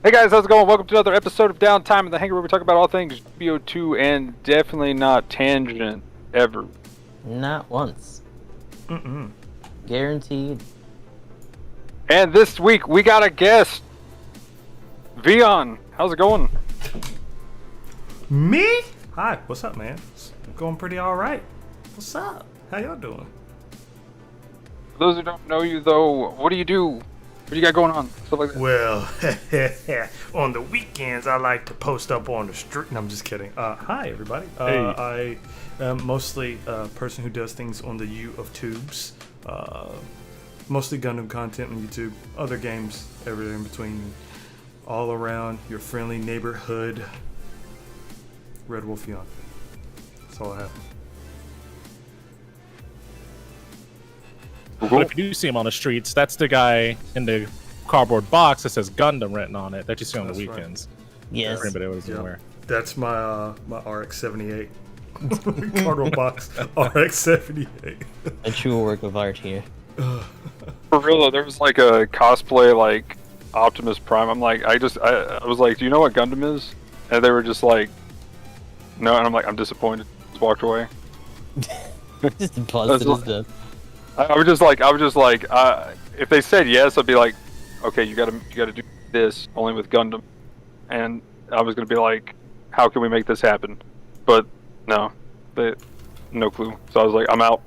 Hey guys, how's it going? Welcome to another episode of Downtime in the Hangar, where we talk about all things GBO2 and definitely not tangent ever. Not once. Guaranteed. And this week we got a guest, Vion. How's it going? Me? Hi, what's up, man? It's going pretty all right. What's up? How y'all doing? For those who don't know you, though, what do you do? What do you got going on? Stuff like that. Well, on the weekends, I like to post up on the street. No, I'm just kidding. Hi, everybody. Hey. I am mostly a person who does things on the U of Tubes. Mostly Gundam content on YouTube. Other games, everything in between. All around your friendly neighborhood. RedWolfVion. That's all I have. But if you do see him on the streets, that's the guy in the cardboard box that says Gundam written on it that you see on the weekends. Yes. For anybody who wasn't aware. That's my my RX-78 cardboard box. RX-78. A true work of art here. For real though, there was like a cosplay like Optimus Prime. I'm like, I was like, do you know what Gundam is? And they were just like, no. And I'm like, I'm disappointed. Just walked away. Just busted his death. I was just like, if they said yes, I'd be like, okay, you gotta do this only with Gundam, and I was gonna be like, how can we make this happen? But no, no clue. So I was like, I'm out.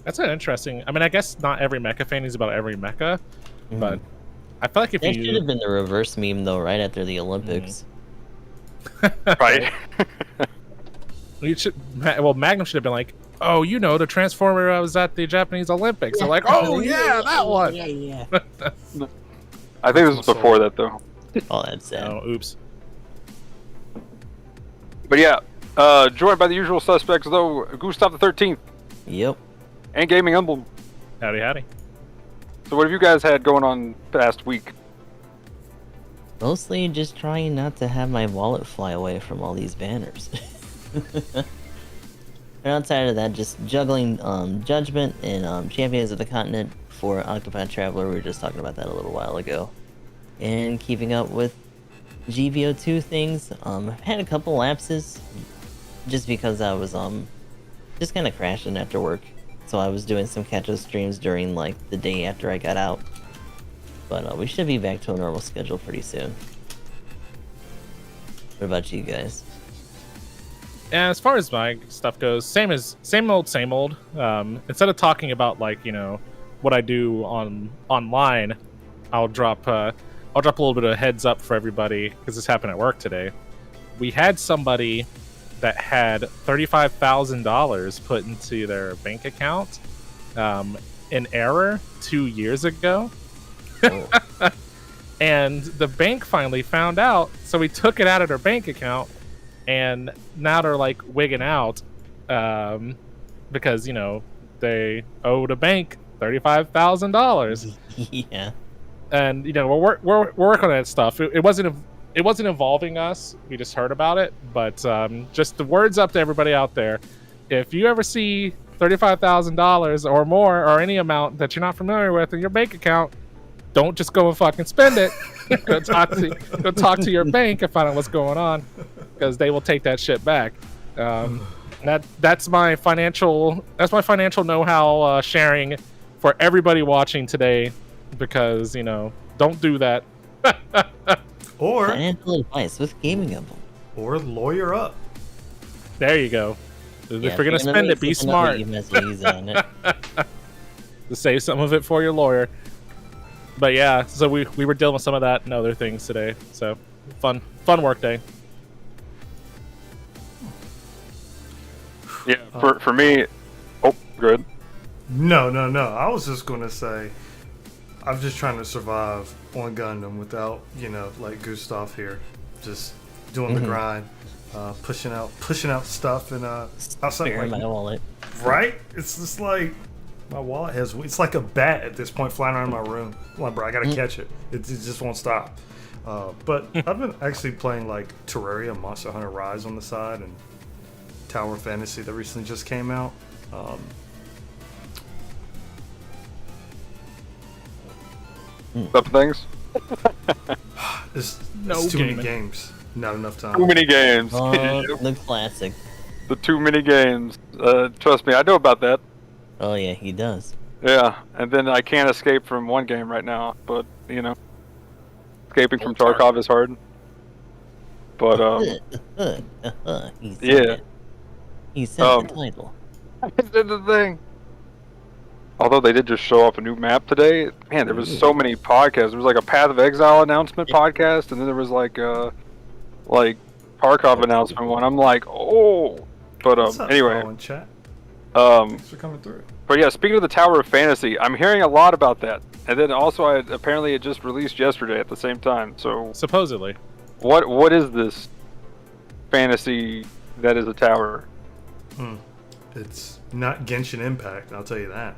That's an interesting. I mean, I guess not every mecha fan is about every mecha, but I feel like if That you should have been the reverse meme though, right after the Olympics. Right. you should. Well, Magnum should have been like, oh, you know, the Transformer was at the Japanese Olympics. They're like, oh yeah, that one. Yeah. I think this was before that though. Oh, that's sad. Oh, oops. But yeah, joined by the usual suspects though, Gustav the 13th Yep. and GamingEmblem. Howdy, howdy. So what have you guys had going on past week? Mostly just trying not to have my wallet fly away from all these banners. And outside of that, just juggling Judgment and Champions of the Continent for Octopath Traveler. We were just talking about that a little while ago. And keeping up with GBO2 things. I've had a couple lapses just because I was just kind of crashing after work. So I was doing some catch-up streams during like the day after I got out. But we should be back to a normal schedule pretty soon. What about you guys? And as far as my stuff goes, same old. Instead of talking about like, you know, what I do online, I'll drop a little bit of heads up for everybody because this happened at work today. We had somebody that had $35,000 put into their bank account in error 2 years ago. Oh. And the bank finally found out, so we took it out of their bank account. And now they're like wigging out because, you know, they owed a bank $35,000. Yeah. And, you know, we're working on that stuff. It wasn't involving us. We just heard about it. But just the words up to everybody out there. If you ever see $35,000 or more or any amount that you're not familiar with in your bank account, don't just go and fucking spend it. Go talk to your bank and find out what's going on, because they will take that shit back. That's my financial know-how sharing for everybody watching today, because, you know, don't do that. Or Financial advice with GamingEmblem. or lawyer up. There you go. If you're gonna spend it, be smart. To save some of it for your lawyer. But yeah, so we were dealing with some of that and other things today. So fun work day. Yeah, for me, oh, good. No. I was just gonna say, I'm just trying to survive on Gundam without, you know, like Gustav here, just doing the grind, pushing out stuff and outside. Spare my wallet. Right? It's just like my wallet it's like a bat at this point flying around my room. Come on, bro, I gotta catch it. It just won't stop. But I've been actually playing like Terraria, Monster Hunter Rise on the side, and Tower Fantasy that recently just came out. Stuff things. It's No too many gaming. games. Not enough time. Too many games. The classic. The too many games. Trust me, I know about that. Oh yeah, he does. Yeah, and then I can't escape from one game right now, but escaping from Tarkov is hard. But He said yeah. it. He said the title. That's the thing. Although they did just show off a new map today, man, there was so many podcasts. There was like a Path of Exile announcement podcast, and then there was like Tarkov announcement one. I'm like, oh, but What's up, anyway, Colin, chat? um, Thanks for coming through. but yeah, speaking of the Tower of Fantasy, I'm hearing a lot about that, and then also apparently it just released yesterday at the same time. So Supposedly. what is this fantasy that is a tower? It's not Genshin Impact, I'll tell you that.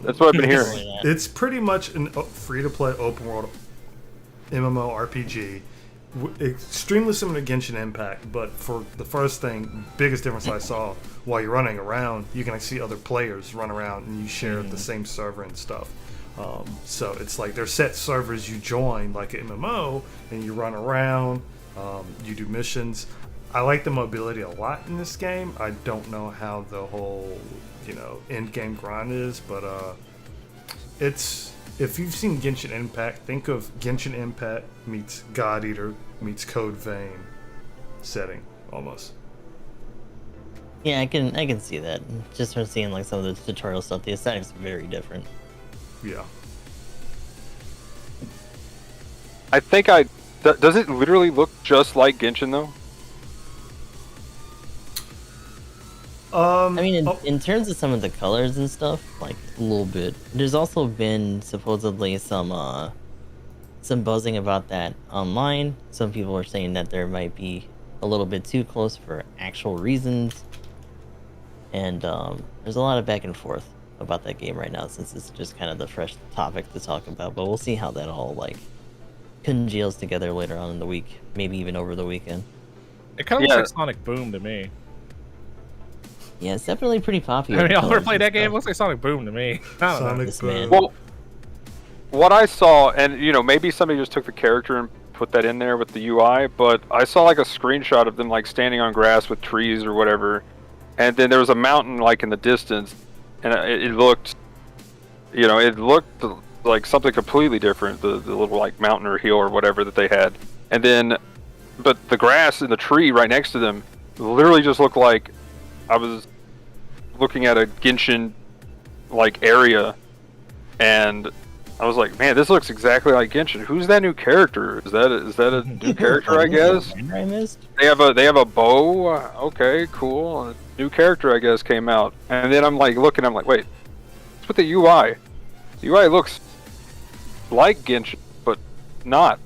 That's what I've been hearing. It's pretty much a free-to-play open-world MMORPG. Extremely similar to Genshin Impact, but for the first thing, biggest difference I saw, while you're running around, you can see other players run around and you share the same server and stuff. So it's like there's set servers you join, like an MMO, and you run around, you do missions. I like the mobility a lot in this game. I don't know how the whole, end game grind is, but it's, if you've seen Genshin Impact, think of Genshin Impact meets God Eater meets Code Vein setting almost. Yeah, I can see that. Just from seeing like some of the tutorial stuff, the aesthetic's very different. Yeah. I think does it literally look just like Genshin though? I mean, in terms of some of the colors and stuff, like a little bit. There's also been supposedly some buzzing about that online. Some people are saying that there might be a little bit too close for actual reasons, and there's a lot of back and forth about that game right now since it's just kind of the fresh topic to talk about. But we'll see how that all like congeals together later on in the week, maybe even over the weekend. It kind of looks like Sonic Boom to me. Yeah, it's definitely pretty popular. I mean, y'all ever colors played and that game? It stuff. looks like Sonic Boom to me. I don't know. This man. Well, what I saw, and maybe somebody just took the character and put that in there with the UI, but I saw like a screenshot of them like standing on grass with trees or whatever, and then there was a mountain like in the distance, and it looked, it looked like something completely different, the little like mountain or hill or whatever that they had, and then, but the grass and the tree right next to them literally just looked like I was looking at a Genshin like area, and I was like, man, this looks exactly like Genshin. Who's that new character? Is that a new character? I guess I missed. they have a bow. Okay, cool. A new character I guess came out, and then I'm like looking. I'm like, wait, what's with the UI? The UI looks like Genshin, but not.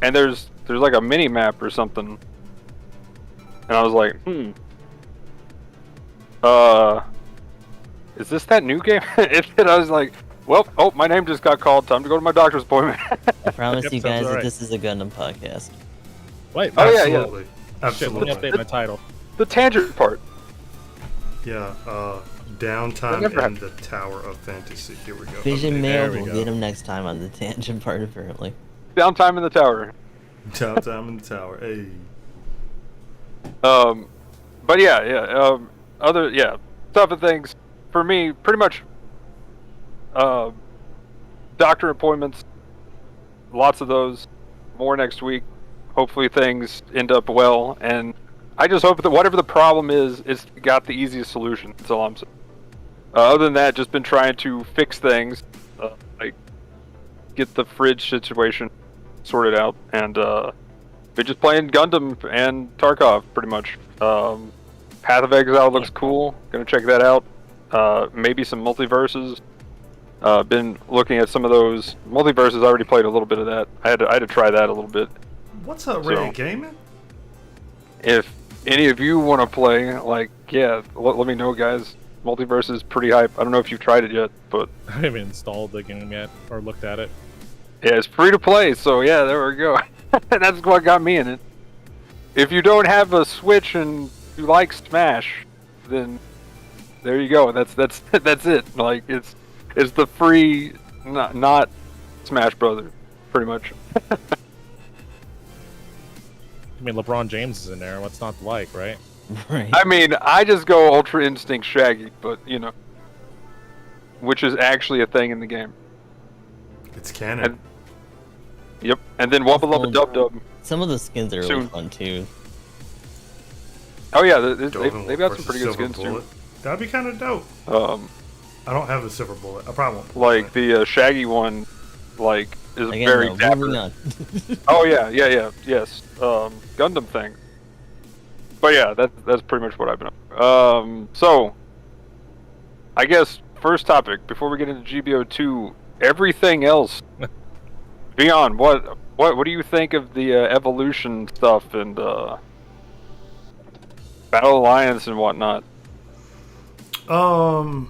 And there's like a mini map or something, and I was like, is this that new game? And I was like, well, my name just got called. Time to go to my doctor's appointment. I promise Yep, you sounds guys that alright. this is a Gundam podcast. Wait, Oh, yeah, Absolutely. shit, Absolutely. let me update my title. The tangent part. Yeah, That Downtime never and the Tower of Fantasy. Here we go. Vision Update. Mail we will go. get him next time on the tangent part, apparently. Downtime in the tower. Downtime in the Tower. Hey. But yeah. Stuff and things. For me, pretty much. Doctor appointments. Lots of those. More next week. Hopefully things end up well, and I just hope that whatever the problem is, it's got the easiest solution. That's all I'm saying. Other than that, just been trying to fix things, like get the fridge situation sorted out, and been just playing Gundam and Tarkov pretty much. Path of Exile looks cool. Gonna check that out. Maybe some Multiversus. Been looking at some of those Multiversus. I already played a little bit of that. I had to try that a little bit. What's up, So- Red Gaming? If any of you want to play, like, yeah, let me know, guys. Multiverse is pretty hype. I don't know if you've tried it yet, but I haven't installed the game yet or looked at it. yeah, it's free to play. So yeah, there we go. That's what got me in it. If you don't have a Switch and you like Smash, then there you go. That's it. Like it's the free, not Smash Brothers, pretty much. I mean, LeBron James is in there. What's not to like, right? Right. I mean, I just go Ultra Instinct Shaggy, but you know, which is actually a thing in the game. It's canon. And, yep, and then Wubba Lubba Dub Dub. Some of the skins are really Soon. fun too. Oh yeah, Golden they've got Wolf some pretty good versus skins Silver too. Bullet. That'd be kind of dope. I don't have the Silver Bullet. I probably won't. Like the Shaggy one, like is Again, very though, dapper. moving on. Oh yeah, yes. Gundam thing. But yeah, that's pretty much what I've been up. So I guess first topic before we get into GBO2, everything else. Beyond what do you think of the evolution stuff and Battle Alliance and whatnot? Bruh.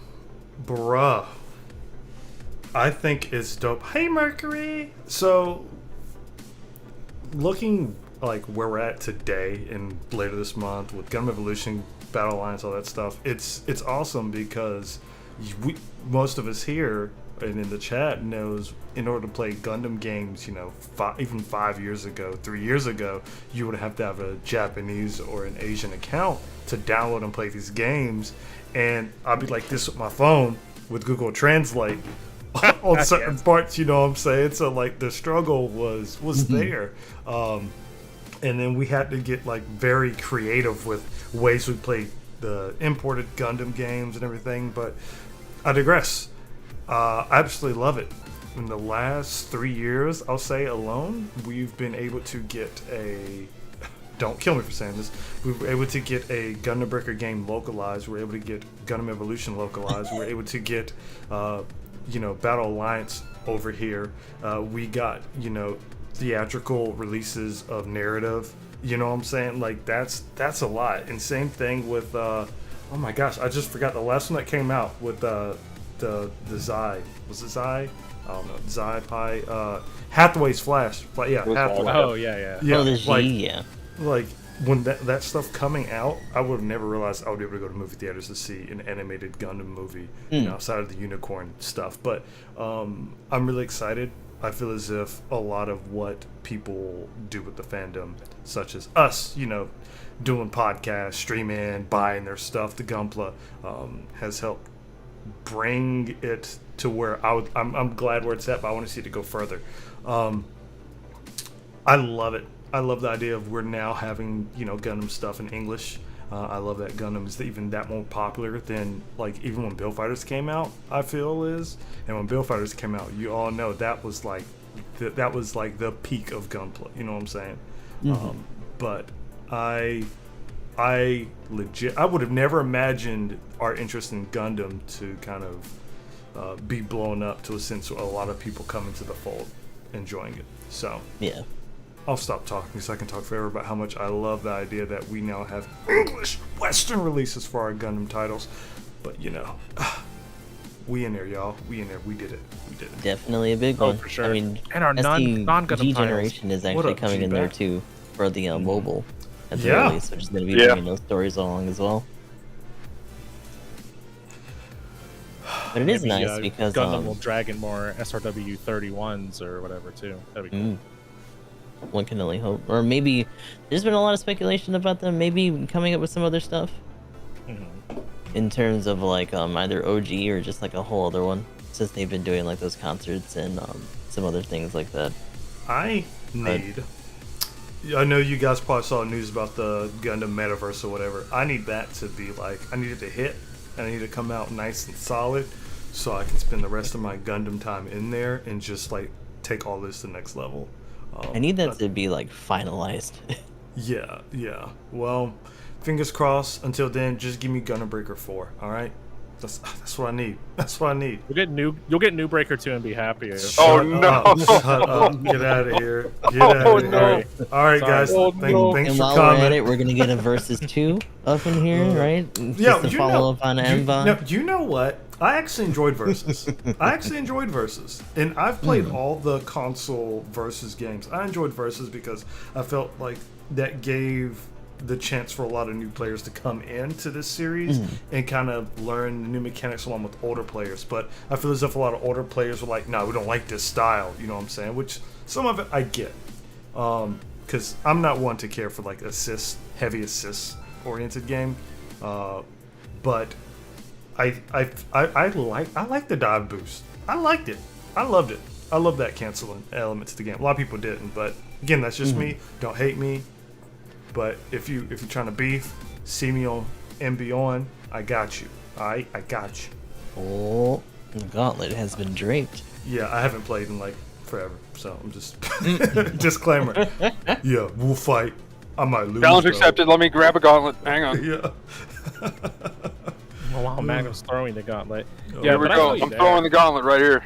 I think it's dope. Hey, Mercury! So, looking like where we're at today and later this month with Gundam Evolution, Battle Alliance, all that stuff, it's awesome because most of us here and in the chat knows in order to play Gundam games, you know, even 5 years ago, 3 years ago, you would have to have a Japanese or an Asian account to download and play these games. And I'd be like this with my phone with Google Translate on certain parts, you know what I'm saying? So like the struggle was there. And then we had to get like very creative with ways we played the imported Gundam games and everything. But I digress. I absolutely love it. In the last 3 years, I'll say alone, we've been able to get a... Don't kill me for saying this. We were able to get a Gundam Breaker game localized. We were able to get Gundam Evolution localized. We were able to get, Battle Alliance over here. We got, theatrical releases of narrative. You know what I'm saying? Like, that's a lot. And same thing with, oh my gosh, I just forgot the last one that came out with the Zai. Was it Zai? I don't know. Zai Pi. Hathaway's Flash. But yeah, Hathaway. Oh, yeah. Oh, the G, yeah. Like when that stuff coming out, I would have never realized I would be able to go to movie theaters to see an animated Gundam movie, outside of the unicorn stuff. But I'm really excited. I feel as if a lot of what people do with the fandom, such as us, doing podcasts, streaming, buying their stuff, the Gunpla, has helped bring it to where I'm glad where it's at, but I want to see it go further. I love it. I love the idea of we're now having, Gundam stuff in English. I love that Gundam is even that more popular than, like, even when Build Fighters came out, I feel is. And when Build Fighters came out, you all know that was like the peak of Gunpla, you know what I'm saying? Mm-hmm. But I would have never imagined our interest in Gundam to kind of be blown up to a sense where a lot of people come into the fold enjoying it. So Yeah. I'll stop talking because I can talk forever about how much I love the idea that we now have English Western releases for our Gundam titles. But we in there, y'all. We in there. We did it. Definitely a big Oh, one. for sure. I mean, And our non-Gundam G titles. generation is actually up, coming in there G-Back? too for the mobile at the Yeah. release, which is going to be Yeah. bringing those stories along as well. But it is Maybe, nice because Gundam will drag in more SRW 31s or whatever too. That'd be cool. one can only hope. Or maybe there's been a lot of speculation about them maybe coming up with some other stuff in terms of like either OG or just like a whole other one, since they've been doing like those concerts and some other things like that. I know you guys probably saw news about the Gundam Metaverse or whatever. I need that to be like, I need it to hit and I need to come out nice and solid so I can spend the rest of my Gundam time in there and just like take all this to the next level. I need that to be like finalized. Yeah. Well, fingers crossed. Until then, just give me Gundam Breaker 4. All right, that's what I need. That's what I need. You'll get New Breaker 2 and be happy. Oh, Shut no. up, shut up. Get out of here. Get out of here. no. All right, Sorry. guys. Oh, no. Thanks And for while coming. we're at it, we're gonna get a Versus 2 up in here, right? Just Yeah, to follow up on Amvon. You know what? I actually enjoyed Versus. And I've played all the console Versus games. I enjoyed Versus because I felt like that gave the chance for a lot of new players to come into this series and kind of learn the new mechanics along with older players. But I feel as if a lot of older players were like, no, we don't like this style, you know what I'm saying? Which some of it I get. Because I'm not one to care for like heavy assist oriented game. But I like the dive boost. I liked it. I loved it. I love that canceling element to the game. A lot of people didn't, but again, that's just me. Don't hate me. But if you're trying to beef, see me on MB I got you. Alright, I got you. Oh, the gauntlet has been draped. Yeah, I haven't played in like forever, so I'm just disclaimer. Yeah, we'll fight. I might lose. Challenge though. accepted. Let me grab a gauntlet. Hang on. Yeah. Oh wow, Magnum's throwing the gauntlet. Oh, Yeah, Here we but go. I'm throwing the gauntlet right here.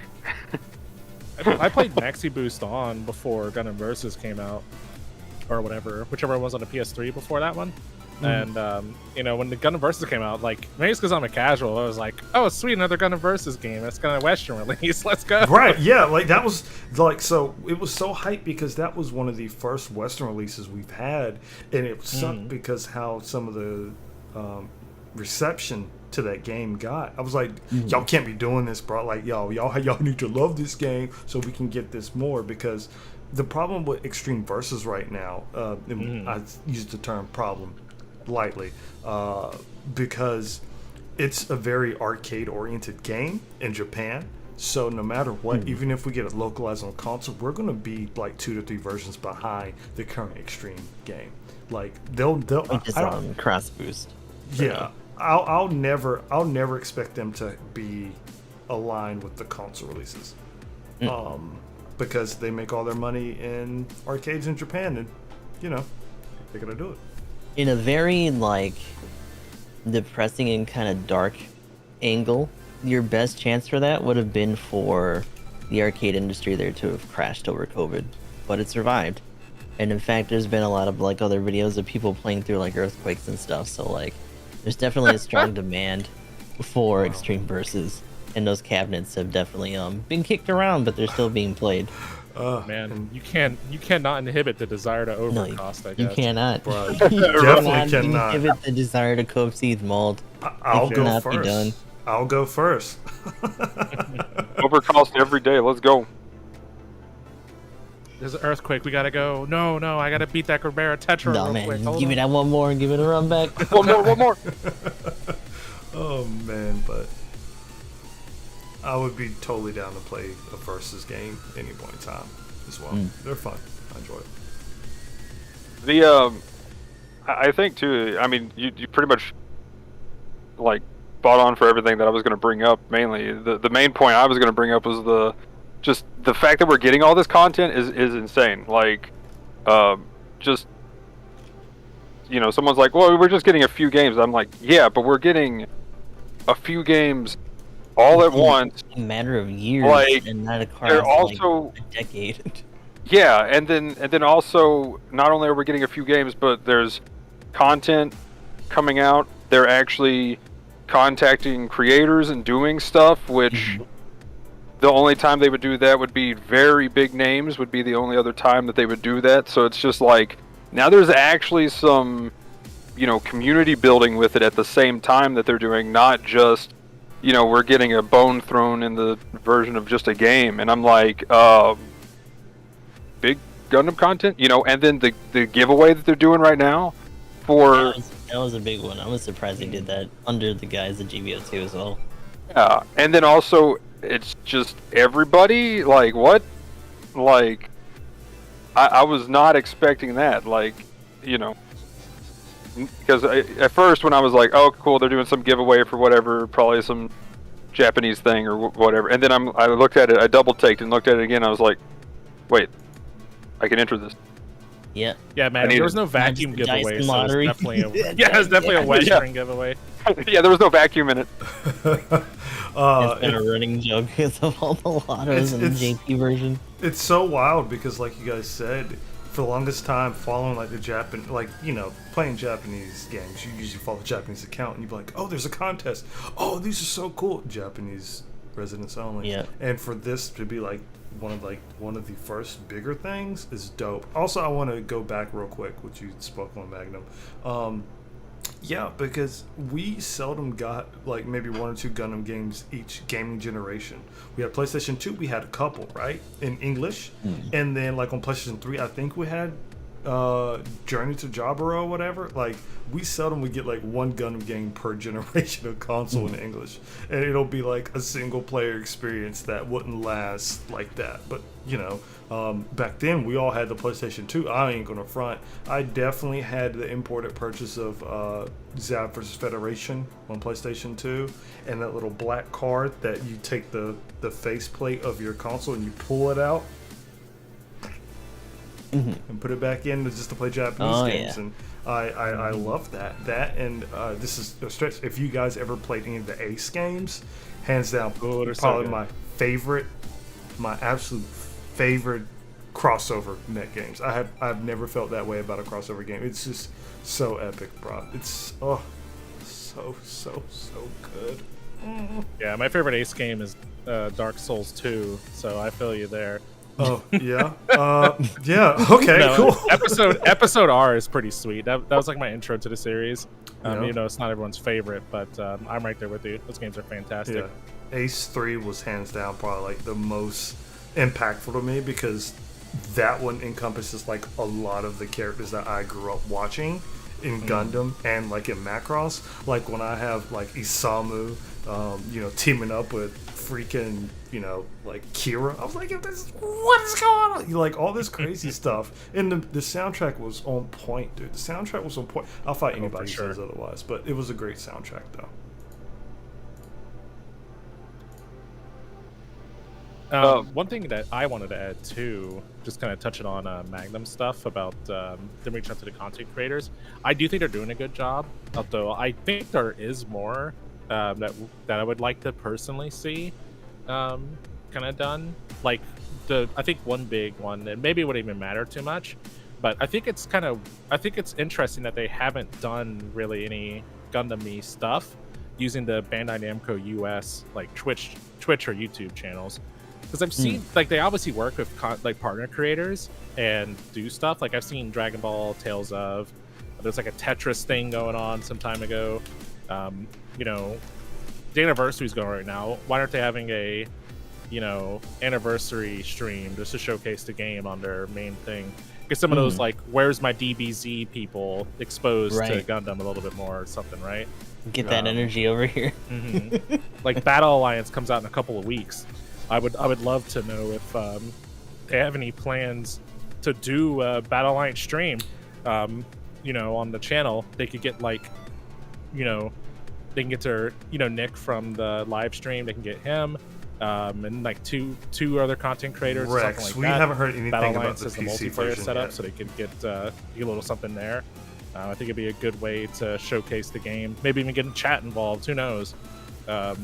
I played Maxi Boost on before Gundam Versus came out, or whichever was on the PS3 before that one. And when the Gundam Versus came out, like maybe it's because I'm a casual, I was like, oh sweet, another Gundam Versus game. That's kind of Western release. Let's go. Right? Yeah, like that was like so. It was so hyped because that was one of the first Western releases we've had, and it sucked because how some of the reception to that game got. I was like, y'all can't be doing this, bro. Like, y'all need to love this game so we can get this more. Because the problem with Extreme Versus right now, I use the term problem lightly, because it's a very arcade-oriented game in Japan. So no matter what, even if we get it localized on console, we're gonna be like 2 to 3 versions behind the current Extreme game. Like they'll Just on cross boost. yeah. I'll never expect them to be aligned with the console releases, because they make all their money in arcades in Japan, and they're gonna do it. In a very like depressing and kind of dark angle, your best chance for that would have been for the arcade industry there to have crashed over COVID, but it survived. And in fact, there's been a lot of like other videos of people playing through like earthquakes and stuff. So like, there's definitely a strong demand for Extreme Versus, and those cabinets have definitely been kicked around, but they're still being played. Man, you cannot inhibit the desire to overcost. I guess You cannot. Bro, You definitely cannot. inhibit the desire to co-seed mold. I'll It go cannot be done. first. I'll go first. Overcost every day. Let's go. There's an earthquake. We gotta go. No, I gotta beat that Gerbera Tetra No real man, quick. just Hold give me on. that one more and give it a run back. One more. Oh man, but I would be totally down to play a versus game any point in time as well. They're fun. I enjoy it. The I think too. I mean, you pretty much like spot on for everything that I was going to bring up. Mainly, the main point I was going to bring up was the fact that we're getting all this content is insane. Like, just someone's like, well, we're just getting a few games. I'm like, yeah, but we're getting a few games all at once. A matter of years, Like, and not across they're also like a decade. Yeah, and then also not only are we getting a few games, but there's content coming out. They're actually contacting creators and doing stuff, which the only time they would do that would be very big names, would be the only other time that they would do that. So it's just like, now there's actually some, community building with it at the same time that they're doing, not just, we're getting a bone thrown in the version of just a game. And I'm like, big Gundam content, and then the giveaway that they're doing right now for... That was a big one. I was surprised they did that under the guise of GBO2 as well. Yeah, and then also, it's just everybody, like, what? Like, I was not expecting that, like, because at first when I was like, oh, cool, they're doing some giveaway for whatever, probably some Japanese thing or whatever, and then I looked at it, I double-taked and looked at it again, I was like, wait, I can enter this. Yeah. Yeah, man. There was no vacuum Just the giveaway. Dyson So lottery. it's definitely it's definitely a Western giveaway. Yeah, there was no vacuum in it. It's been a running joke because of all the lottos in the JP version. It's so wild because, like you guys said, for the longest time, following like the playing Japanese games, you usually follow a Japanese account and you'd be like, oh, there's a contest. Oh, these are so cool. Japanese residents only. Yeah. And for this to be like one of the first bigger things is dope. Also, I want to go back real quick, which you spoke on Magnum. Yeah, because we seldom got like maybe 1 or 2 Gundam games each gaming generation. We had PlayStation 2, we had a couple, right, in English, and then like on PlayStation 3, I think we had Journey to Jaburo or whatever. Like we seldom would get like 1 Gundam game per generation of console in English, and it'll be like a single player experience that wouldn't last like that. But you know, back then we all had the PlayStation 2. I ain't gonna front. I definitely had the imported purchase of Zab versus Federation on PlayStation 2, and that little black card that you take the faceplate of your console and you pull it out and put it back in just to play Japanese games. And I love that. And this is a stretch. If you guys ever played any of the Ace games, hands down, probably so my favorite, my absolute favorite crossover mech games. I've never felt that way about a crossover game. It's just so epic, bro. It's so good. Yeah, my favorite Ace game is Dark Souls 2, so I feel you there. Oh yeah, yeah. Okay, no, cool. Episode R is pretty sweet. That was like my intro to the series. Yeah. You know, it's not everyone's favorite, but I'm right there with you. Those games are fantastic. Yeah. Ace 3 was hands down probably like the most impactful to me, because that one encompasses like a lot of the characters that I grew up watching in Gundam and like in Macross. Like when I have like Isamu, you know, teaming up with freaking, you know, like Kira, I was like, what is going on? You like all this crazy stuff, and the soundtrack was on point, dude. The soundtrack was on point. I'll fight anybody who says otherwise, but it was a great soundtrack though. One thing that I wanted to add too, just kind of touching on Magnum stuff about them reaching out to the content creators. I do think they're doing a good job, although I think there is more that I would like to personally see kind of done. Like I think one big one, and maybe it wouldn't even matter too much, but I think it's interesting that they haven't done really any Gundam-y stuff using the Bandai Namco US like Twitch or YouTube channels. Because I've seen, like, they obviously work with like partner creators and do stuff. Like I've seen Dragon Ball, Tales of. There's like a Tetris thing going on some time ago. You know, the anniversary's going right now. Why aren't they having a, you know, anniversary stream just to showcase the game on their main thing? Get some of those like, where's my DBZ people exposed to Gundam a little bit more or something, right? Get that energy over here. Like Battle Alliance comes out in a couple of weeks. I would love to know if they have any plans to do a Battle Alliance stream. You know, on the channel, they could get like, you know, they can get their, you know, Nick from the live stream. They can get him, and like two other content creators. Rex, or something like we that. haven't heard anything Battle about Alliance the has the PC multiplayer version setup, yet. so they could get a little something there. I think it'd be a good way to showcase the game. Maybe even get a chat involved. Who knows? Yeah,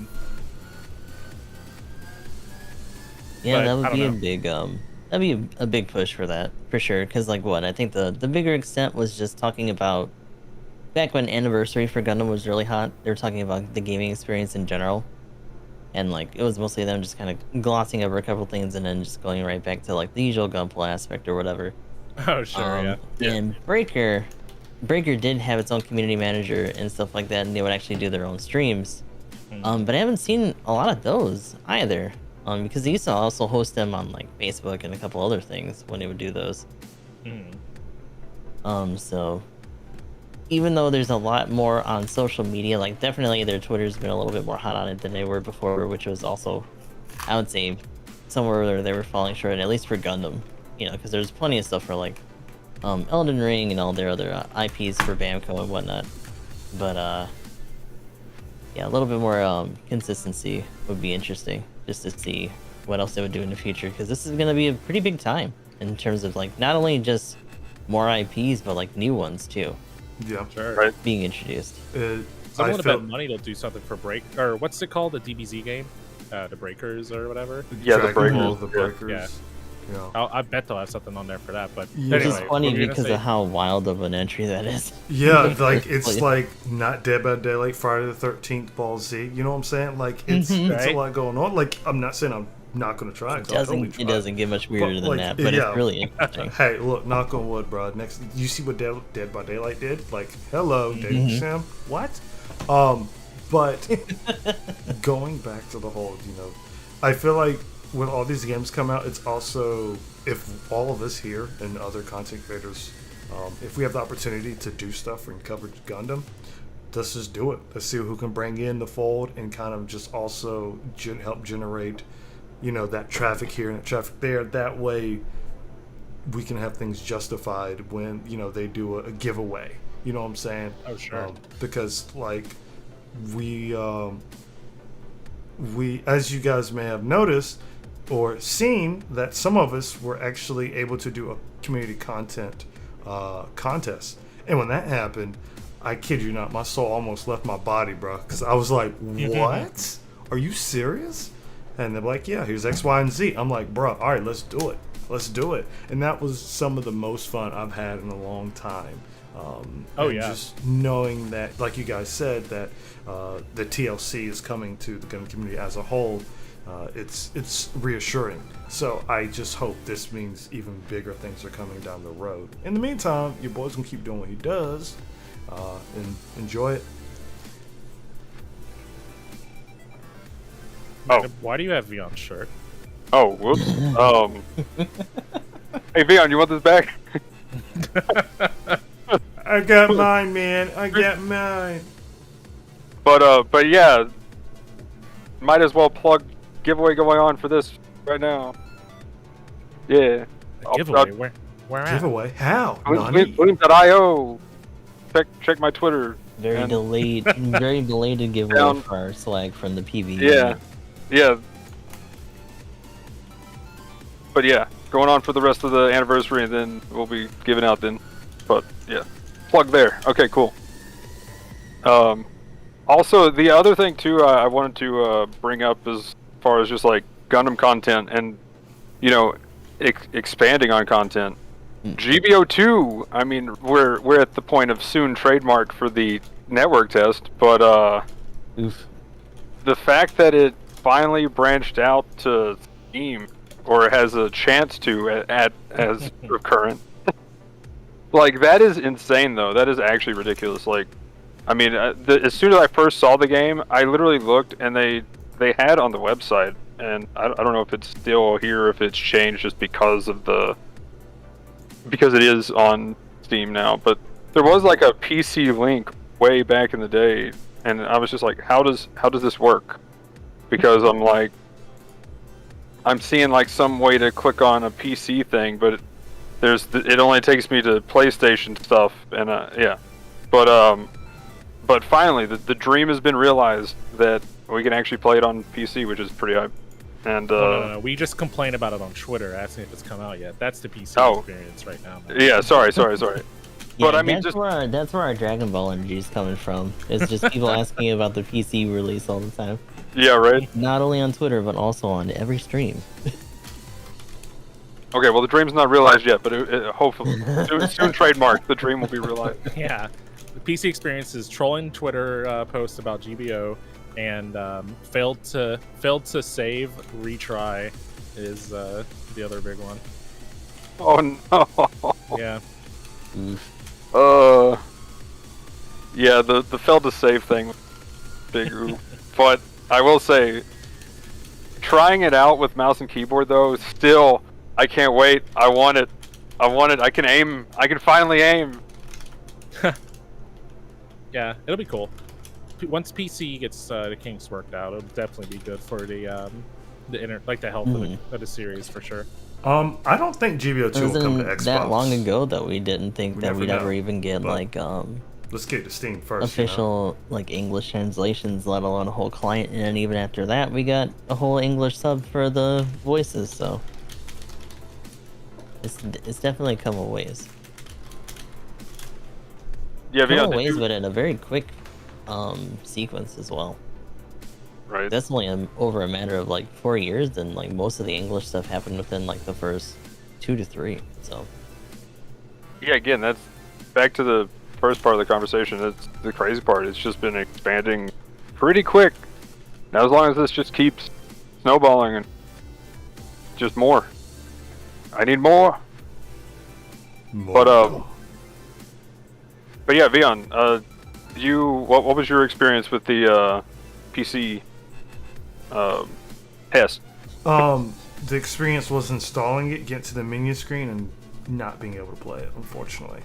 that would be a big that'd be a big push for that, for sure. Because like I think the bigger extent was just talking about back when Anniversary for Gundam was really hot. They were talking about the gaming experience in general, and like it was mostly them just kind of glossing over a couple things and then just going right back to like the usual gunplay aspect or whatever. Oh sure, yeah. And Breaker did have its own community manager and stuff like that, and they would actually do their own streams. But I haven't seen a lot of those either. Because they used to also host them on like Facebook and a couple other things when they would do those. So even though there's a lot more on social media, like definitely their Twitter's been a little bit more hot on it than they were before, which was also, I would say, somewhere where they were falling short, at least for Gundam. You know, because there's plenty of stuff for like Elden Ring and all their other IPs for Bamco and whatnot. But yeah, a little bit more consistency would be interesting, just to see what else they would do in the future, because this is going to be a pretty big time in terms of like not only just more IPs but like new ones too. Yeah, sure. Being introduced. Someone would bet money to do something for or what's it called, the DBZ game, the Breakers or whatever. Yeah, the Breakers. The Breakers. Yeah. You know? I bet they'll have something on there for that. But Yeah. Which anyway, is funny what were you gonna because say? of how wild of an entry that is. Yeah, like it's Yeah. like not Dead by Daylight, Friday the 13th, Ball Z. You know what I'm saying? Like it's a Right. lot going on. Like I'm not saying I'm not gonna try. 'Cause I'll totally try. It doesn't get much weirder than like, that, but yeah. it's really interesting. Hey, look, knock on wood, bro. Next, you see what Dead by Daylight did? Like, hello, dating sim. What? But going back to the whole, I feel like when all these games come out, it's also, if all of us here and other content creators, if we have the opportunity to do stuff and cover Gundam, let's just do it. Let's see who can bring in the fold and kind of just also help generate, that traffic here and that traffic there. That way we can have things justified when, they do a giveaway. You know what I'm saying? Oh, sure. Because, like, we, as you guys may have noticed or seen, that some of us were actually able to do a community content contest. And when that happened, I kid you not, my soul almost left my body, bro. Because I was like, what? Are you serious? And they're like, yeah, here's X, Y, and Z. I'm like, bro, all right, let's do it. Let's do it. And that was some of the most fun I've had in a long time. Just knowing that, like you guys said, that the TLC is coming to the Gundam community as a whole, it's reassuring. So I just hope this means even bigger things are coming down the road. In the meantime, your boy's gonna keep doing what he does, and enjoy it. Why do you have Vion's shirt? Oh, whoops. Hey, Vion, you want this back? I got mine, man. I got mine. But yeah, might as well plug giveaway going on for this right now. Yeah. A giveaway? Where at? Giveaway? How? Nani? Bloom.io. Check my Twitter. Very and- very belated giveaway Down. for our swag from the PV. Yeah. But yeah, going on for the rest of the anniversary, and then we'll be giving out then. But yeah, plug there. Okay, cool. Also, the other thing too, I wanted to bring up as far as just like Gundam content and expanding on content. GBO2. I mean, we're at the point of soon trademark for the network test, but Oof. the fact that it finally branched out to Steam, or has a chance to as recurrent, like that is insane though. That is actually ridiculous. Like, I mean, as soon as I first saw the game, I literally looked and they had on the website, and I don't know if it's still here or if it's changed just because it is on Steam now, but there was like a PC link way back in the day, and I was just like, how does this work? Because I'm seeing like some way to click on a PC thing, but it only takes me to PlayStation stuff, and yeah. But finally, the dream has been realized that we can actually play it on PC, which is pretty hype. And No. We just complain about it on Twitter, asking if it's come out yet. That's the PC experience right now, man. yeah, sorry. Yeah, But I mean, that's where our Dragon Ball energy is coming from. It's just people asking about the PC release all the time. yeah, right. Not only on Twitter, but also on every stream. Okay, well, the dream's not realized yet, but hopefully soon trademark. The dream will be realized. Yeah, the PC experience is trolling Twitter posts about GBO, and failed to save retry is the other big one. Oh no. Yeah. Yeah, the failed to save thing, big oof. But I will say, trying it out with mouse and keyboard though, still, I can't wait. I want it. I can aim. I can finally aim. Yeah, it'll be cool. Once PC gets the kinks worked out, it'll definitely be good for the health of the series for sure. I don't think GBO2 will come to Xbox. That long ago that we didn't think We that never we'd know, ever even get but like let's get to Steam first. official like English translations, let alone a whole client, and then even after that we got a whole English sub for the voices, so it's definitely come a ways. Yeah, Come yeah. a ways, but in a very quick sequence as well. Right. that's only over a matter of like 4 years, and like most of the English stuff happened within like the first 2 to 3. So Yeah, again, that's back to the first part of the conversation. That's the crazy part. It's just been expanding pretty quick. Now, as long as this just keeps snowballing and just more. I need more. But yeah, Vion, what was your experience with the PC test? The experience was installing it, getting to the menu screen, and not being able to play it, unfortunately.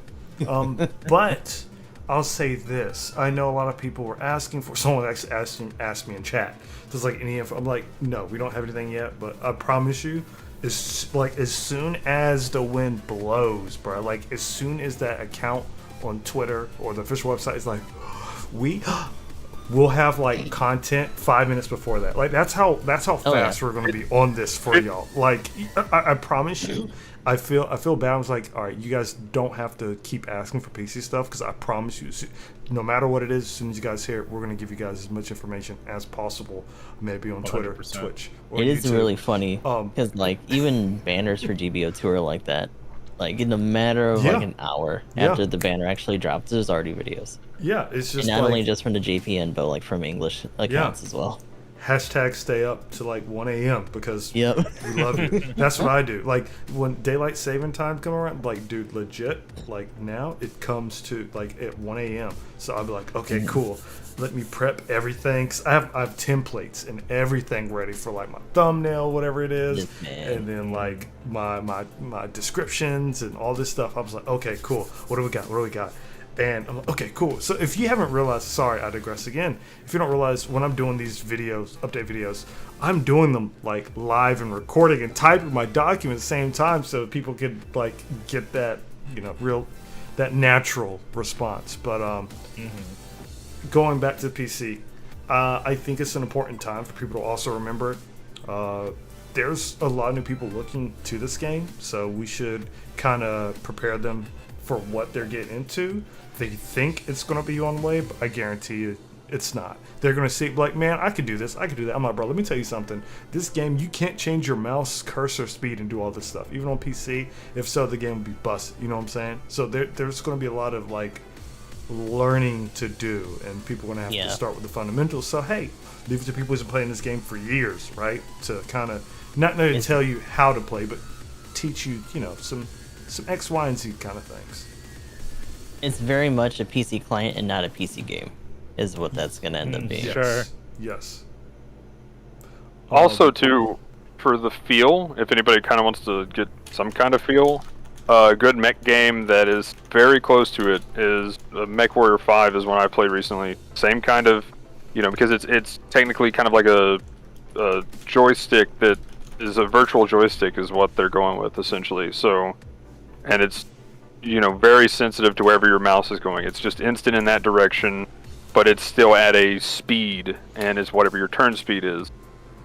But I'll say this: I know a lot of people were asking for. Someone actually asked me in chat, "Does like any info?" I'm like, "No, we don't have anything yet." But I promise you, as soon as the wind blows, bro, like as soon as that account on Twitter or the official website is like, we'll have like content 5 minutes before that. Like that's how fast we're going to be on this for y'all. Like I promise you. I feel bad. I was like, all right, you guys don't have to keep asking for PC stuff, because I promise you, no matter what it is, as soon as you guys hear it, we're gonna give you guys as much information as possible. Maybe on Twitter, 100%. Twitch, or it is YouTube. really funny because like even banners for GBO2 are like that. Like in a matter of like an hour after the banner actually drops, there's already videos. Yeah, it's just And not like, only just from the JPN, but like from English accounts as well. hashtag stay up to like 1 a.m. because Yep. we love you. That's what I do. Like when daylight saving time come around, like dude, legit, like now it comes to like at 1 a.m. So I'll be like, okay, cool. Let me prep everything. 'Cause I have templates and everything ready for like my thumbnail, whatever it is, Yes, man. and then like my descriptions and all this stuff. I was like, okay, cool. What do we got? What do we got? And I'm like, okay, cool. So if you haven't realized, sorry, I digress again. If you don't realize, when I'm doing these videos, update videos, I'm doing them like live and recording and typing my document at the same time, so people could like get that, that natural response. But going back to the PC, I think it's an important time for people to also remember. There's a lot of new people looking to this game, so we should kind of prepare them for what they're getting into. They think it's going to be one way, but I guarantee you it's not. They're going to see, like, man, I could do this, I could do that. I'm like, bro, let me tell you something. This game, you can't change your mouse cursor speed and do all this stuff. Even on PC, if so, the game would be busted. You know what I'm saying? So there's going to be a lot of, like, learning to do, and people are going to have to start with the fundamentals. So, hey, leave it to people who've been playing this game for years, right? To kind of, not only tell you how to play, but teach you, some X, Y, and Z kind of things. It's very much a PC client and not a PC game, is what that's going to end up being. Yes. Sure. Yes. Also, too, for the feel, if anybody kind of wants to get some kind of feel, a good mech game that is very close to it is MechWarrior 5 is one I played recently. Same kind of, because it's technically kind of like a joystick that is a virtual joystick is what they're going with, essentially. So, and it's, very sensitive to wherever your mouse is going. It's just instant in that direction, but it's still at a speed, and it's whatever your turn speed is.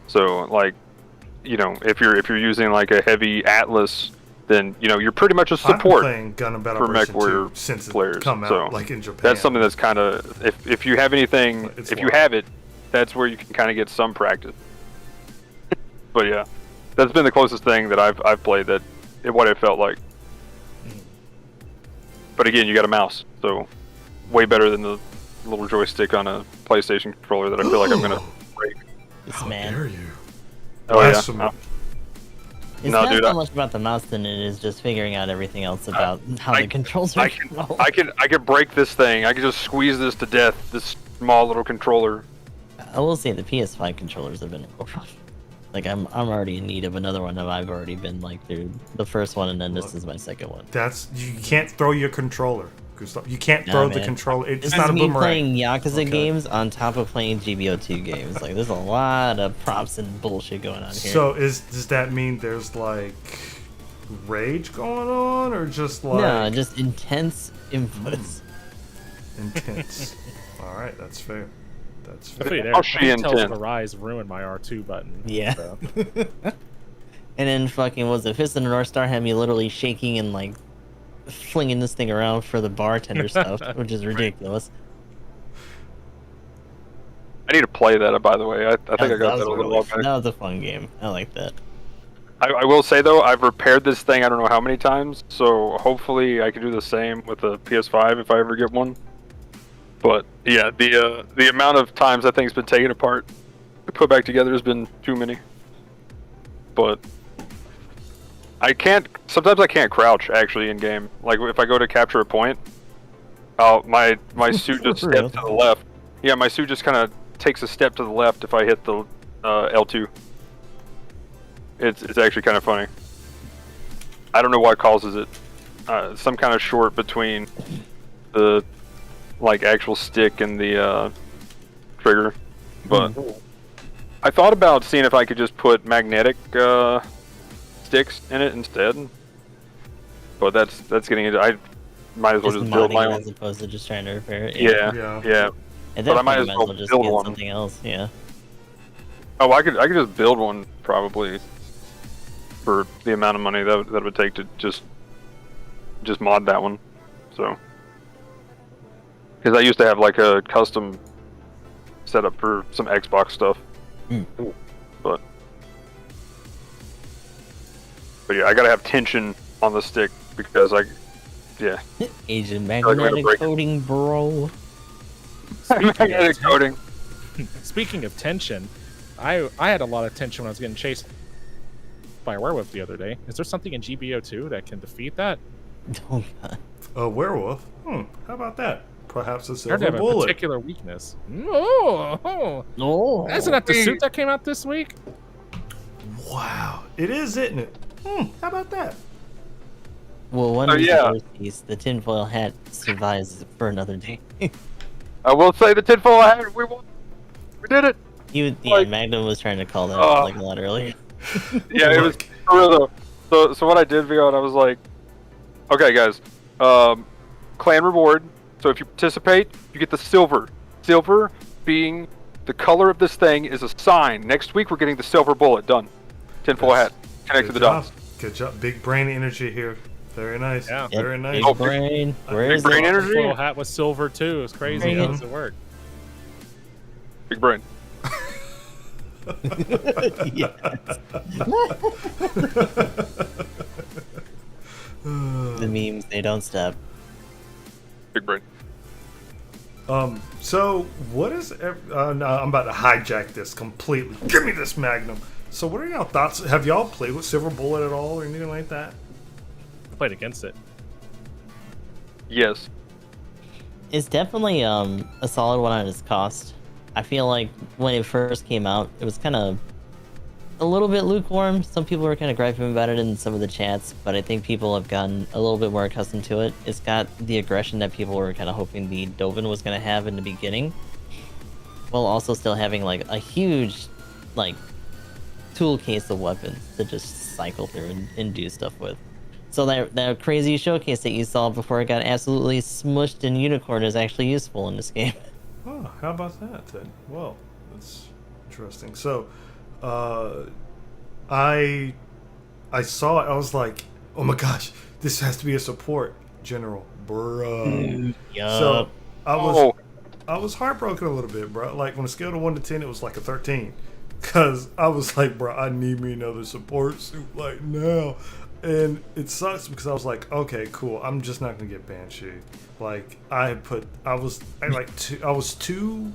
So, like, if you're using like a heavy Atlas, then you're pretty much a support I'm playing Gundam for Versus MechWarrior since players. It's come out, So like in Japan. that's something that's kind of, if you have anything, It's if you wild. have it, that's where you can kind of get some practice. But yeah, that's been the closest thing that I've played what it felt like. But again, you got a mouse, so way better than the little joystick on a PlayStation controller that I feel like I'm gonna break. This How man. dare you? Oh yeah. Blasphemy. It's No, not dude, so much about the mouse than it is just figuring out everything else about how the controls are. I could break this thing. I could just squeeze this to death. This small little controller. I will say the PS5 controllers have been rough. Like I'm already in need of another one, and I've already been like through the first one, and then this is my second one. You can't throw your controller, Gustav. You can't throw the man. controller. It's This not is a me boomerang. playing Yakuza Okay. games on top of playing GBO2 games. Like there's a lot of props and bullshit going on here. So does that mean there's like rage going on, or just like no, just intense inputs. intense? All right, that's fair. That's fair. Wait, there. How she Tells intent. the rise ruined my R2 button. Yeah. So. And then fucking was it Fist of the North Star had me literally shaking and like flinging this thing around for the bartender stuff, which is ridiculous. I need to play that, by the way. I think I got that a little while back. That was a fun game. I like that. I will say, though, I've repaired this thing I don't know how many times, so hopefully I can do the same with the PS5 if I ever get one. But, yeah, the amount of times that thing's been taken apart to put back together has been too many. But sometimes I can't crouch, actually, in-game. Like, if I go to capture a point, my suit just steps to the left. Yeah, my suit just kind of takes a step to the left if I hit the L2. It's actually kind of funny. I don't know what causes it. Some kind of short between the actual stick and the trigger. But I thought about seeing if I could just put magnetic sticks in it instead. But that's getting into. I might as well just build my own. As opposed to just trying to repair it. Yeah. But I might as well just build get one. something else. Yeah. Oh, I could just build one probably. For the amount of money that would take to just mod that one, so because I used to have like a custom setup for some Xbox stuff, but yeah, I gotta have tension on the stick because Agent magnetic coating, bro. Magnetic coating. Speaking of tension, I had a lot of tension when I was getting chased by a werewolf the other day. Is there something in GBO2 that can defeat that? Oh god. A werewolf? How about that? Perhaps a I silver have a bullet. particular weakness. No, isn't that the suit that came out this week? Wow, it is, isn't it? How about that? Well, one of the piece, the tinfoil hat survives for another day. I will say the tinfoil hat. We did it. Magnum was trying to call that like a lot earlier. Yeah, it was for real though. So what I did, Vion, I was like, okay, guys, clan reward. So if you participate, you get the silver. Silver being the color of this thing is a sign. Next week we're getting the silver bullet. Done. Tinfoil hat. Connect to the dots. Good job. Big brain energy here. Very nice. Yeah. Very nice. Big brain. Where is brain it? energy. Full hat with silver too. It's crazy. How does it work? Big brain. The memes, they don't stop. Big brain. So what is? No, I'm about to hijack this completely. Give me this Magnum. So what are y'all thoughts? Have y'all played with Silver Bullet at all or anything like that? I played against it. Yes. It's definitely a solid one on its cost. I feel like when it first came out, it was kind of a little bit lukewarm. Some people were kind of griping about it in some of the chats, but I think people have gotten a little bit more accustomed to it. It's got the aggression that people were kind of hoping the Dovin was going to have in the beginning, while also still having like a huge tool case of weapons to just cycle through and do stuff with. So that crazy showcase that you saw before it got absolutely smushed in Unicorn is actually useful in this game. Oh, how about that then? Well, that's interesting. So, I saw it. I was like, oh my gosh, this has to be a support general, bruh. So I was heartbroken a little bit, bro. Like on a scale of 1 to 10, it was like a 13, cause I was like, bro, I need me another support suit like now. And it sucks because I was like, okay, cool. I'm just not gonna get Banshee. Like I was 2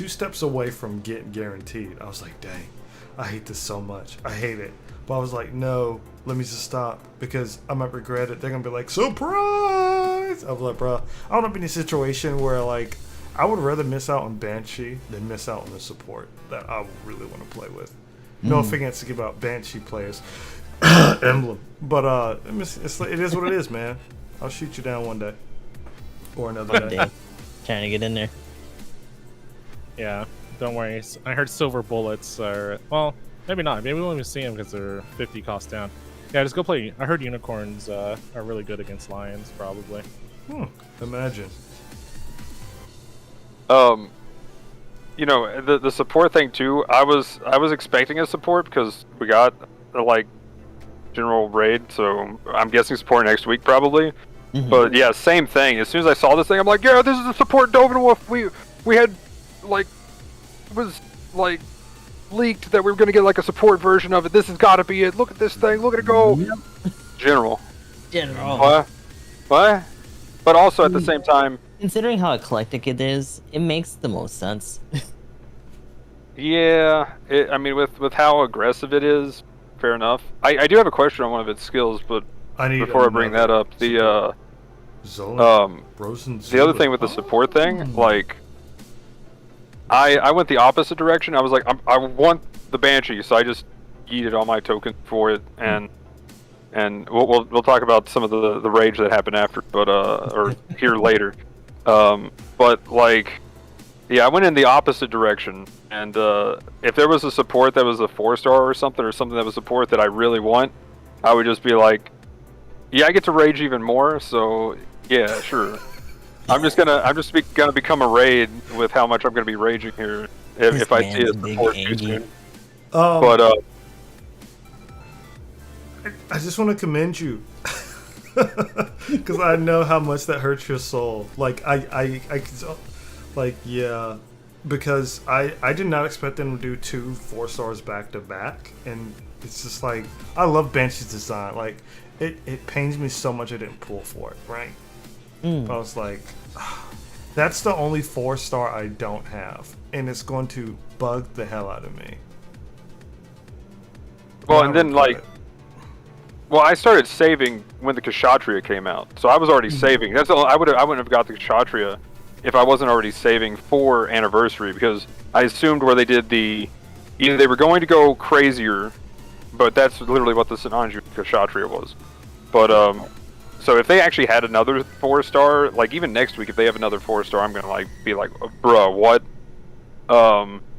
steps away from getting guaranteed. I was like, dang, I hate this so much. I hate it. But I was like, no, let me just stop because I might regret it. They're gonna be like, surprise! I was like, bro, I don't want to be in a situation where like I would rather miss out on Banshee than miss out on the support that I really want to play with. No offense to give out Banshee players. Emblem, but it is what it is, man. I'll shoot you down one day or another day. Trying to get in there. Yeah, don't worry. I heard silver bullets are, well, maybe not. Maybe we won't even see them because they're 50 cost down. Yeah, just go play. I heard unicorns are really good against lions, probably. Imagine. You know, the support thing too. I was expecting a support because we got a general raid, so I'm guessing support next week probably. But yeah, same thing. As soon as I saw this thing, I'm like, yeah, this is a support Dovin Wolf. We had like was like leaked that we were gonna get like a support version of it. This has got to be it. Look at this thing. Look at it go. General. What? But also at the same time, considering how eclectic it is, it makes the most sense. yeah. I mean, with how aggressive it is, fair enough. I do have a question on one of its skills, but before I bring that up, the other thing with the support thing, like, I went the opposite direction. I was like, I want the Banshee, so I just yeeted all my tokens for it, and we'll talk about some of the rage that happened after, but or here later. But like, yeah, I went in the opposite direction, and if there was a support that was a 4-star or something that was support that I really want, I would just be like, yeah, I get to rage even more, so yeah, sure. I'm just gonna become a raid with how much I'm gonna be raging here if I see a support too soon. But I just want to commend you because I know how much that hurts your soul. Like yeah, because I did not expect them to do 2 4-stars back to back, and it's just like, I love Banshee's design. Like it pains me so much I didn't pull for it, right? I was like, that's the only 4-star I don't have, and it's going to bug the hell out of me. Well, and then like, well, I started saving when the Kshatriya came out, so I was already saving. That's all. I wouldn't have got the Kshatriya if I wasn't already saving for Anniversary, because I assumed where they did either they were going to go crazier, but that's literally what the Sananju Kshatriya was. But so if they actually had another 4-star, like even next week, if they have another 4-star, I'm gonna like be like, bruh, what?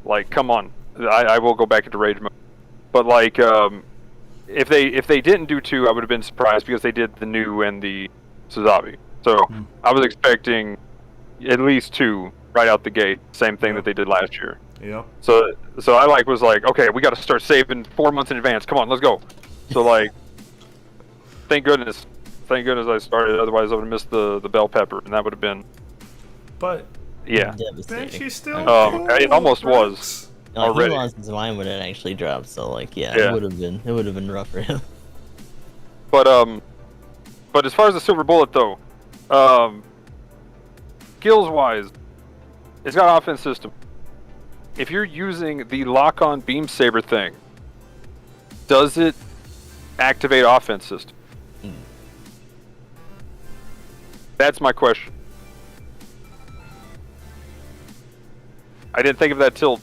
Like, come on, I will go back into rage mode. But like, if they didn't do 2, I would have been surprised, because they did the new and the Suzabi. So I was expecting at least 2 right out the gate. Same thing that they did last year. Yeah. So I was like, okay, we got to start saving 4 months in advance. Come on, let's go. So like, thank goodness I started. Otherwise, I would have missed the bell pepper, and that would have been. But yeah. Banshee's still. It almost was. Already. He lost his mind when it actually dropped, so like, it would have been rough for him. But as far as the silver bullet though, skills wise, it's got offense system. If you're using the lock-on beam saber thing, does it activate offense system? That's my question. I didn't think of that till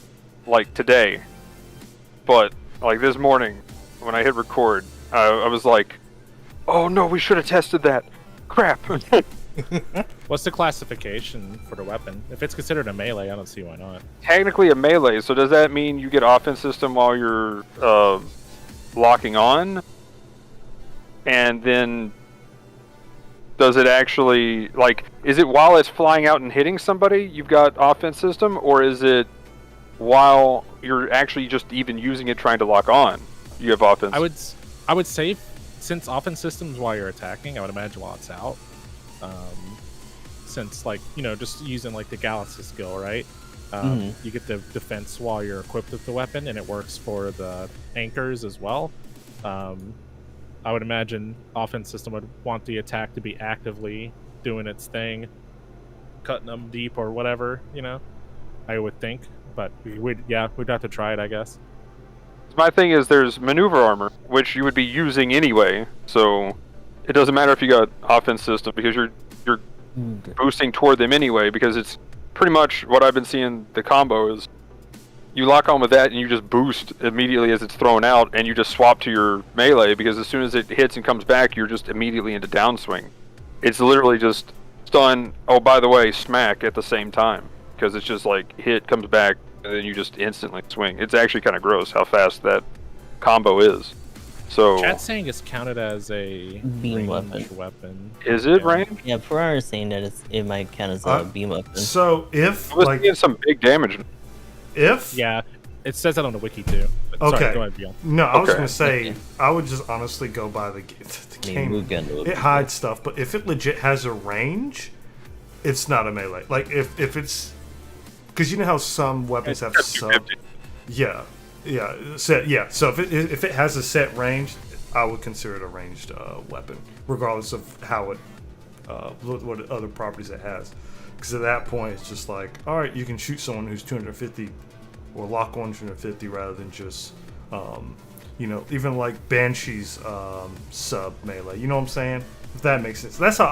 like today, but like this morning when I hit record, I was like, oh no, we should have tested that. Crap. What's the classification for the weapon? If it's considered a melee, I don't see why not. Technically a melee, so does that mean you get offense system while you're locking on? And then does it actually, like, is it while it's flying out and hitting somebody you've got offense system, or is it while you're actually just even using it trying to lock on you have offense? I would say, since offense systems while you're attacking, I would imagine while it's out. Since, like, you know, just using like the Galaxy skill, right? You get the defense while you're equipped with the weapon, and it works for the anchors as well. I would imagine offense system would want the attack to be actively doing its thing, cutting them deep or whatever, you know. I would think, but we'd have to try it, I guess. My thing is, there's maneuver armor, which you would be using anyway, so it doesn't matter if you got offense system, because you're boosting toward them anyway, because it's pretty much what I've been seeing. The combo is you lock on with that and you just boost immediately as it's thrown out, and you just swap to your melee, because as soon as it hits and comes back, you're just immediately into downswing. It's literally just stun, oh by the way, smack at the same time, because it's just like hit, comes back, and then you just instantly swing. It's actually kind of gross how fast that combo is. So Chat's saying it's counted as a beam weapon. Is it range? Yeah, Ferrari is saying that it might count as a beam weapon. So if I was like seeing some big damage. Yeah, it says that on the wiki too. But okay. Sorry, go ahead, Bjorn. No, I was Okay. gonna say I would just honestly go by the game. It hides stuff, but if it legit has a range, it's not a melee. Like if it's because you know how some weapons have That's some. 250. Yeah. So if it has a set range, I would consider it a ranged weapon, regardless of how it what other properties it has. Because at that point, it's just like, all right, you can shoot someone who's 250 or lock on 250 rather than just, even like Banshee's sub melee. You know what I'm saying? If that makes sense. That's how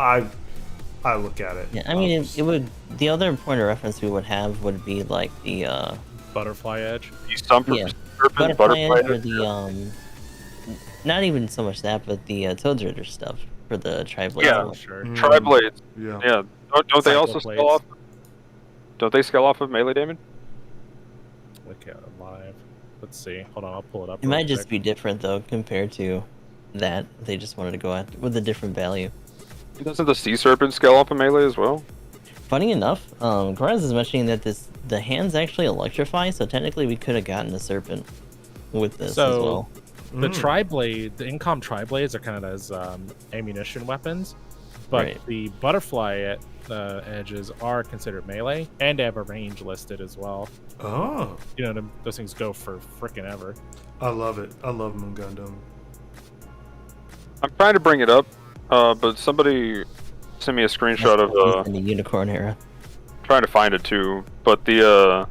I look at it. Yeah, I mean, it would. The other point of reference we would have would be like the Butterfly edge. You stump yeah, serpent, butterfly edge or edge. the not even so much that, but the Toad Ritter stuff for the tri-blade. Yeah. Oh, sure. Tri-blades. Yeah. Yeah. Don't they also Cyclo scale off? blades. Don't they scale off of melee damage? Look at it live. Let's see. Hold on, I'll pull it up. It might just be different though compared to that. They just wanted to go at with a different value. Doesn't the sea serpent scale off of melee as well? Funny enough, Karaz is mentioning that the hands actually electrify, so technically we could have gotten a serpent with this as well. The tri-blade, the incom tri-blades are kind of as ammunition weapons, but Right. the butterfly edges are considered melee, and they have a range listed as well. Oh, Those things go for freaking ever. I love it. I love Moon Gundam. I'm trying to bring it up, but somebody sent me a screenshot of in the unicorn era. trying to find it too. But the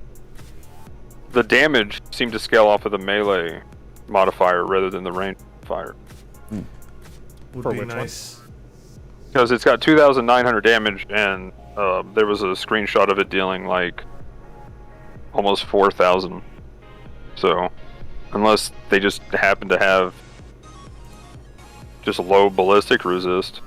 damage seemed to scale off of the melee modifier rather than the range modifier. Would For be which one? nice. Because it's got 2,900 damage, and there was a screenshot of it dealing like almost 4,000. So, unless they just happen to have just low ballistic resist.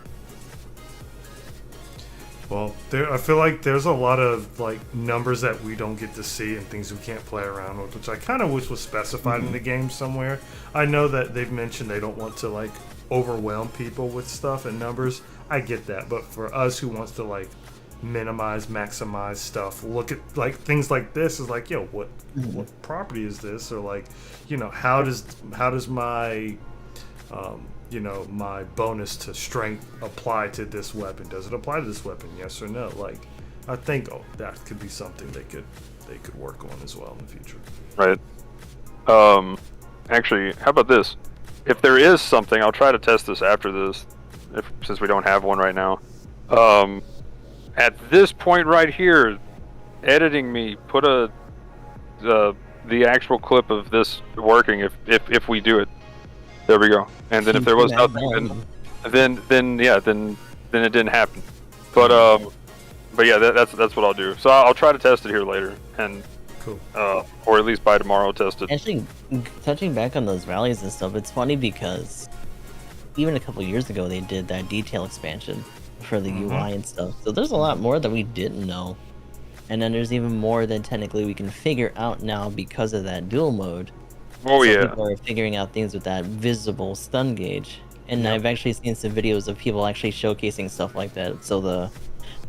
Well, I feel like there's a lot of like numbers that we don't get to see and things we can't play around with, which I kind of wish was specified in the game somewhere. I know that they've mentioned they don't want to like overwhelm people with stuff and numbers. I get that, but for us who wants to like minimize, maximize stuff, look at like things like this is like, yo, what property is this, or like, how does my my bonus to strength apply to this weapon? Does it apply to this weapon? Yes or no? Like, I think that could be something they could work on as well in the future. Right. Actually, how about this? If there is something, I'll try to test this after this, since we don't have one right now. At this point right here, editing me, put the actual clip of this working if we do it. There we go. And then if there was nothing, then it didn't happen. But yeah, that's what I'll do. So I'll try to test it here later, and Cool. or at least by tomorrow, test it. Actually, touching back on those rallies and stuff, it's funny because even a couple years ago they did that detail expansion for the UI and stuff. So there's a lot more that we didn't know. And then there's even more than technically we can figure out now because of that dual mode. Oh So yeah. people are figuring out things with that visible stun gauge. And Yep. I've actually seen some videos of people actually showcasing stuff like that. So the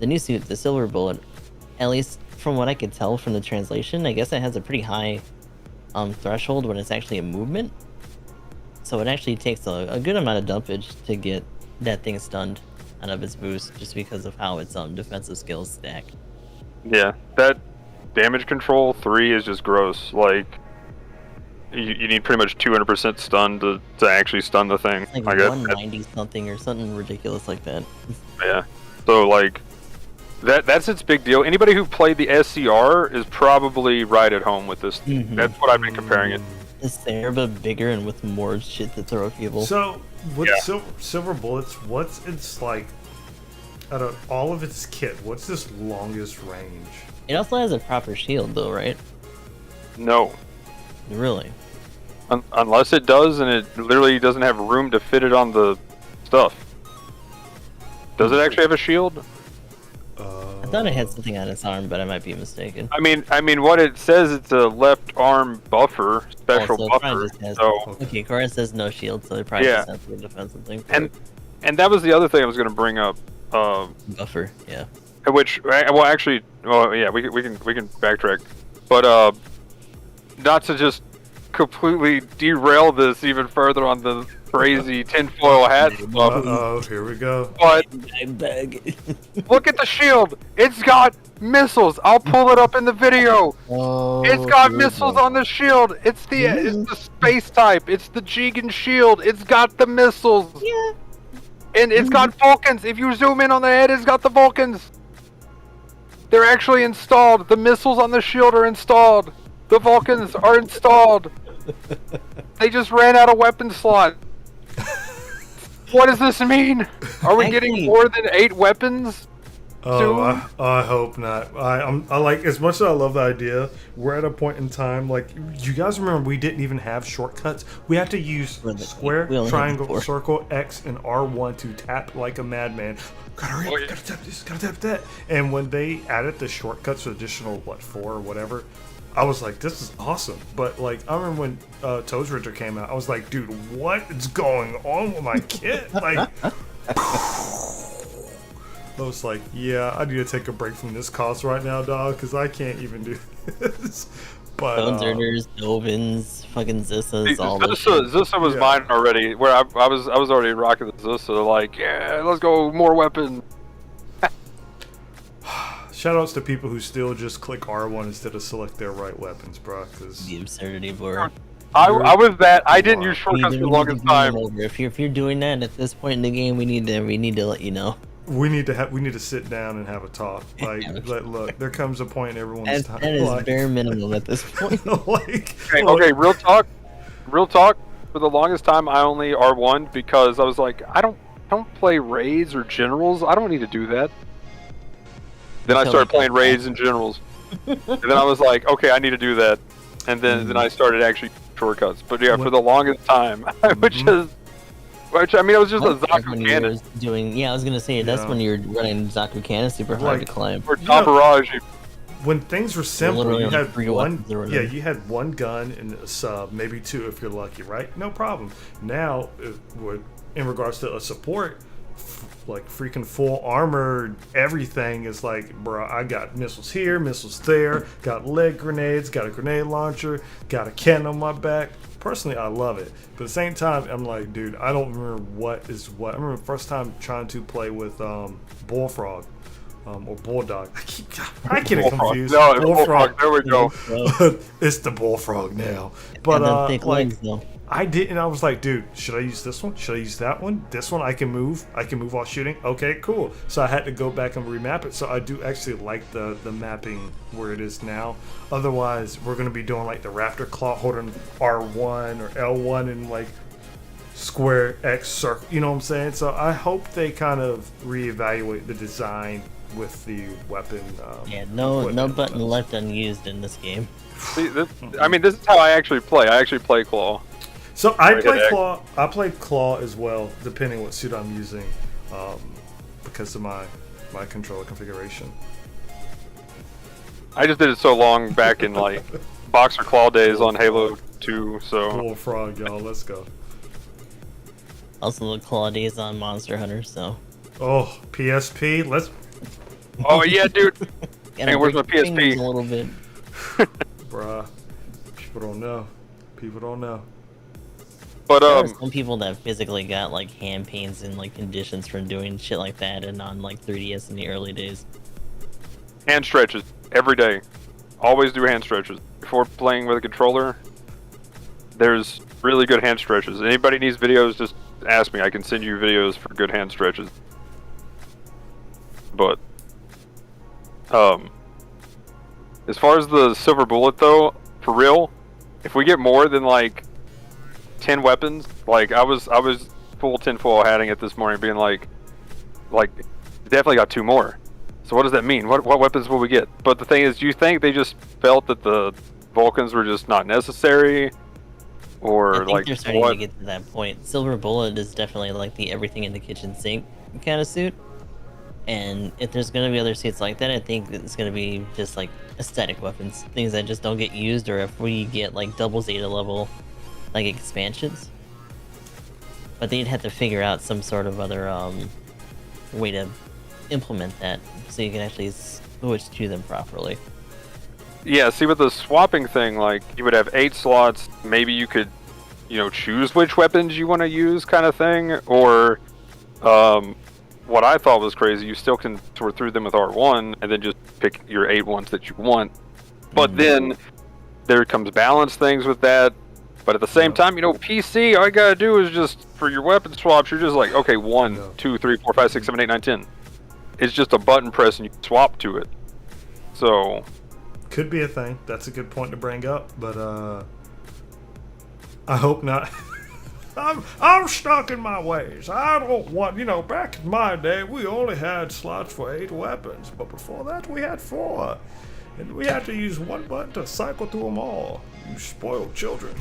new suit, the Silver Bullet, at least from what I could tell from the translation, I guess it has a pretty high threshold when it's actually a movement. So it actually takes a good amount of dumpage to get that thing stunned out of its boost, just because of how its defensive skills stack. Yeah, that damage control 3 is just gross. Like, you need pretty much 200% stun to actually stun the thing. It's like I guess. 190 something or something ridiculous like that. Yeah. So like, that's its big deal. Anybody who played the SCR is probably right at home with this. Mhm. That's what I've been comparing it. It's there, but bigger and with more shit to throw at people. So with Yeah. silver bullets, what's its like out of all of its kit? What's its longest range? It also has a proper shield, though, right? No. Really? Unless it does, and it literally doesn't have room to fit it on the stuff. Does it actually have a shield? I thought it had something on its arm, but I might be mistaken. I mean, what it says, it's a left arm buffer, special Also, it probably buffer. just has- So, Okay, Cora says no shield, so it probably Yeah. just has a defensive thing. For and it. and that was the other thing I was going to bring up. Buffer, yeah. Which, well, actually, well, yeah, we can backtrack, but not to just completely derail this even further on the crazy tinfoil hat stuff. Oh, here we go. But I beg. look at the shield. It's got missiles. I'll pull it up in the video. Oh, It's got here we missiles go. on the shield. It's the space type. It's the Jigen shield. It's got the missiles. Yeah. And it's got Vulcans. If you zoom in on the head, it's got the Vulcans. They're actually installed. The missiles on the shield are installed. The Vulcans are installed. They just ran out of weapon slot. What does this mean? Are we getting more than 8 weapons? Oh, I hope not. I like, as much as I love the idea, we're at a point in time, like, you guys remember we didn't even have shortcuts. We had to use square, triangle, circle, X, and R1 to tap like a madman. Gotta hurry up, gotta tap this, gotta tap that. And when they added the shortcuts, additional, 4 or whatever, I was like, this is awesome. But, like, I remember when Toes Ritter came out, I was like, dude, what is going on with my kit? Like, I was like, yeah, I need to take a break from this cost right now, dog, because I can't even do this. But Bones Earners, Dovins, fucking Zissas, all this. Zissa was mine already. Where I was already rocking the Zissa. Like, yeah, let's go, more weapons. Shoutouts to people who still just click R1 instead of select their right weapons, bro. Cause The absurdity, bro. I was that. I didn't use shortcuts for the longest time. If you're doing that at this point in the game, we need to let you know. We need to sit down and have a talk. Like, look, there comes a point in everyone's time. That is bare minimum at this point. Okay, real talk. For the longest time, I only R1 because I was like, I don't play raids or generals. I don't need to do that. Then I started playing raids and generals, and then I was like, okay, I need to do that. And then I started actually shortcuts. But yeah, for the longest time, I would just. Which, I mean, it was just a Zaku cannon. I was gonna say, that's when you're running Zaku cannon super hard to climb. Or Tom Barrage. When things were simple, you had one, you had one gun and a sub, maybe 2 if you're lucky, right? No problem. Now, in regards to a support, like freaking full armor, everything is like, bro, I got missiles here, missiles there, got leg grenades, got a grenade launcher, got a cannon on my back. Personally, I love it, but at the same time, I'm like, dude, I don't remember what is what. I remember the first time trying to play with Bullfrog or Bulldog. I get it confused. No, Bullfrog. There we go. It's the Bullfrog now. But thick legs, though. I didn't. I was like, dude, should I use this one? Should I use that one? This one I can move. I can move while shooting. Okay, cool. So I had to go back and remap it. So I do actually like the mapping where it is now. Otherwise, we're gonna be doing like the Raptor Claw, holding R1 or L1 and like square X circle. You know what I'm saying? So I hope they kind of reevaluate the design with the weapon. No button left unused in this game. See, this is how I actually play. I actually play Claw. So I play Claw. I play Claw as well, depending what suit I'm using, because of my controller configuration. I just did it so long back in like Boxer Claw days on Halo 2. So Bullfrog, y'all, let's go. Also the Claw days on Monster Hunter. So. Oh, PSP, let's. Oh yeah, dude. Hey, where's my PSP? A little bit. Bruh, people don't know. But there are some people that physically got like hand pains and like conditions from doing shit like that and on like 3DS in the early days. Hand stretches every day. Always do hand stretches before playing with a controller. There's really good hand stretches. Anybody needs videos, just ask me. I can send you videos for good hand stretches. But as far as the silver bullet though, for real, if we get more than like 10 weapons, like I was full tinfoil hatting it this morning, being like definitely got 2 more. So what does that mean? What weapons will we get? But the thing is, do you think they just felt that the Vulcans were just not necessary, or I think like they're starting to get to that point? Silver bullet is definitely like the everything in the kitchen sink kind of suit. And if there's going to be other suits like that, I think it's going to be just like aesthetic weapons, things that just don't get used, or if we get like double Zeta level like expansions. But they'd have to figure out some sort of other way to implement that so you can actually switch to them properly. Yeah, see, with the swapping thing, like you would have 8 slots. Maybe you could, choose which weapons you want to use, kind of thing. Or what I thought was crazy, you still can sort through them with R1 and then just pick your 8 ones that you want. But then there comes balance things with that. But at the same time, you know, PC, all you gotta do is just, for your weapon swaps, you're just like, okay, 1, 2, 3, 4, 5, 6, 7, 8, 9, 10. It's just a button press and you swap to it. So... Could be a thing. That's a good point to bring up, but I hope not. I'm stuck in my ways. I don't want, you know, back in my day, we only had slots for 8 weapons, but before that we had 4. And we had to use 1 button to cycle through them all. You spoiled children.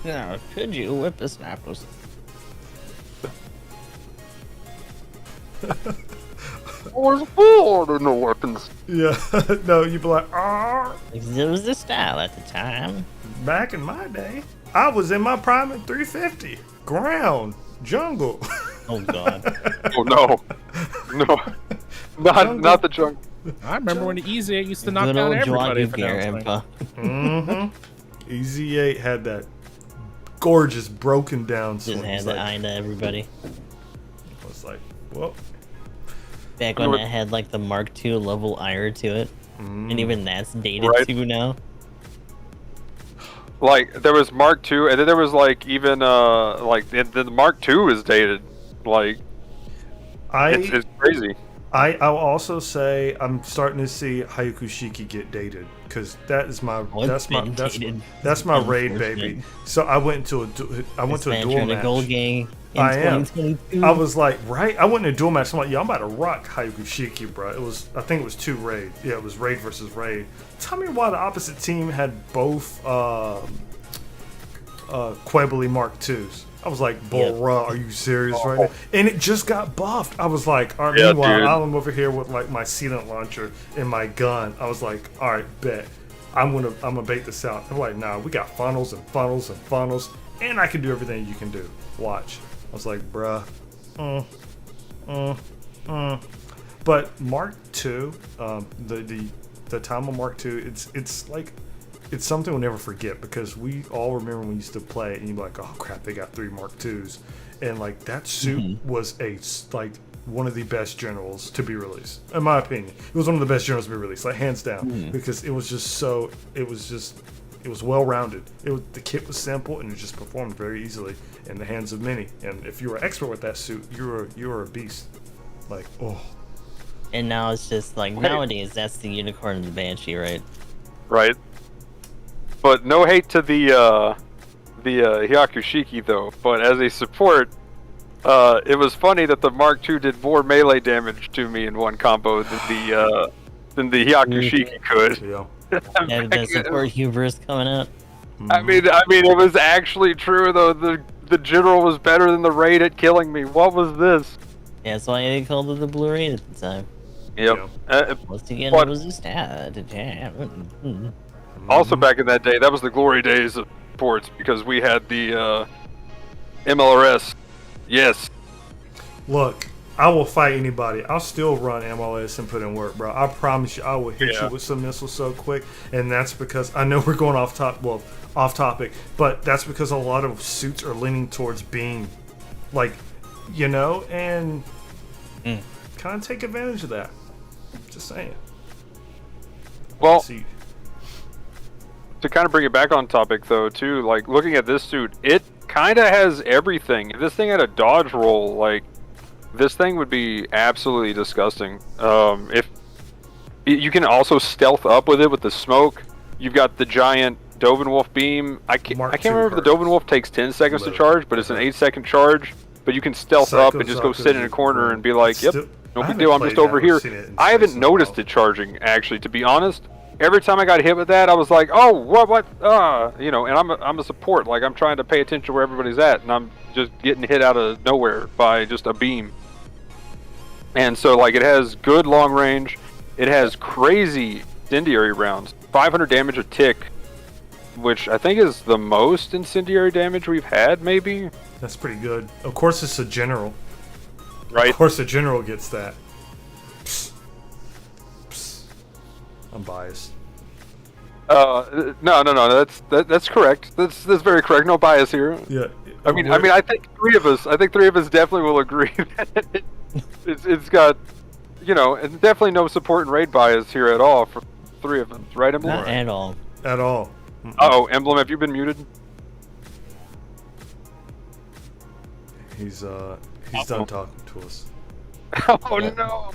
Now, could you whippersnappers? I was born in the weapons. Yeah, no, you'd be like, It was the style at the time. back in my day, I was in my prime at 350. Ground, jungle. Oh god. Oh no. Not the junk. I remember when the Easy 8 used to knock Good down old everybody Joaquin for Gear Downtime. Easy 8 had that gorgeous broken down Just swing. had It's the like, eye to everybody. I was like, well, Back when it had like the Mark II level ire to it. And even that's dated Right. too now. Like there was Mark II, and then there was like even the Mark II is dated. Like it's crazy. I'll also say I'm starting to see Hayakushiki get dated because that is my Oh, it's that's my been that's, dated. that's my It's raid unfortunate. baby. So I went to a duel match. Gold gang in I am. 2022. I was like, right? I went in a duel match. I'm like, yo, I'm about to rock Hayakushiki, bro. It was, I think it was 2 raid. Yeah, it was raid versus raid. Tell me why the opposite team had both Quebly Mark IIs. I was like, bruh, are you serious right now? And it just got buffed. I was like, all right, Yeah, meanwhile, dude. I'm over here with like my sealant launcher and my gun. I was like, all right, bet. I'm gonna bait this out. I'm like, nah, we got funnels and funnels and funnels, and I can do everything you can do. Watch. I was like, bruh. But Mark II, the time of Mark II, it's like, it's something we'll never forget because we all remember when we used to play it and you're like, oh crap, they got 3 Mark IIs, and like that suit was like one of the best generals to be released, in my opinion. It was one of the best generals to be released, like hands down, because it was just it was well rounded. The kit was simple and it just performed very easily in the hands of many. And if you were expert with that suit, you were a beast. Like, oh. And now it's just like, nowadays, that's the unicorn and the banshee, right? Right. But no hate to the Hyakushiki though. But as a support, it was funny that the Mark II did more melee damage to me in one combo than the Hyakushiki could. Yeah. Yeah, the support hubris coming out. I mean, it was actually true though. The general was better than the raid at killing me. What was this? Yeah, that's why they called it the Blue Raid at the time. Yep. Once again, But- it was a stat. Also, back in that day, that was the glory days of sports because we had the MLRS. Yes. Look, I will fight anybody. I'll still run MLS and put in work, bro. I promise you, I will hit you with some missiles so quick. And that's because I know we're going off topic, but that's because a lot of suits are leaning towards being, like, you know, and kind of take advantage of that. Just saying. Well, See, to kind of bring it back on topic though, too, like looking at this suit, it kind of has everything. If this thing had a dodge roll, like this thing would be absolutely disgusting. If you can also stealth up with it with the smoke, you've got the giant Dovenwolf beam. I can't remember if the Dovenwolf takes 10 seconds to charge, but it's an 8-second charge. But you can stealth up and just go sit in a corner and be like, yep, no big deal, I'm just over here. I haven't noticed it charging, actually, to be honest. Every time I got hit with that, I was like, oh, what, you know, and I'm a support. Like, I'm trying to pay attention where everybody's at, and I'm just getting hit out of nowhere by just a beam. And so, like, it has good long range. It has crazy incendiary rounds. 500 damage a tick, which I think is the most incendiary damage we've had, maybe? that's pretty good. Of course, it's a general. Right? Of course, the general gets that. Psst. Psst. I'm biased. No, that's correct. That's very correct. No bias here. Yeah. I mean, I think three of us definitely will agree that it's got, you know, and definitely no support and raid bias here at all for 3 of us, right, Emblem? Not at all. At all. Uh-oh, Emblem, have you been muted? He's done talking to us. Oh no!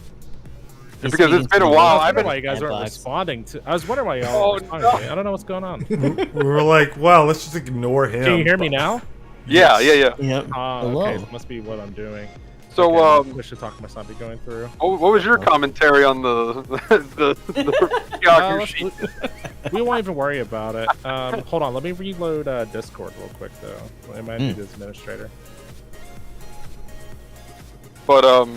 He's Because it's speaking been to a the while. I I've was been. wondering why you guys weren't Xbox. responding to. I was wondering why y'all weren't responding to me. I don't know what's going on. We were like, wow, let's just ignore him. Can you hear me now? Yeah. Yep. Okay, Hello. so must be what I'm doing. So, Okay, push to talk must not be going through. what was your commentary on the Yaku We won't even worry about it. Hold on, let me reload Discord real quick though. It might be the administrator. But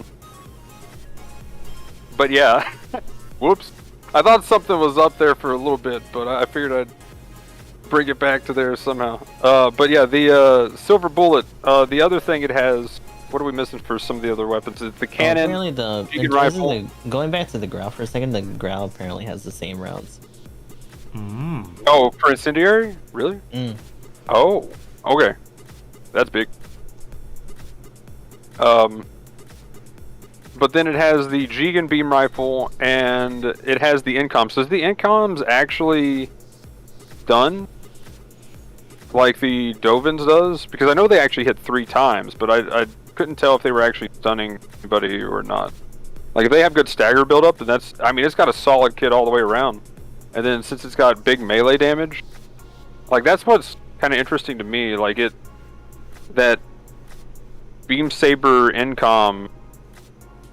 yeah. Whoops. I thought something was up there for a little bit, but I figured I'd bring it back to there somehow. But yeah, the silver bullet. The other thing it has. What are we missing for some of the other weapons? It's the cannon. Apparently Beacon rifle. going back to the Growl for a second, the Growl apparently has the same rounds. Oh, for incendiary? Really? Oh, okay. That's big. But then it has the Jigen beam rifle, and it has the incoms. So is the incoms actually done? Like the Dovins does? Because I know they actually hit 3 times, but I couldn't tell if they were actually stunning anybody or not. Like, if they have good stagger buildup, then that's... I mean, it's got a solid kit all the way around. And then since it's got big melee damage, like, that's what's kind of interesting to me. Like, that Beam Saber incom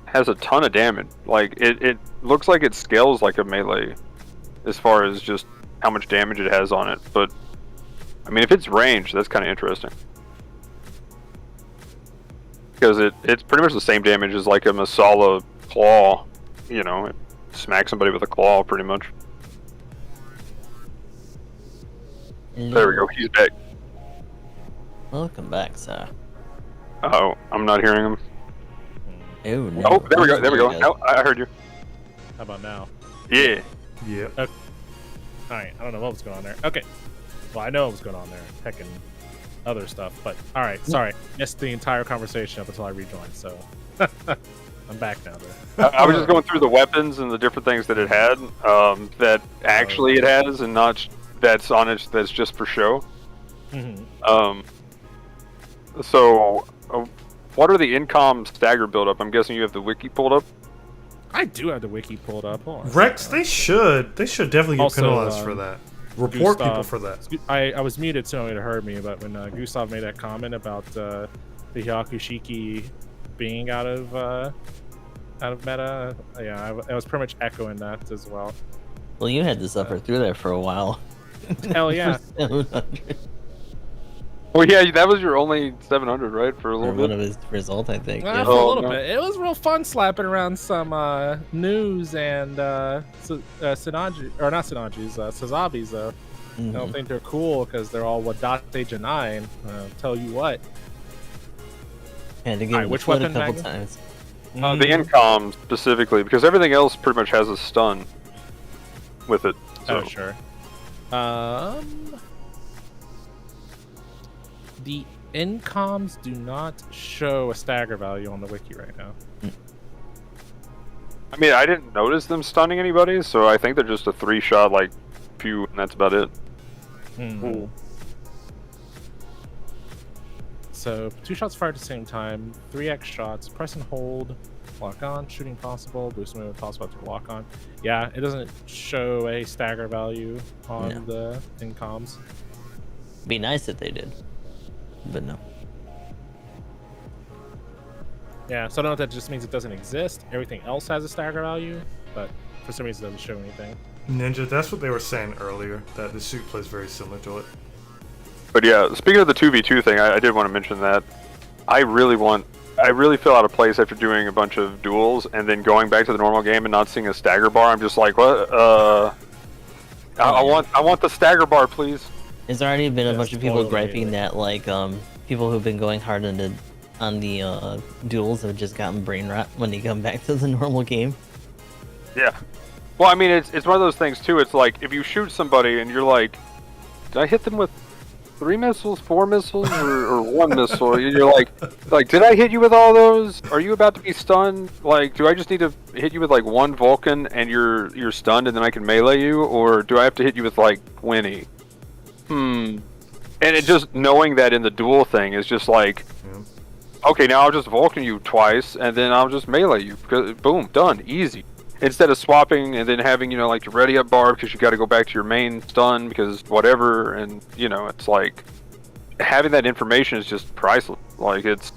has a ton of damage. Like, it looks like it scales like a melee as far as just how much damage it has on it. But, I mean, if it's ranged, that's kind of interesting. Because it's pretty much the same damage as like a Masala claw. You know, it smacks somebody with a claw pretty much. There we go, he's back. Welcome back, sir. Oh, I'm not hearing him. Oh, no. Oh, there we go. Oh, I heard you. How about now? Yeah. Yeah. Alright, I don't know what was going on there. Okay. Well, I know what was going on there. Heckin' other stuff, but alright, sorry. Missed the entire conversation up until I rejoined, so I'm back now though. I was just going through the weapons and the different things that it had, that actually it has, and not that's on it that's just for show. So, what are the incom stagger buildup? I'm guessing you have the wiki pulled up? I do have the wiki pulled up. Hold on. Rex, they should definitely get Also, penalized for that. Report Gustav, people for that. I was muted so nobody heard me, but when Gustav made that comment about the Hyakushiki being out of meta, yeah, I was pretty much echoing that as well. Well, you had to suffer through that for a while. Hell yeah. 700 Well, yeah, that was your only 700, right? For a little for bit? one of his results, I think. For Yeah. a little bit. It was real fun slapping around some news and Sinaji, or not Sinaji's, Sazabi's. I don't think they're cool because they're all Wadate Janine. Tell you what. Had to give which it a weapon, couple Magnum? times. The incom specifically, because everything else pretty much has a stun with it. So. Oh, sure. The incoms do not show a stagger value on the wiki right now. I mean, I didn't notice them stunning anybody, so I think they're just a 3-shot, like, pew, and that's about it. So, 2 shots fired at the same time, 3x shots, press and hold, lock on, shooting possible, boost movement possible to lock on. Yeah, it doesn't show a stagger value on the incoms. Be nice if they did, but no. Yeah, so I don't know if that just means it doesn't exist. Everything else has a stagger value, but for some reason it doesn't show anything. Ninja, that's what they were saying earlier, that the suit plays very similar to it. But yeah, speaking of the 2v2 thing, I did want to mention that. I really feel out of place after doing a bunch of duels and then going back to the normal game and not seeing a stagger bar. I'm just like, what? I want the stagger bar, please. There's already been a bunch of people totally griping that, like, people who've been going hard on the duels have just gotten brain rot when they come back to the normal game. Yeah. Well, I mean, it's one of those things too. It's like if you shoot somebody and you're like, did I hit them with 3 missiles, 4 missiles, or 1 missile? You're like, did I hit you with all those? Are you about to be stunned? Like, do I just need to hit you with like 1 Vulcan and you're stunned and then I can melee you, or do I have to hit you with like 20? And it just knowing that in the duel thing is just like, okay, now I'll just Vulcan you twice and then I'll just melee you. Boom, done, easy. Instead of swapping and then having, you know, like your ready up bar because you got to go back to your main stun because whatever, and you know, it's like having that information is just priceless. Like it's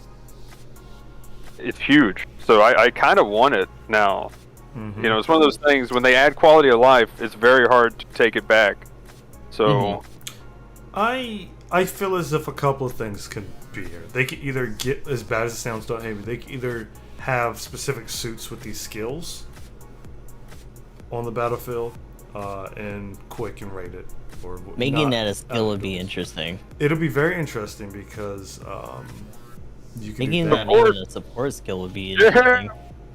huge. So I kind of want it now. You know, it's one of those things when they add quality of life, it's very hard to take it back. So I feel as if a couple of things can be here. They could either get, as bad as it sounds, don't hate me, they could either have specific suits with these skills on the battlefield and quick and rated, or Making that a skill would be interesting. It'll be very interesting because you can Making do that that. even a support skill would be interesting.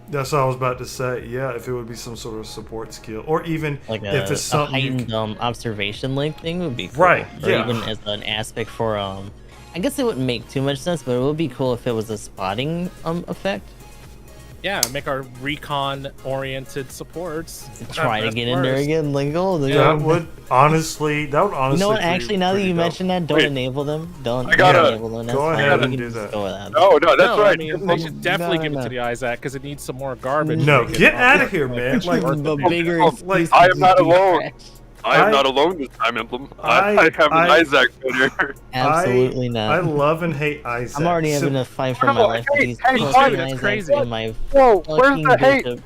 That's what I was about to say. Yeah, if it would be some sort of support skill, or even Like if it's a something you heightened observation link thing would be cool. Right, Or yeah. even as an aspect for I guess it wouldn't make too much sense, but it would be cool if it was a spotting effect. Yeah, make our recon-oriented supports. Try to get in there worse. again, like, oh, that would honestly You know what? be Actually, now that pretty you dope. mention that, don't Wait. enable them. Don't I gotta- enable them. That's go fine. ahead We and can do just that. go without it. no, that's No, right. I mean, they should definitely give it to the Isaac because it needs some more garbage. No, to make it get all out of work here, the man. way Like, it should The work. bigger like, excuse I to am not just be alone. trash. I am I- not alone this time, Emblem. I- I have an I- Isaac in here. Absolutely I not. love and hate Isaac. I'm already So- having a fight for No, my life with hey, these hey, fucking Simon, that's Isaacs crazy. and my Whoa, where's fucking the hate? bishop.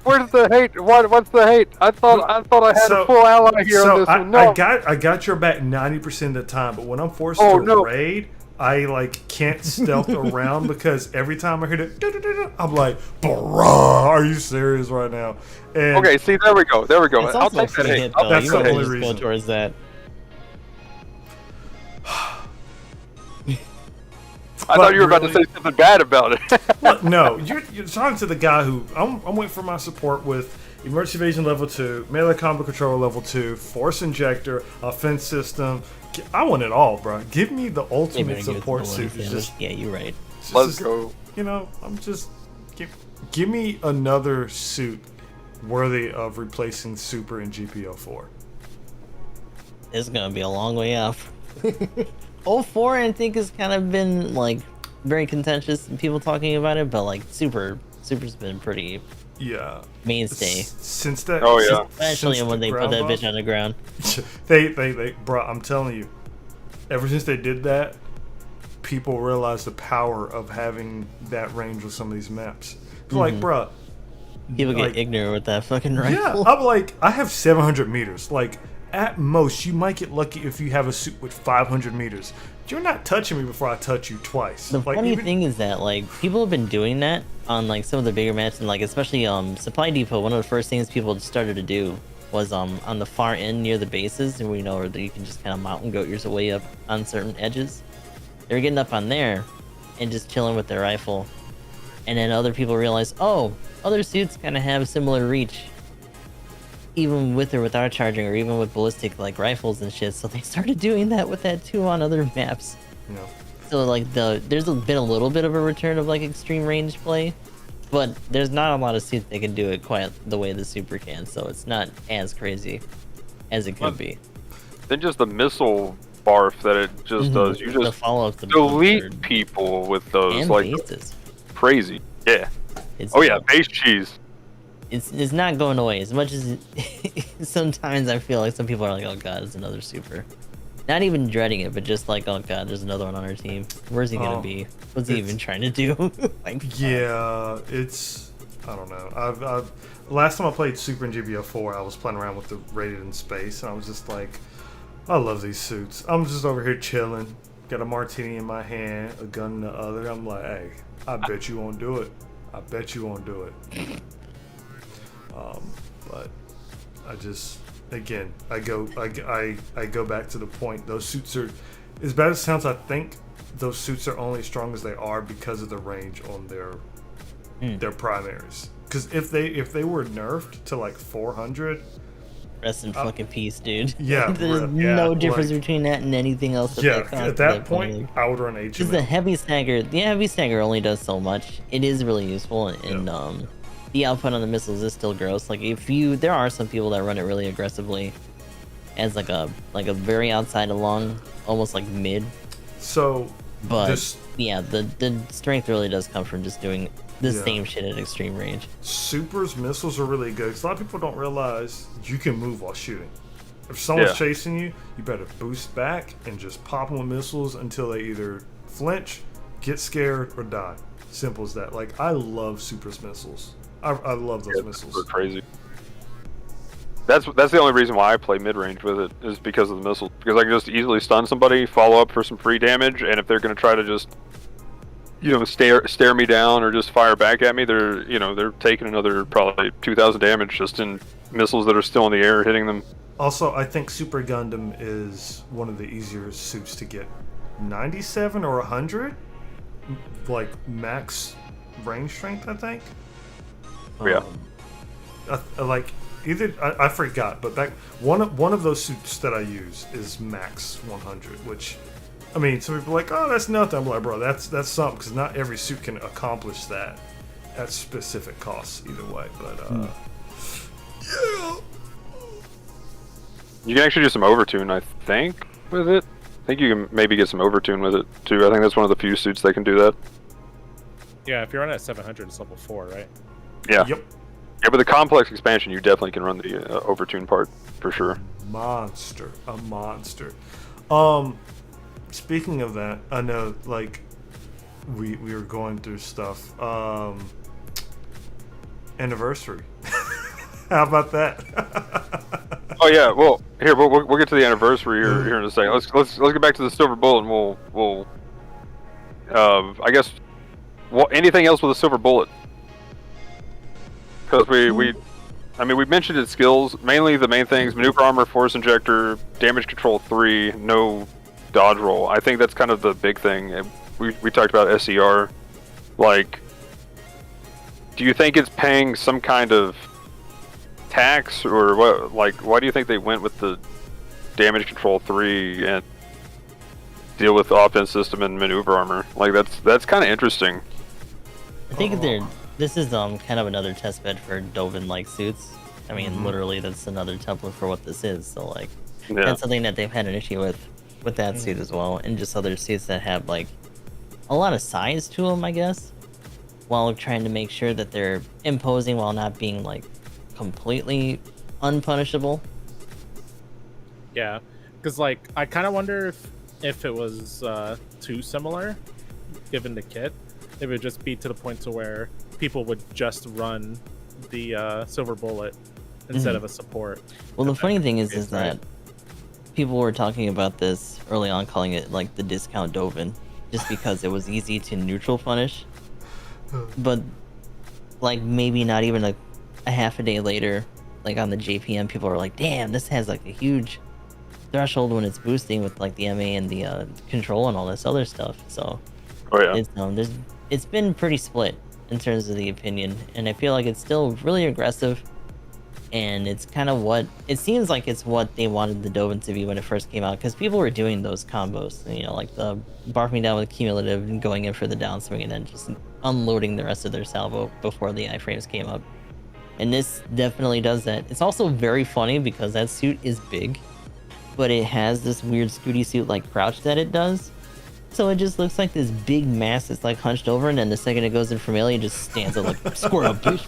Where's the hate? What's the hate? I thought I had So- a full ally here on this one. No. I got your back 90% of the time, but when I'm forced Oh, to no. raid, I like can't stealth around because every time I hear it, I'm like, bruh, are you serious right now? And Okay, see, there we go. There we go. It's I'll also a take that free hate. hit, I'll though. That's You the might as well only just go reason. towards that. I thought you were about to really- say something bad about it. Look, no, you're talking to the guy who I'm waiting for my support with Immersive Evasion level 2, Melee Combo Controller level 2, Force Injector, Offense System. I want it all, bro. Give me the Maybe ultimate I give it to support the suit. one It's sandwich. just, Yeah, you're right. it's Let's just- go. You know, I'm just give me another suit worthy of replacing Super and GPO4. It's gonna be a long way off. 04, I think, has kind of been like very contentious and people talking about it, but like Super's been pretty Yeah. mainstay. Since that. Oh, yeah. Especially since when the they put ground that buff, bitch on the ground. they, bro, I'm telling you, ever since they did that, people realized the power of having that range with some of these maps. It's like, bro, People get like- ignorant with that fucking yeah, rifle. I'm like, I have 700 meters. Like, at most, you might get lucky if you have a suit with 500 meters. You're not touching me before I touch you twice. The like, funny even- thing is that like people have been doing that on like some of the bigger maps, and like especially Supply Depot. One of the first things people started to do was on the far end near the bases, and we know where you can just kind of mountain goat your way up on certain edges. They were getting up on there and just chilling with their rifle, and then other people realized, oh, other suits kind of have similar reach, even with or without charging, or even with ballistic like rifles and shit. So they started doing that with that too on other maps. you know, So like there's been a little bit of a return of like extreme range play, but there's not a lot of suits that can do it quite the way the Super can. So it's not as crazy as it could be. Then just the missile barf that it just does. You The just follow-up to delete people with those. and Like, bases. crazy. Yeah. It's, Oh, yeah, base cheese. it's not going away as much as sometimes I feel like some people are like, oh god, it's another Super. Not even dreading it, but just like, oh god, there's another one on our team. Where's he gonna Oh, be? What's he it's- even trying to do? Like, yeah, it's, I don't know. I've last time I played Super and GBO4, I was playing around with the rated in space, and I was just like, I love these suits. I'm just over here chilling, got a martini in my hand, a gun in the other. I'm like, hey, I bet you won't do it. I bet you won't do it. But I just, again, I go back to the point. Those suits are, as bad as it sounds, I think those suits are only as strong as they are because of the range on their primaries. Because if they were nerfed to like 400, Rest in fucking peace, dude. Yeah, There's yeah, no difference like- between that and anything else. That Yeah, they cost at that point, I would run because the HML. heavy stagger, only does so much. It is really useful, and the output on the missiles is still gross. Like there are some people that run it really aggressively, as like a very outside along, almost like mid. So, But the strength really does come from just doing the Yeah. same shit at extreme range. Super's missiles are really good. 'Cause a lot of people don't realize you can move while shooting. If someone's chasing you, you better boost back and just pop them with missiles until they either flinch, get scared, or die. Simple as that. Like, I love Super's missiles. I love those missiles. They're crazy. That's the only reason why I play mid range with it, is because of the missiles. Because I can just easily stun somebody, follow up for some free damage, and if they're going to try to just, stare me down or just fire back at me, they're taking another probably 2,000 damage just in missiles that are still in the air hitting them. Also, I think Super Gundam is one of the easier suits to get. 97 or 100? Like, max range strength, I think? Yeah. I forgot, but that one of those suits that I use is max 100, which, I mean, some people are like, oh, that's nothing. I'm like, bro, that's something, because not every suit can accomplish that at specific costs either way. But yeah. You can actually do some overtune, I think, with it. I think you can maybe get some overtune with it too. I think that's one of the few suits that can do that. Yeah, if you're running at 700, it's level 4, right? Yeah. Yep. Yeah, but the complex expansion, you definitely can run the overtune part for sure. A monster. Speaking of that, I know, like, we were going through stuff. Anniversary. How about that? Oh yeah, well here we'll get to the anniversary here in a second. Let's get back to the silver bullet, and we'll I guess anything else with a silver bullet, because we mentioned its skills, mainly the main things: maneuver armor, force injector, damage control 3, no dodge roll. I think that's kind of the big thing. We talked about SCR. Like, do you think it's paying some kind of tax, or what? Like, why do you think they went with the damage control 3 and deal with the offense system and maneuver armor? Like, that's kind of interesting. I think this is kind of another test bed for Dovin-like suits. I mean, literally, that's another template for what this is. So, like, that's something that they've had an issue with that suit as well, and just other suits that have, like, a lot of size to them, I guess, while trying to make sure that they're imposing while not being, like, completely unpunishable. Yeah, because, like, I kind of wonder if it was too similar, given the kit. It would just be to the point to where people would just run the silver bullet instead of a support. Well, the funny thing is that people were talking about this early on, calling it like the discount Dovin, just because it was easy to neutral punish. But like maybe not even a half a day later, like on the JPM, people are like, "Damn, this has like a huge threshold when it's boosting with like the MA and the control and all this other stuff." So it's been pretty split in terms of the opinion, and I feel like it's still really aggressive, and it's kind of what it seems like it's what they wanted the Dovin to be when it first came out, because people were doing those combos, like the barfing down with cumulative and going in for the downswing and then just unloading the rest of their salvo before the iframes came up. And this definitely does that. It's also very funny because that suit is big, but it has this weird Scooty suit like crouch that it does. So it just looks like this big mass that's like hunched over, and then the second it goes in for melee, it just stands up like square up. Oh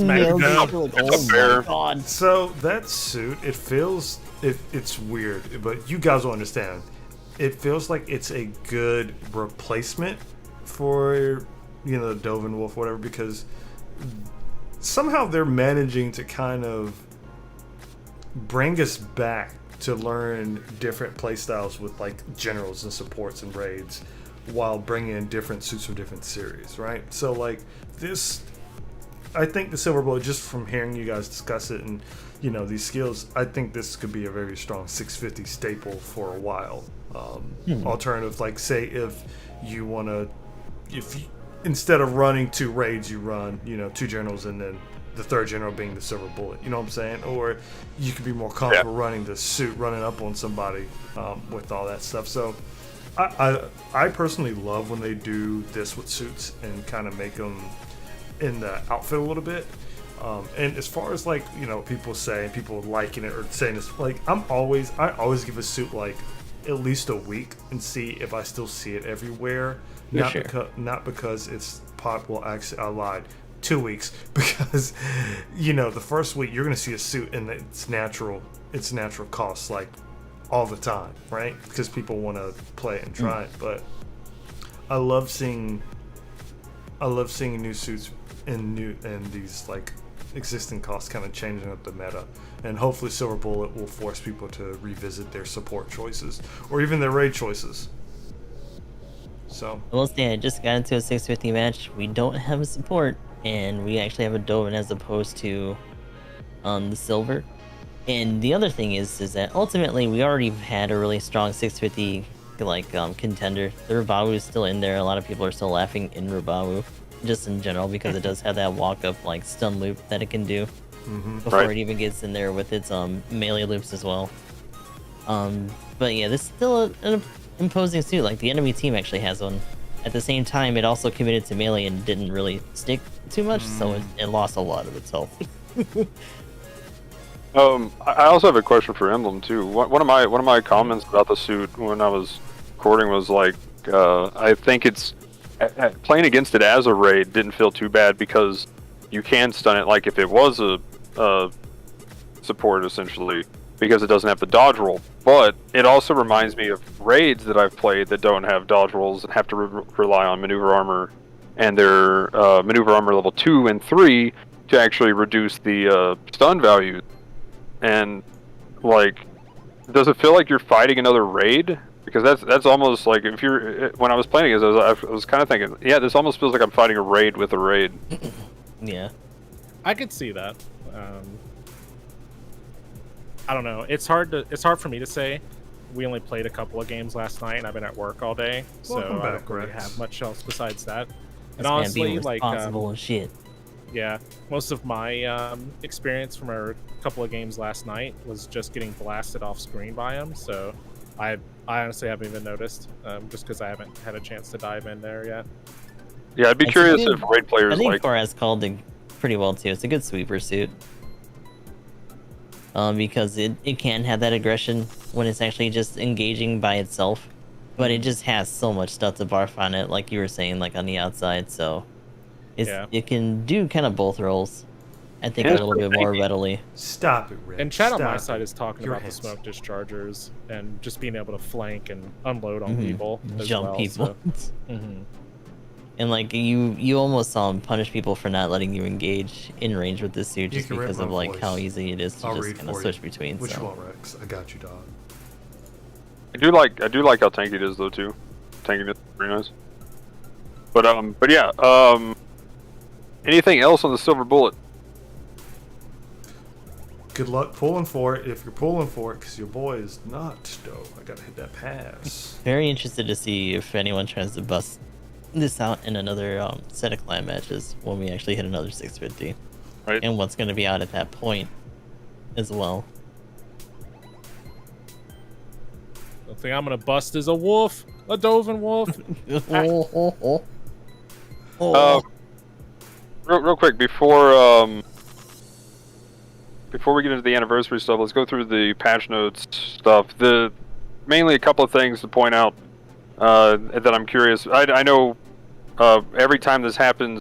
my god. So that suit, it's weird, but you guys will understand. It feels like it's a good replacement for the Dovin Wolf, whatever, because somehow they're managing to kind of bring us back to learn different playstyles with like generals and supports and raids, while bringing in different suits from different series, right? So like this, I think the Silver Bullet, just from hearing you guys discuss it and these skills, I think this could be a very strong 650 staple for a while. Alternative, like say if you want to, instead of running 2 raids, you run 2 generals and then the third general being the silver bullet. You know what I'm saying? Or you could be more comfortable running the suit, running up on somebody with all that stuff. So I personally love when they do this with suits and kind of make them in the outfit a little bit. And as far as like, you know, people liking it or saying it's like, I always give a suit like at least a week and see if I still see it everywhere. Not because it's pop. Well, actually, I lied. 2 weeks, because you know the first week you're gonna see a suit and its natural costs like all the time, right? Because people want to play it and try it. But I love seeing new suits and these like existing costs kind of changing up the meta, and hopefully Silver Bullet will force people to revisit their support choices or even their raid choices. So I will say I just got into a 650 match. We don't have a support, and we actually have a Dovin as opposed to the silver. And the other thing is that ultimately we already had a really strong 650 like contender. The Rubawu is still in there. A lot of people are still laughing in Rubawu, just in general, because it does have that walk up like stun loop that it can do before it even gets in there with its melee loops as well. But yeah, this is still an imposing suit. Like the enemy team actually has one. At the same time, it also committed to melee and didn't really stick too much, so it lost a lot of its health. I also have a question for Emblem too. One of my comments about the suit when I was recording was like, I think it's playing against it as a raid didn't feel too bad because you can stun it like if it was a support essentially, because it doesn't have the dodge roll. But it also reminds me of raids that I've played that don't have dodge rolls and have to rely on maneuver armor and their maneuver armor level 2 and 3 to actually reduce the stun values. And like, does it feel like you're fighting another raid? Because that's almost like, if you're, when I was playing it, I was kind of thinking, yeah, this almost feels like I'm fighting a raid with a raid. Yeah, I could see that. I don't know. It's hard for me to say. We only played a couple of games last night, and I've been at work all day, so I don't really have much else besides that. And honestly, like, and shit. Yeah, most of my experience from a couple of games last night was just getting blasted off screen by them. So I honestly haven't even noticed, just because I haven't had a chance to dive in there yet. Yeah, I'd be curious if raid players I think like. Koraz called it pretty well too. It's a good sweeper suit. Because it can have that aggression when it's actually just engaging by itself, but it just has so much stuff to barf on it, like you were saying, like on the outside. So it can do kind of both roles. I think a little bit more readily. Stop it, Red. And chat on my side is talking about the smoke dischargers and just being able to flank and unload on people, jump people. So. And like you almost punish people for not letting you engage in range with this suit just because of like how easy it is to just kind of switch between. Which one, Rex? I got you, dog. I do like how tanky it is though too. Tankiness is very nice. But yeah. Anything else on the Silver Bullet? Good luck pulling for it if you're pulling for it, because your boy is not, though. I gotta hit that pass. Very interested to see if anyone tries to bust this out in another set of clan matches when we actually hit another 650. Right. And what's going to be out at that point as well. The thing I'm going to bust is a wolf. A Dovin wolf. Real quick, before we get into the anniversary stuff, let's go through the patch notes stuff. Mainly a couple of things to point out that I'm curious. I know every time this happens,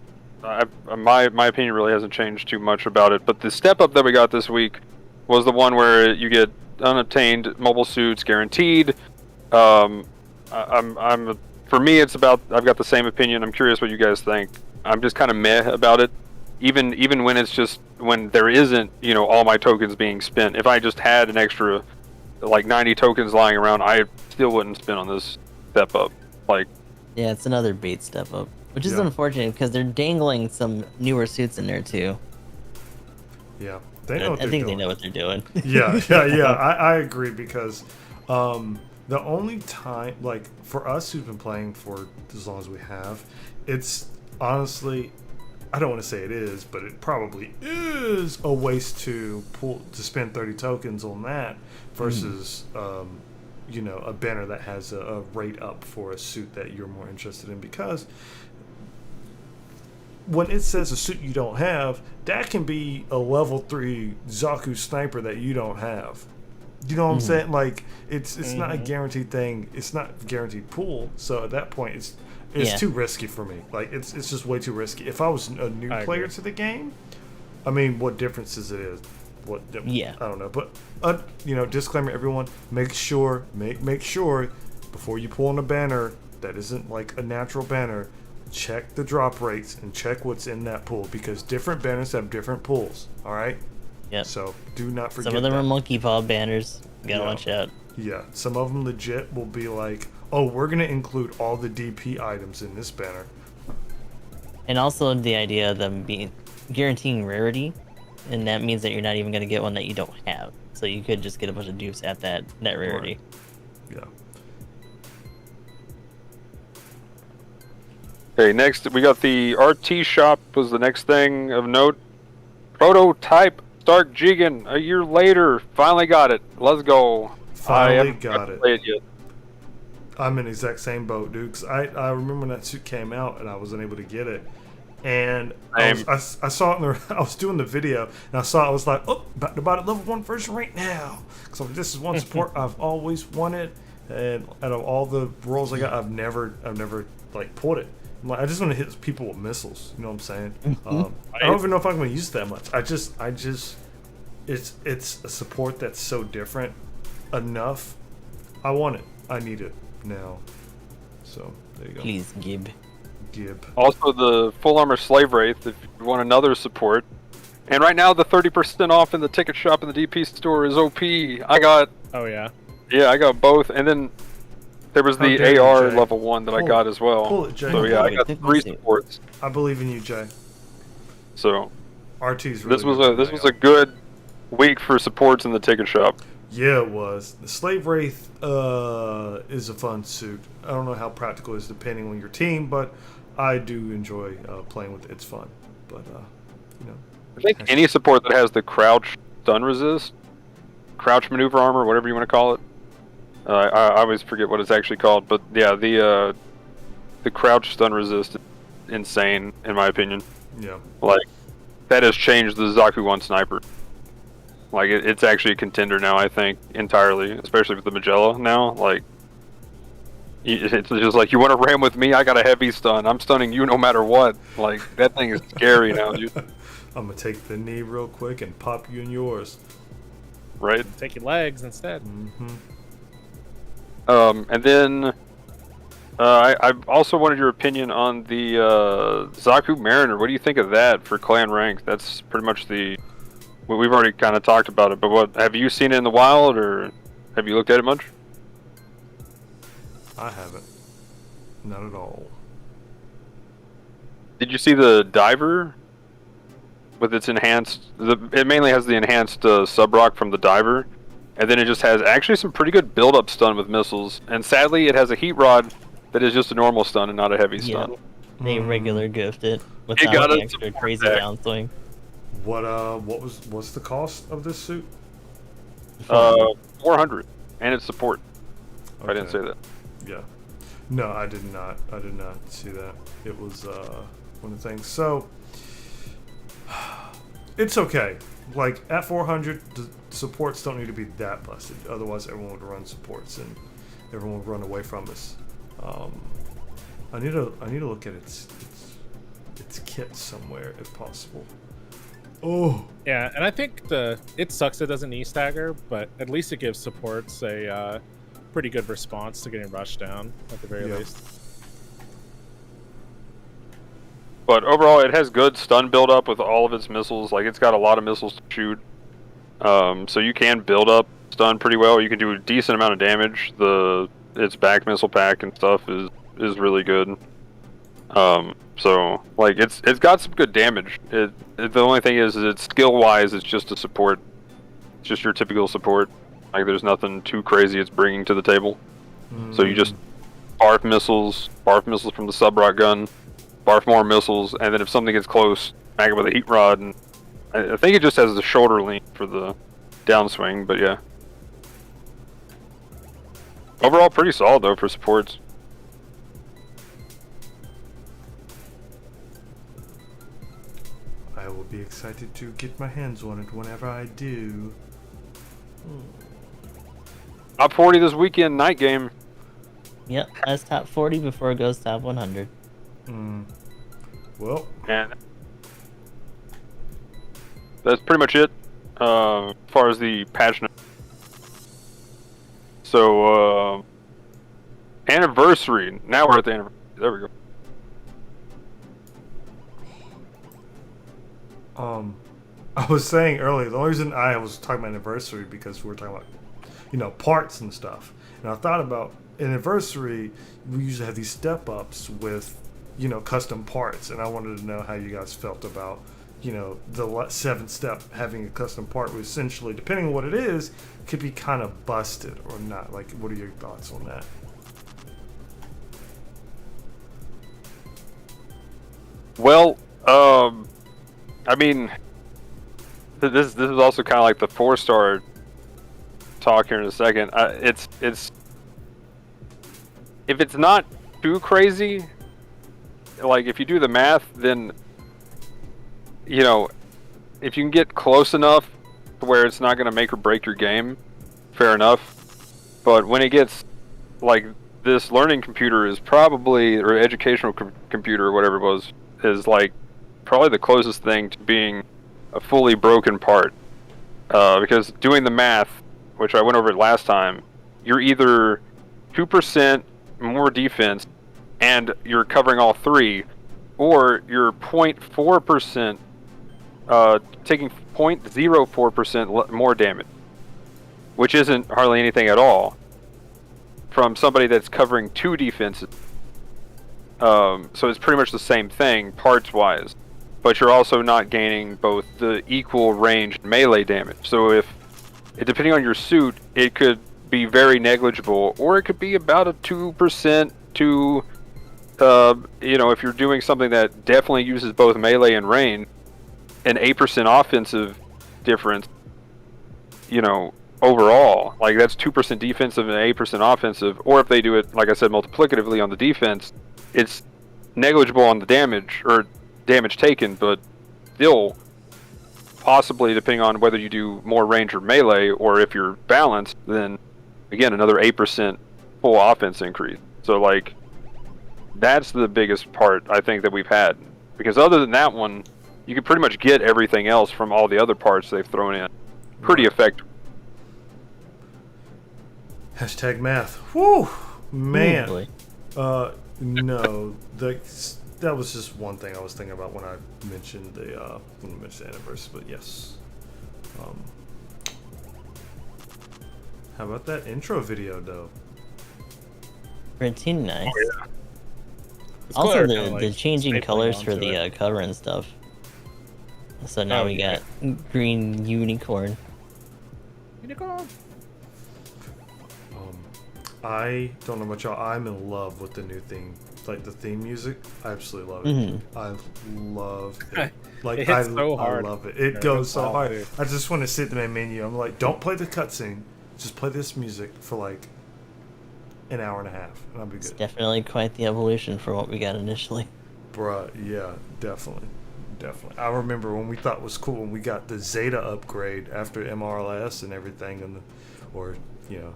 my opinion really hasn't changed too much about it. But the step up that we got this week was the one where you get unobtained mobile suits guaranteed. For me, it's about. I've got the same opinion. I'm curious what you guys think. I'm just kind of meh about it. Even when it's just when there isn't, all my tokens being spent. If I just had an extra, like 90 tokens lying around, I still wouldn't spend on this step up. Like, yeah, it's another bait step up, which is unfortunate because they're dangling some newer suits in there too. Yeah, they know. I think they know what they're doing. Yeah. I agree because the only time, like for us who've been playing for as long as we have, it's honestly I don't want to say it is, but it probably is a waste to spend 30 tokens on that versus you know, a banner that has a rate up for a suit that you're more interested in, because when it says a suit you don't have, that can be a level 3 Zaku sniper that you don't have. You know what I'm saying? Like, it's not a guaranteed thing. It's not a guaranteed pool. So at that point, it's too risky for me. Like, it's just way too risky. If I was a new player to the game, I mean, what difference does it is? What? Yeah. I don't know. But you know, disclaimer, everyone, make sure before you pull on a banner that isn't like a natural banner, check the drop rates and check what's in that pool, because different banners have different pools. All right. Yep. So do not forget. Some of them are monkey paw banners. Gotta watch out. Yeah. Some of them legit will be like, oh, we're gonna include all the DP items in this banner. And also the idea of them being guaranteeing rarity, and that means that you're not even gonna get one that you don't have. So you could just get a bunch of dupes at that rarity. Right. Yeah. Okay, next we got the RT shop was the next thing of note. Prototype Stark Jigen, a year later, finally got it. Let's go. Finally got it. Play it yet. I'm in the exact same boat, dude. 'Cause I remember when that suit came out and I wasn't able to get it. And I saw it I was doing the video and I saw it, I was like, oh, about to buy the level 1 version right now. So this is one support I've always wanted, and out of all the roles I got, I've never like pulled it. Like, I just want to hit people with missiles. You know what I'm saying? I don't even know if I'm going to use it that much. It's a support that's so different enough. I want it. I need it now. So there you go. Please, Gib. Also, the full armor slave wraith if you want another support. And right now, the 30% off in the ticket shop in the DP store is OP. I got. Oh yeah. Yeah, I got both, and then there was the AR level 1 that I got as well. Pull it, Jay. So yeah, I got 3 supports. I believe in you, Jay. So RT's really this was a good week for supports in the ticket shop. Yeah, it was. The Slave Wraith is a fun suit. I don't know how practical it is depending on your team, but I do enjoy playing with it. It's fun. But, you know. I think any support that has the crouch stun resist, crouch maneuver armor, whatever you want to call it. I always forget what it's actually called, but yeah, the crouch stun resist is insane, in my opinion. Yeah. Like, that has changed the Zaku 1 sniper. Like, it's actually a contender now, I think, entirely, especially with the Magella now. Like, it's just like, you want to ram with me? I got a heavy stun. I'm stunning you no matter what. Like, that thing is scary now, dude. I'm going to take the knee real quick and pop you in yours. Right? Take your legs instead. And then I also wanted your opinion on the Zaku Mariner. What do you think of that for clan rank? That's pretty much we've already kind of talked about it, but what have you seen it in the wild, or have you looked at it much? I haven't. Not at all. Did you see the diver with its enhanced? It mainly has the enhanced sub rock from the diver, and then it just has actually some pretty good build-up stun with missiles. And sadly, it has a heat rod that is just a normal stun and not a heavy stun. They regular gift it without the extra crazy downswing. What's the cost of this suit? 400, and it's support. Okay. I didn't say that. Yeah. No, I did not. I did not see that. It was one of the things. So it's okay. Like at 400, the supports don't need to be that busted. Otherwise, everyone would run supports and everyone would run away from us. I need to look at its kit somewhere if possible. Oh. Yeah, and I think it sucks it doesn't knee stagger, but at least it gives supports a pretty good response to getting rushed down at the very least. But overall, it has good stun build up with all of its missiles. Like, it's got a lot of missiles to shoot, so you can build up stun pretty well. You can do a decent amount of damage. Its back missile pack and stuff is really good. So like it's got some good damage. The only thing is it's skill wise, it's just a support. It's just your typical support. Like, there's nothing too crazy it's bringing to the table. So you just barf missiles from the sub rock gun, barf more missiles, and then if something gets close, smack it with a heat rod. And I think it just has the shoulder lean for the downswing, but yeah. Overall, pretty solid though for supports. I will be excited to get my hands on it whenever I do. Top 40 this weekend, night game. Yep, that's top 40 before it goes top 100. Well, And that's pretty much it as far as the patch notes. So, anniversary. Now we're at the anniversary. There we go. I was saying earlier, the only reason I was talking about anniversary because we were talking about, you know, parts and stuff. And I thought about anniversary, we usually have these step ups with, you know, custom parts. And I wanted to know how you guys felt about, you know, the 7th step having a custom part, which essentially, depending on what it is, could be kind of busted or not. Like, what are your thoughts on that? Well, I mean, this is also kind of like the 4-star talk here in a second. It's if it's not too crazy, like if you do the math, then you know, if you can get close enough to where it's not going to make or break your game, fair enough. But when it gets like this learning computer is probably, or educational computer or whatever it was, is like probably the closest thing to being a fully broken part. Because doing the math, which I went over it last time, you're either 2% more defense and you're covering all 3, or you're 0.4%, taking 0.04% more damage, which isn't hardly anything at all from somebody that's covering 2 defenses. So it's pretty much the same thing parts-wise, but you're also not gaining both the equal range melee damage. So if, depending on your suit, it could be very negligible, or it could be about a 2% to, you know, if you're doing something that definitely uses both melee and range, an 8% offensive difference, you know, overall. Like, that's 2% defensive and 8% offensive. Or if they do it, like I said, multiplicatively on the defense, it's negligible on the damage, or damage taken, but still possibly, depending on whether you do more range or melee, or if you're balanced, then again, another 8% full offense increase. So, like, that's the biggest part I think that we've had. Because other than that one, you can pretty much get everything else from all the other parts they've thrown in. Pretty effective. Hashtag math. Whew, man. Ooh, No, that was just one thing I was thinking about when I mentioned the anniversary. But yes. How about that intro video, though? pretty nice. Oh, yeah. It's cool Also, they're kinda, the like, changing stapling colors for onto the it. cover and stuff. So now Oh, we yeah. got green unicorn. Unicorn. I don't know about y'all. I'm in love with the new theme, like the theme music. I absolutely love it. Mhm. I love it. Like It hits so I hard. love it. It Yeah, goes it's so wild, hard. dude. I just want to sit in the main menu. I'm like, don't play the cutscene. Just play this music for like an hour and a half, and I'll be It's good. definitely quite the evolution for what we got initially. Bruh, yeah, definitely. I remember when we thought it was cool when we got the Zeta upgrade after MRLS and everything, and or you know,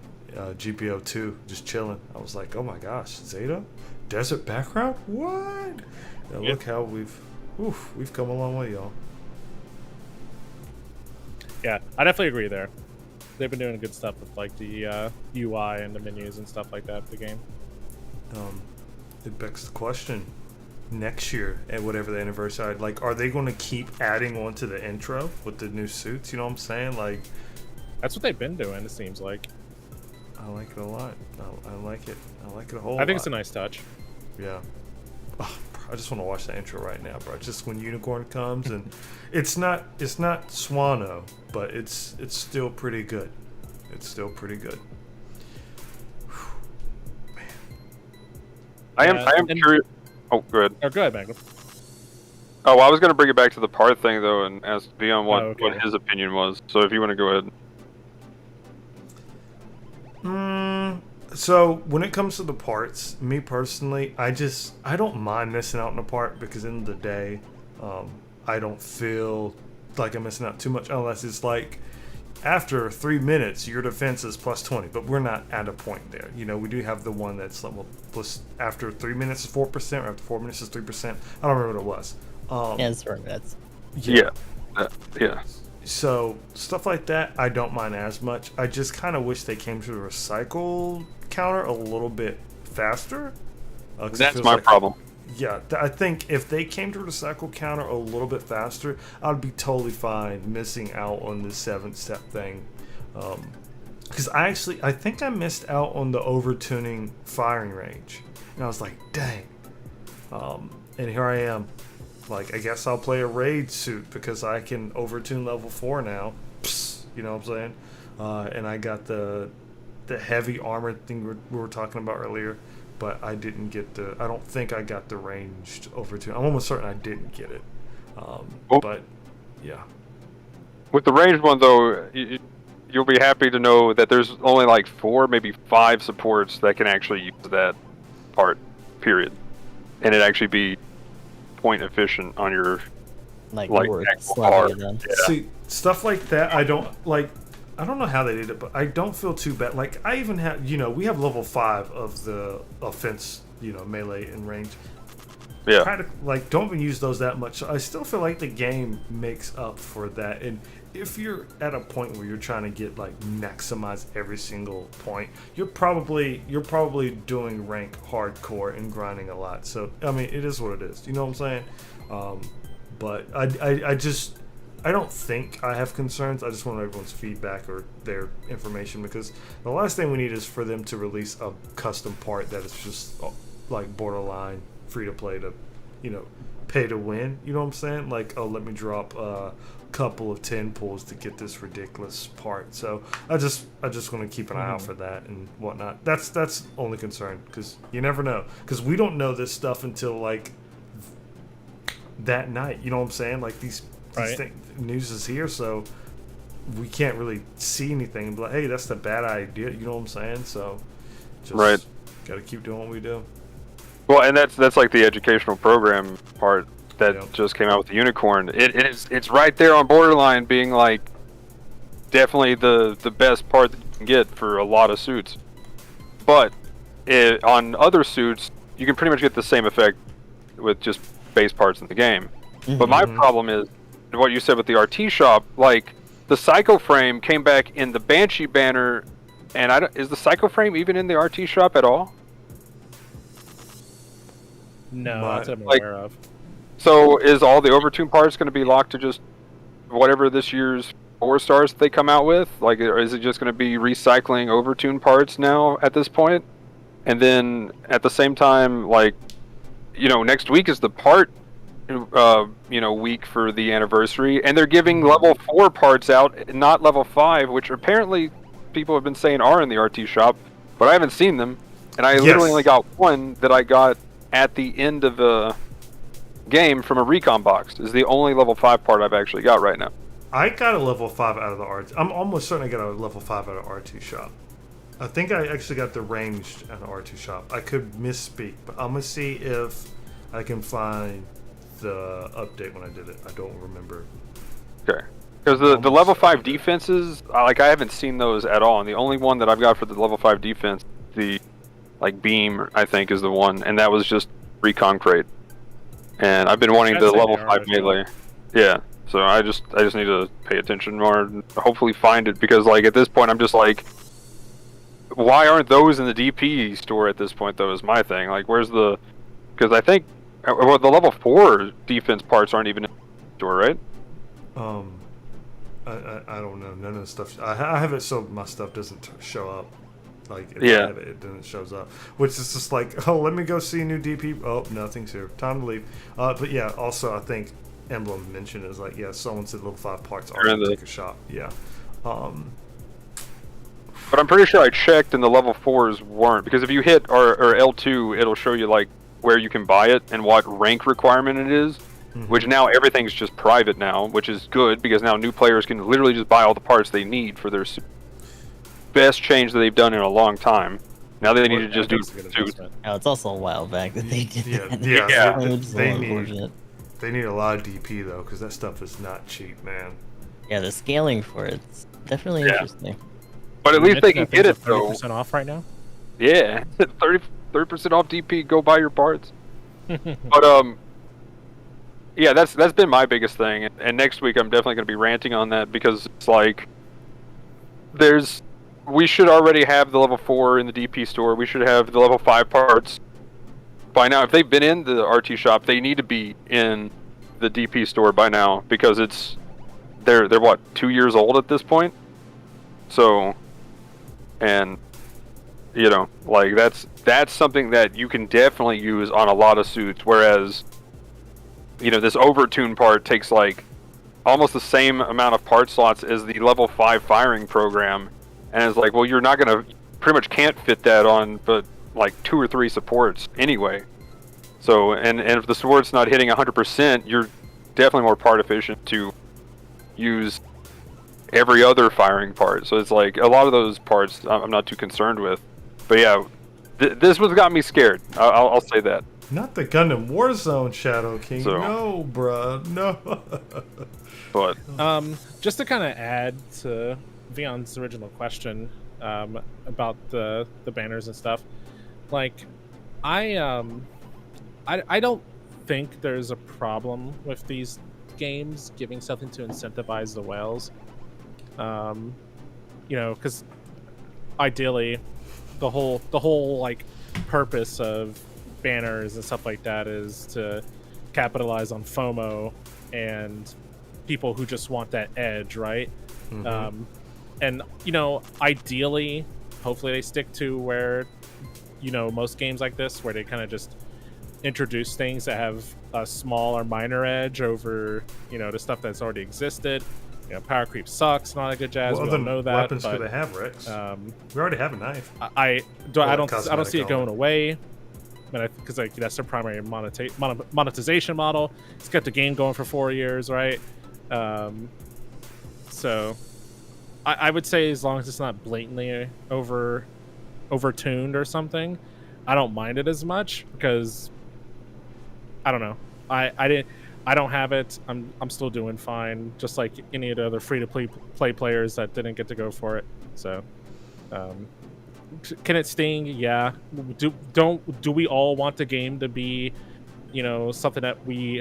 GBO2 just chilling. I was like, oh my gosh, Zeta, desert background, what? Now look how we've come a long way, y'all. Yeah, I definitely agree there. They've been doing good stuff with like the UI and the menus and stuff like that for the game. It begs the question: next year at whatever the anniversary, like, are they going to keep adding on to the intro with the new suits? You know what I'm saying? Like, That's what they've been doing, it seems like. I like it a lot. I like it. I like it a whole lot. I think it's a nice touch. Yeah. Oh, bro, I just want to watch the intro right now, bro. Just when Unicorn comes, and it's not Swano, but it's still pretty good. It's still pretty good. Whew. Man. I am and- curious. Oh, good. Oh, go ahead, Magnum. Oh, well, I was going to bring it back to the part thing, though, and ask Vion what okay. his opinion was. So if you want to go ahead. So when it comes to the parts, me personally, I don't mind missing out on a part because in the day, I don't feel like I'm missing out too much unless it's like after 3 minutes your defense is plus 20, but we're not at a point there. You know, we do have the one that's like, well, plus after 3 minutes is 4%, or after 4 minutes is 3%. I don't remember what it was. Yeah, it's 4 minutes. Yeah. Yeah. So stuff like that, I don't mind as much. I just kind of wish they came to the recycle counter a little bit faster. That's my problem. Yeah, I think if they came to the recycle counter a little bit faster, I'd be totally fine missing out on the 7-step thing. Because I think I missed out on the overtuning firing range. And I was like, dang. And here I am. Like, I guess I'll play a raid suit because I can overtune level 4 now. Psst, you know what I'm saying? And I got the heavy armor thing we were talking about earlier, but I didn't get I don't think I got the ranged overtune. I'm almost certain I didn't get it. But, yeah. With the ranged one, though, you'll be happy to know that there's only like 4, maybe 5 supports that can actually use that part, period. And it actually be point efficient on your actual card. Yeah. See, stuff like that, I don't know how they did it, but I don't feel too bad. Like, I even have, we have level 5 of the offense, melee and range. Yeah. Kind of, don't even use those that much. So I still feel like the game makes up for that. And if you're at a point where you're trying to get, maximize every single point, you're probably doing rank hardcore and grinding a lot. So, I mean, it is what it is. You know what I'm saying? But I don't think I have concerns. I just want everyone's feedback or their information, because the last thing we need is for them to release a custom part that is just borderline free to play to, pay to win. You know what I'm saying? Let me drop a couple of 10 pulls to get this ridiculous part. So I just want to keep an eye out for that and whatnot. That's only concern, because you never know. Because we don't know this stuff until that night. You know what I'm saying? These news is here, so we can't really see anything and be like, hey, that's the bad idea. You know what I'm saying? So just gotta keep doing what we do. Well, and that's like the educational program part that just came out with the unicorn. It's right there on borderline being definitely the best part that you can get for a lot of suits. But on other suits, you can pretty much get the same effect with just base parts in the game. Mm-hmm. But my problem is what you said with the RT shop. The Psycho Frame came back in the Banshee banner, and is the Psycho Frame even in the RT shop at all? No, that's what I'm aware of. So is all the overtune parts going to be locked to just whatever this year's 4 stars they come out with? Or is it just going to be recycling overtune parts now at this point? And then at the same time, next week is the part, week for the anniversary, and they're giving level 4 parts out, not level 5, which apparently people have been saying are in the RT shop, but I haven't seen them. And I literally only got one that I got at the end of the game from a recon box. Is the only level 5 part I've actually got right now. I got a level 5 out of the RT. I'm almost certain I got a level 5 out of RT shop. I think I actually got the ranged at the R2 shop. I could misspeak, but I'm gonna see if I can find the update when I did it. I don't remember. Okay. Because the level 5 defenses, I haven't seen those at all. And the only one that I've got for the level 5 defense, the beam, I think, is the one, and that was just recon crate. And I've been wanting the level 5 melee. Yeah. So I just need to pay attention more and hopefully find it, because at this point I'm just why aren't those in the DP store at this point, though, is my thing. Where's the... Because I think the level 4 defense parts aren't even in the store, right? I don't know. None of the stuff... I have it so my stuff doesn't show up. If I have it, then it shows up. Which is just let me go see a new DP. Oh, nothing's here. Time to leave. But yeah, also I think Emblem mentioned is someone said level 5 parts are in the shop. Yeah. But I'm pretty sure I checked and the level 4s weren't, because if you hit or L2, it'll show you where you can buy it and what rank requirement it is. Which now everything's just private now, which is good because now new players can literally just buy all the parts they need for their suit. Best change that they've done in a long time. Now they need to just do suits. Oh, it's also a while back that they did that. They need a lot of DP though, because that stuff is not cheap, man. Yeah, the scaling for it's definitely interesting. But at least they can get it though. 30% off right now. Yeah, 30% off DP. Go buy your parts. But yeah, that's been my biggest thing. And next week I'm definitely going to be ranting on that because it's like we should already have the level 4 in the DP store. We should have the level 5 parts by now. If they've been in the RT shop, they need to be in the DP store by now because they're what, 2 years old at this point. So, and you know, like that's something that you can definitely use on a lot of suits. Whereas, you know, this overtune part takes like almost the same amount of part slots as the level 5 firing program, and it's like, well, you're not gonna, pretty much can't fit that on but like 2 or 3 supports anyway. So, and if the support's not hitting 100%, you're definitely more part efficient to use every other firing part. So it's like a lot of those parts I'm not too concerned with. But yeah, this one's got me scared. I'll say that. Not the Gundam Warzone, Shadow King. So, no, bruh, no. But just to kind of add to Vion's original question about the banners and stuff, like I don't think there's a problem with these games giving something to incentivize the whales. You know, because ideally, the whole like purpose of banners and stuff like that is to capitalize on FOMO and people who just want that edge, right? And you know, ideally, hopefully they stick to where, you know, most games like this, where they kind of just introduce things that have a small or minor edge over, you know, the stuff that's already existed. You know, power creep sucks and all that good jazz. We all know that. Weapons but, do they have, Rex? We already have a knife. I don't see it going away. But because like that's their primary monetization model. It's kept the game going for 4 years, right? So I would say as long as it's not blatantly overtuned or something, I don't mind it as much because I don't know. I don't have it. I'm still doing fine, just like any of the other free to play players that didn't get to go for it. So, can it sting? Yeah. Do we all want the game to be, you know, something that we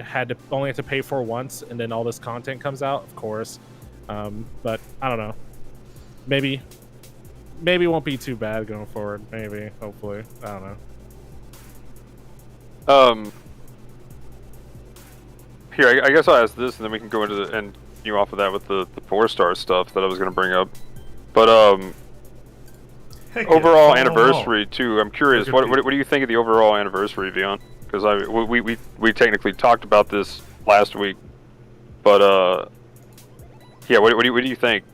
only had to pay for once, and then all this content comes out? Of course. But I don't know. Maybe it won't be too bad going forward. Maybe, hopefully. I don't know. Here, I guess I'll ask this, and then we can go into and continue off of that with the 4-star stuff that I was going to bring up. But overall anniversary too. I'm curious, what do you think of the overall anniversary, Vion? Because we technically talked about this last week, but yeah, what do you think?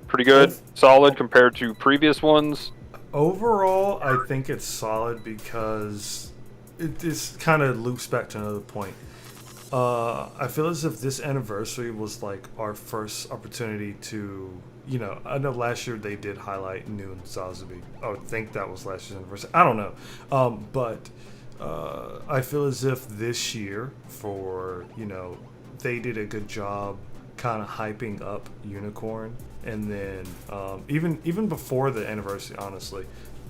Pretty good, solid compared to previous ones. Overall, I think it's solid because it kind of loops back to another point. I feel as if this anniversary was like our first opportunity to, you know, I know last year they did highlight Noon Sazabi. I would think that was last year's anniversary. I don't know. But I feel as if this year, for, you know, they did a good job kind of hyping up Unicorn. And then even before the anniversary, honestly,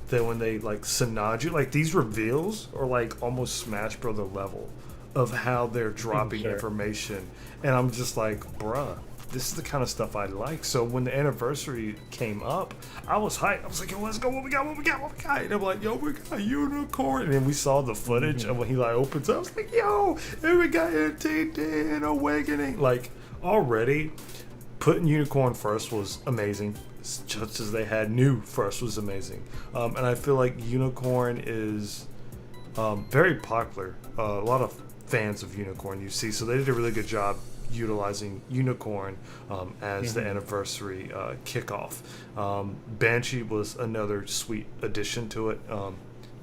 that when they like Sanaju, like these reveals are like almost Smash Brother level of how they're dropping information, and I'm just like, bruh, this is the kind of stuff I like. So when the anniversary came up, I was hyped. I was like, yo, let's go, what we got. And I'm like, yo, we got Unicorn. And then we saw the footage of when he like opens up. I was like, yo, and we got NTD and Awakening. Like, already putting Unicorn first was amazing, just as they had New first was amazing. And I feel like Unicorn is very popular. A lot of fans of Unicorn you see, so they did a really good job utilizing Unicorn as the anniversary kickoff. Banshee was another sweet addition to it.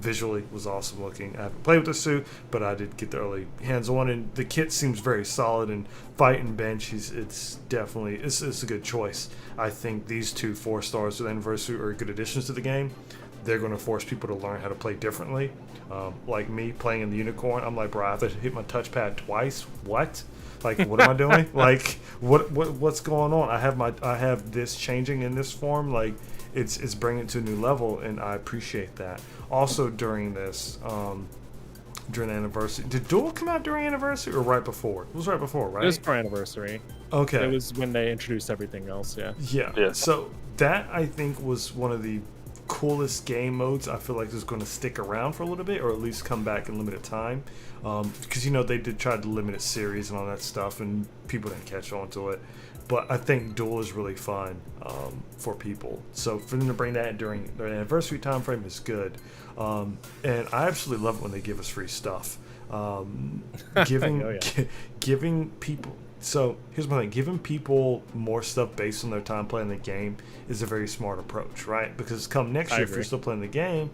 visually was awesome looking. I haven't played with the suit, but I did get the early hands on, and the kit seems very solid. And fight and bench, it's definitely it's a good choice. I think these two 4 stars with anniversary are good additions to the game. They're going to force people to learn how to play differently. Like me playing in the Unicorn, I'm like, bro, I have to hit my touchpad twice. What? Like, what am I doing? Like, what's going on? I have this changing in this form. Like, it's bringing it to a new level, and I appreciate that. Also, during this, during the anniversary, did Duel come out during anniversary or right before? It was right before, right? It was for anniversary. Okay. It was when they introduced everything else. Yeah. Yeah. So that I think was one of the coolest game modes. I feel like is going to stick around for a little bit, or at least come back in limited time, because they did try to limit its series and all that stuff, and people didn't catch on to it. But I think Duel is really fun for people, so for them to bring that during their anniversary time frame is good. And I absolutely love it when they give us free stuff. Giving people. So here's my thing: giving people more stuff based on their time playing the game is a very smart approach, right? Because come next year, if you're still playing the game,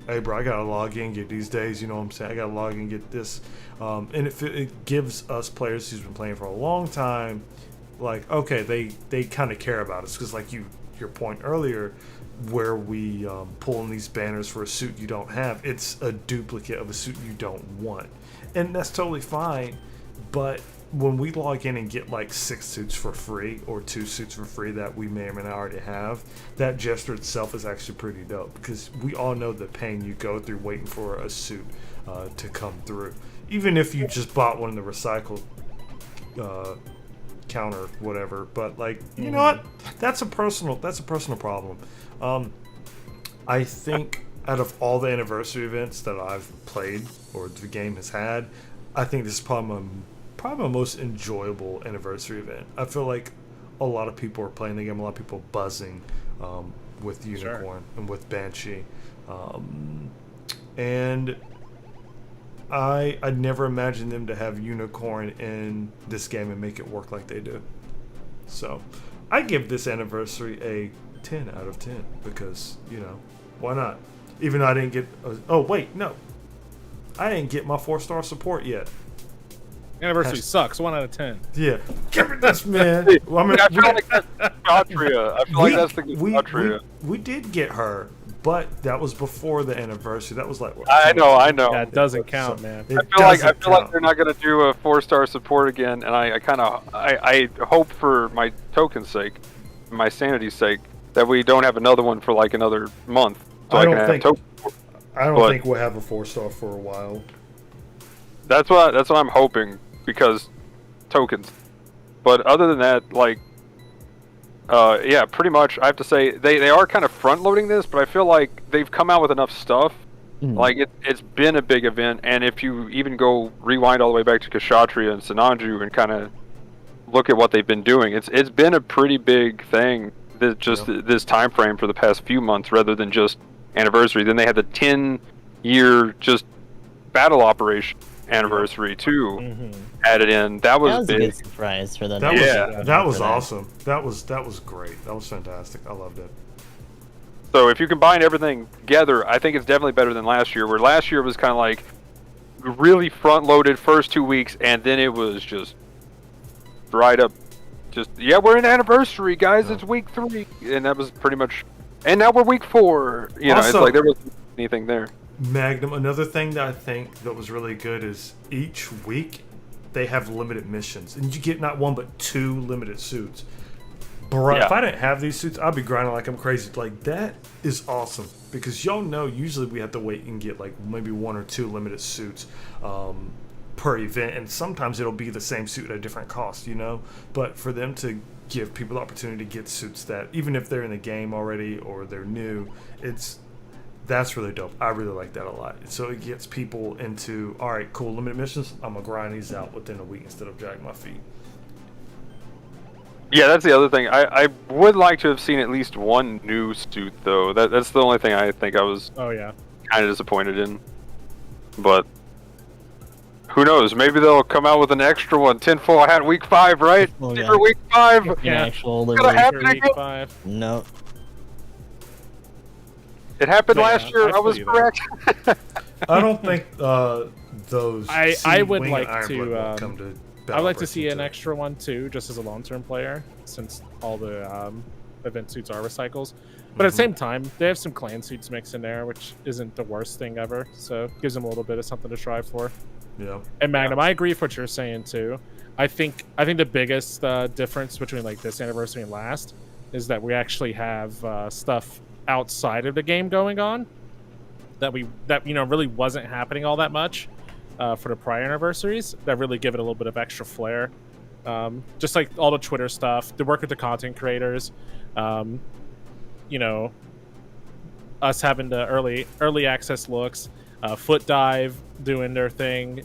hey bro, I gotta log in, get these days. You know what I'm saying? I gotta log in, get this, and it gives us players who's been playing for a long time, like, okay, they kind of care about us, because like your point earlier, where we pull in these banners for a suit you don't have, it's a duplicate of a suit you don't want, and that's totally fine, but when we log in and get like 6 suits for free or 2 suits for free that we may or may not already have, that gesture itself is actually pretty dope, because we all know the pain you go through waiting for a suit to come through. Even if you just bought one in the recycled counter, whatever. But like, you know what? That's a personal problem. I think out of all the anniversary events that I've played or the game has had, I think this is probably my most enjoyable anniversary event. I feel like a lot of people are playing the game, a lot of people are buzzing with Unicorn and with Banshee. And I'd never imagined them to have Unicorn in this game and make it work like they do. So I give this anniversary a 10 out of 10 because, why not? Even though I didn't get... I didn't get my 4-star support yet. Anniversary sucks. 1 out of 10. Yeah, give me this, man. Well, I feel like that's Gatria. I feel like that's the Gatria. We did get her, but that was before the anniversary. That was like what, I know. That doesn't count, man. I feel like they're not gonna do a 4-star support again, and I hope for my token's sake, my sanity's sake, that we don't have another one for like another month. So I don't think we'll have a 4-star for a while. That's what I'm hoping, because tokens. But other than that, like, yeah, pretty much I have to say they are kind of front loading this, but I feel like they've come out with enough stuff. Like it's been a big event, and if you even go rewind all the way back to Kshatriya and Sananju and kind of look at what they've been doing, it's been a pretty big thing. This time frame for the past few months, rather than just anniversary. Then they had the 10-year just battle operation anniversary too added in. That was big. A good surprise for them. That was awesome. That was great. That was fantastic. I loved it. So if you combine everything together, I think it's definitely better than last year, where last year was kind of like really front loaded first 2 weeks, and then it was just dried up. Just, we're in anniversary, guys. It's week 3, and that was pretty much. And now we're week 4. Also, it's like there wasn't anything there. Magnum, another thing that I think that was really good is each week they have limited missions, and you get not 1 but 2 limited suits. Bro, if I didn't have these suits, I'd be grinding like I'm crazy. Like, that is awesome, because y'all know usually we have to wait and get like maybe 1 or 2 limited suits per event, and sometimes it'll be the same suit at a different cost, but for them to give people the opportunity to get suits that, even if they're in the game already or they're new, that's really dope. I really like that a lot. So it gets people into, all right, cool, limited missions, I'm gonna grind these out within a week instead of dragging my feet. Yeah, that's the other thing. I would like to have seen at least 1 new suit, though. That's the only thing I think I was kind of disappointed in. But who knows? Maybe they'll come out with an extra one. Tinfoil hat week 5, right? For week 5. Actual Gonna happen week 5. No. It happened Yeah, last year. I was feel you there. correct. I don't think those. I would Wing like and to, Ironblood will come to I'd Battle like to Versus see an 2. extra one too, just as a long-term player, since all the event suits are recycles. But at the same time, they have some clan suits mixed in there, which isn't the worst thing ever. So it gives them a little bit of something to strive for. Yeah. And Magnum, I agree with what you're saying too. I think the biggest difference between like this anniversary and last is that we actually have stuff outside of the game going on that really wasn't happening all that much for the prior anniversaries, that really give it a little bit of extra flair. Just like all the Twitter stuff, the work with the content creators, us having the early access looks, Foot Dive doing their thing,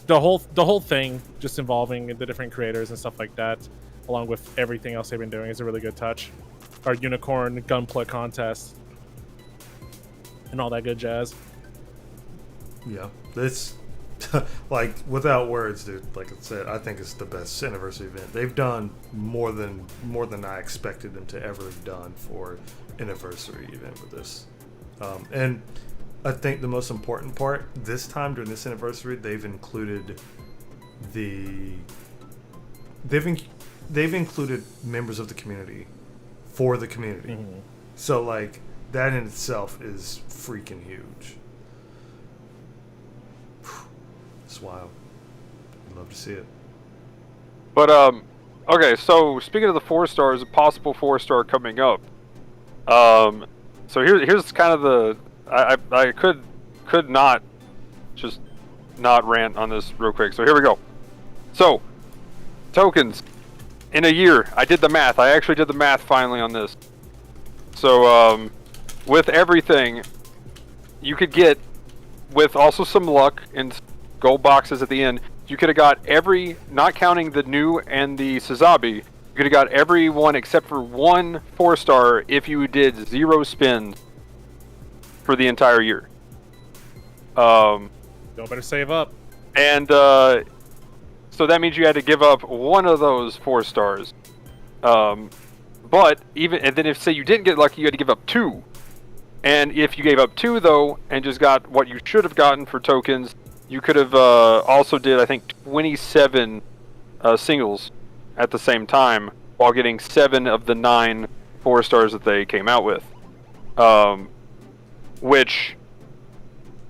the whole thing just involving the different creators and stuff like that, along with everything else they've been doing, is a really good touch. Our unicorn gunpla contest and all that good jazz. Yeah, it's like without words, dude. Like I said, I think it's the best anniversary event. They've done more than I expected them to ever have done for anniversary event with this. And I think the most important part this time during this anniversary, they've included they've included members of the community for the community. Mm-hmm. So like that in itself is freaking huge. It's wild. I'd love to see it. But okay. So speaking of the 4 stars, a possible 4-star coming up. So here's kind of the I could not just not rant on this real quick. So here we go. So tokens in a year. I did the math. I actually did the math finally on this. So with everything, you could get, with also some luck and gold boxes at the end, you could have got every, not counting the new and the Suzabi, you could have got every one except for one 4-star if you did 0 spins for the entire year. Y'all better save up. And so that means you had to give up one of those 4 stars. But even, and then if say you didn't get lucky, you had to give up 2. And if you gave up 2 though, and just got what you should have gotten for tokens, you could have also did, I think, 27 singles at the same time, while getting 7 of the 9 4-stars that they came out with. Which,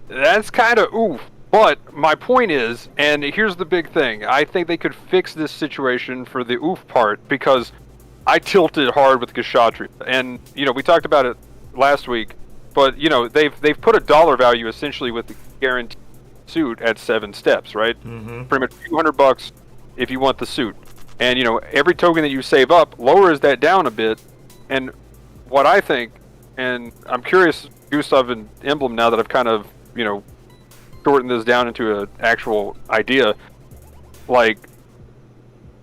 that's kind of oof. But my point is, and here's the big thing, I think they could fix this situation for the oof part, because I tilted hard with Kshatriya. And, we talked about it last week, but, they've put a dollar value essentially with the guaranteed suit at 7 steps, right? Mm-hmm. Pretty much $200 if you want the suit. And, every token that you save up lowers that down a bit. And what I think, and I'm curious, Gustav and Emblem, now that I've kind of, shortened this down into an actual idea, like,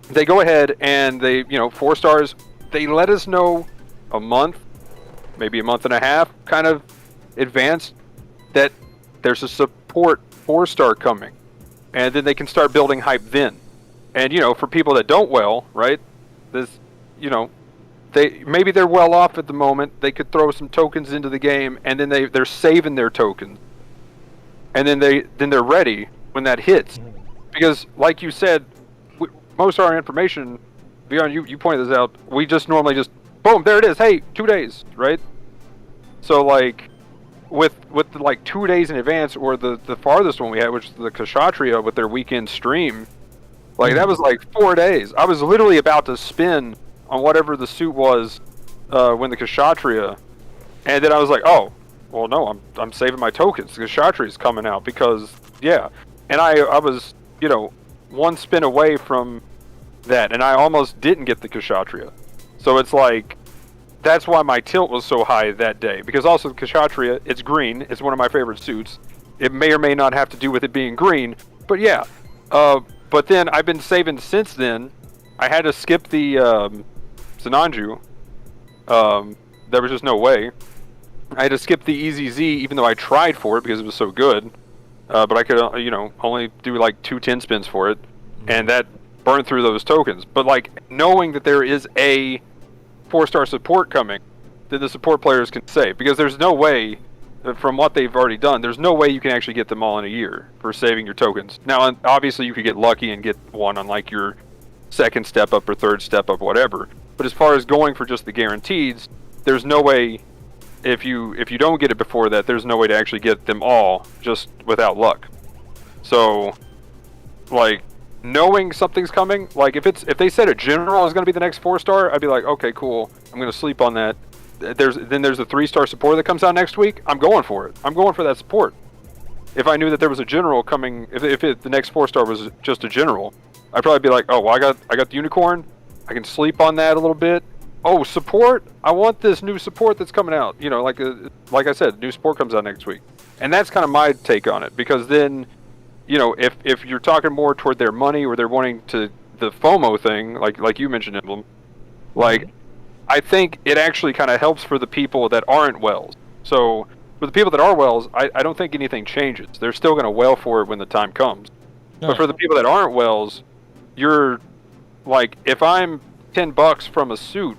they go ahead and they, 4 stars, they let us know a month, maybe a month and a half, kind of advanced, that there's a support 4-star coming. And then they can start building hype then. And, for people that don't right, this, maybe they're well off at the moment, they could throw some tokens into the game, and then they're saving their tokens. And then they're ready when that hits. Because, like you said, most of our information, Vion, you pointed this out, we just normally just, boom, there it is, hey, 2 days, right? So, like, with like 2 days in advance, or the farthest one we had, which is the Kshatriya with their weekend stream, like, that was like 4 days. I was literally about to spin on whatever the suit was when the Kshatriya, and then I was like, oh, well, no, I'm saving my tokens. The Kshatriya is coming out because, yeah. And I was, 1 spin away from that, and I almost didn't get the Kshatriya. So it's like, that's why my tilt was so high that day. Because also the Kshatriya, it's green. It's one of my favorite suits. It may or may not have to do with it being green, but yeah. But then I've been saving since then. I had to skip the Zenanju. There was just no way. I had to skip the EZZ, even though I tried for it because it was so good. But I could, only do like 2 10 spins for it, and that burned through those tokens. But like knowing that there is a 4-star support coming, then the support players can save, because there's no way, from what they've already done, there's no way you can actually get them all in a year for saving your tokens. Now, obviously, you could get lucky and get one on like your second step up or third step up, whatever. But as far as going for just the guaranteeds, there's no way. If you don't get it before that, there's no way to actually get them all just without luck. So, like, knowing something's coming, like if they said a general is going to be the next 4-star, I'd be like, okay, cool. I'm going to sleep on that. There's a 3-star support that comes out next week. I'm going for it. I'm going for that support. If I knew that there was a general coming, if the next 4-star was just a general, I'd probably be like, oh, well, I got the unicorn. I can sleep on that a little bit. Oh, support! I want this new support that's coming out. You know, like I said, new support comes out next week, and that's kind of my take on it. Because then, you know, if you're talking more toward their money, or they're wanting to the FOMO thing, like you mentioned, Emblem, like I think it actually kind of helps for the people that aren't Wells. So for the people that are Wells, I don't think anything changes. They're still going to well for it when the time comes. No. But for the people that aren't Wells, you're like, if I'm $10 from a suit,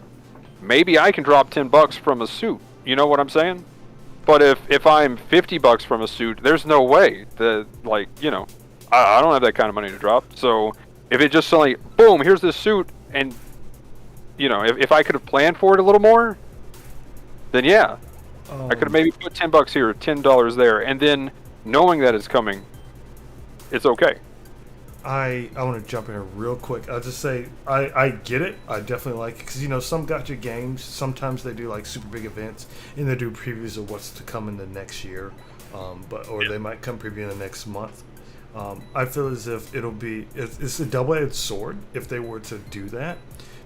maybe I can drop $10 from a suit. You know what I'm saying? But if I'm $50 from a suit, there's no way that, like, you know, I don't have that kind of money to drop. So if it just suddenly, boom, here's this suit, and, you know, if I could have planned for it a little more, then yeah, I could have maybe put $10 here, $10 there, and then knowing that it's coming, it's okay. I want to jump in here real quick. I'll just say I get it. I definitely like it because, you know, some Gacha games, sometimes they do like super big events and they do previews of what's to come in the next year, they might come preview in the next month. I feel as if it's a double-edged sword if they were to do that,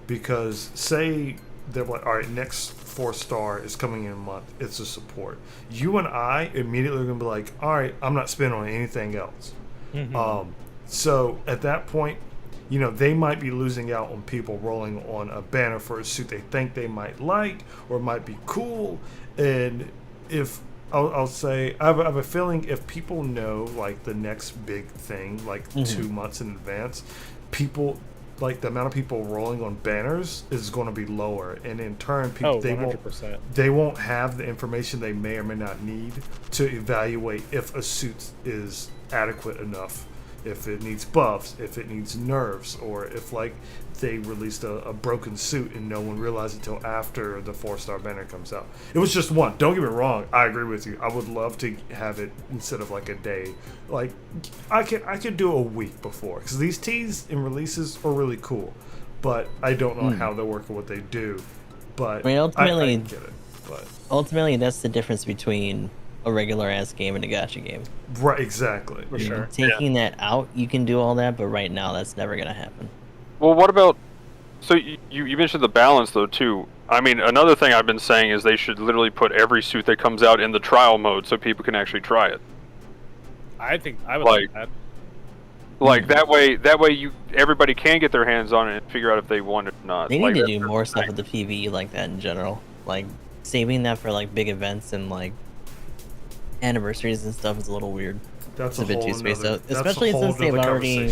because say they're like, all right, next 4-star is coming in a month, it's a support. You and I immediately are gonna be like, all right, I'm not spending on anything else. Mm-hmm. So at that point, you know, they might be losing out on people rolling on a banner for a suit they think they might like or might be cool. And if I'll say, I have a feeling if people know like the next big thing, like 2 months in advance, people, like the amount of people rolling on banners is going to be lower, and in turn, people they won't have the information they may or may not need to evaluate if a suit is adequate enough, if it needs buffs, if it needs nerfs, or if like they released a broken suit and no one realized it until after the 4-star banner comes out. It was just one. Don't get me wrong. I agree with you. I would love to have it instead of like a day. Like I could do a week before, because these teas and releases are really cool, but I don't know how they're working, what they do. But I mean, ultimately, I get it. But ultimately, that's the difference between a regular ass game and a gacha game. Right, exactly. For sure. Taking that out, you can do all that, but right now that's never gonna happen. Well, what about, so you mentioned the balance though too. I mean, another thing I've been saying is they should literally put every suit that comes out in the trial mode so people can actually try it. I think I would like that. Like that way everybody can get their hands on it and figure out if they want it or not. They need to do more stuff with the PvE like that in general. Like saving that for like big events and like anniversaries and stuff is a little weird. That's it's a bit too spaced out, especially since they've already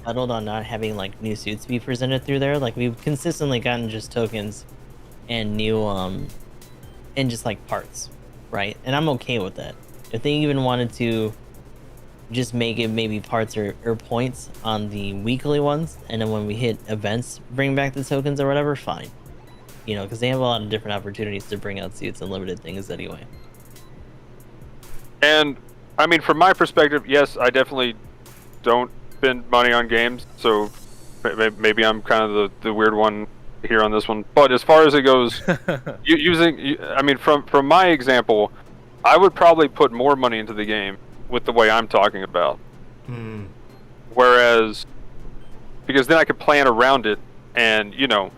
settled on not having like new suits be presented through there. Like we've consistently gotten just tokens and new and just like parts, right? And I'm okay with that. If they even wanted to just make it maybe parts or points on the weekly ones, and then when we hit events bring back the tokens or whatever, fine. You know, because they have a lot of different opportunities to bring out suits and limited things anyway. And I mean, from my perspective, yes, I definitely don't spend money on games, so maybe I'm kind of the weird one here on this one. But as far as it goes, I mean, from my example, I would probably put more money into the game with the way I'm talking about. Whereas, because then I could plan around it, and you know,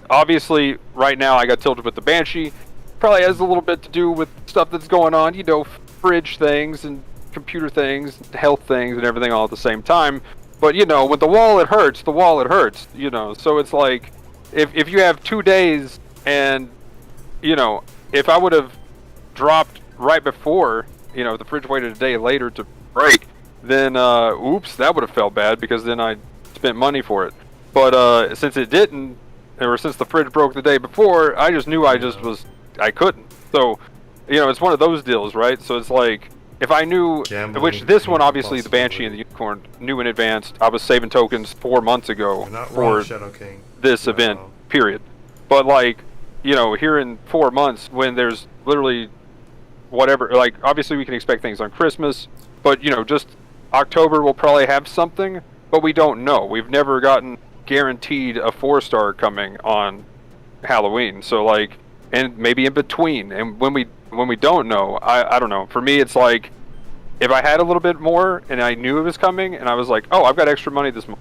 obviously right now I got tilted with the Banshee. Probably has a little bit to do with stuff that's going on, you know, fridge things and computer things, health things, and everything all at the same time. But you know, with the wall it hurts, you know. So it's like, if you have 2 days, and you know, if I would have dropped right before, you know, the fridge waited a day later to break, then oops, that would have felt bad, because then I spent money for it. But since it didn't, or since the fridge broke the day before, I just knew I couldn't. So, it's one of those deals, right? So it's like, if I knew, which this one, obviously, the Banshee and the Unicorn knew in advance, I was saving tokens 4 months ago for Shadow King. this event, period. But like, here in 4 months, when there's literally whatever, like, obviously we can expect things on Christmas, but just October we'll probably have something, but we don't know. We've never gotten guaranteed a 4-star coming on Halloween. So like, and maybe in between, and when we don't know, I don't know. For me, it's like, if I had a little bit more and I knew it was coming, and I was like, oh, I've got extra money this month,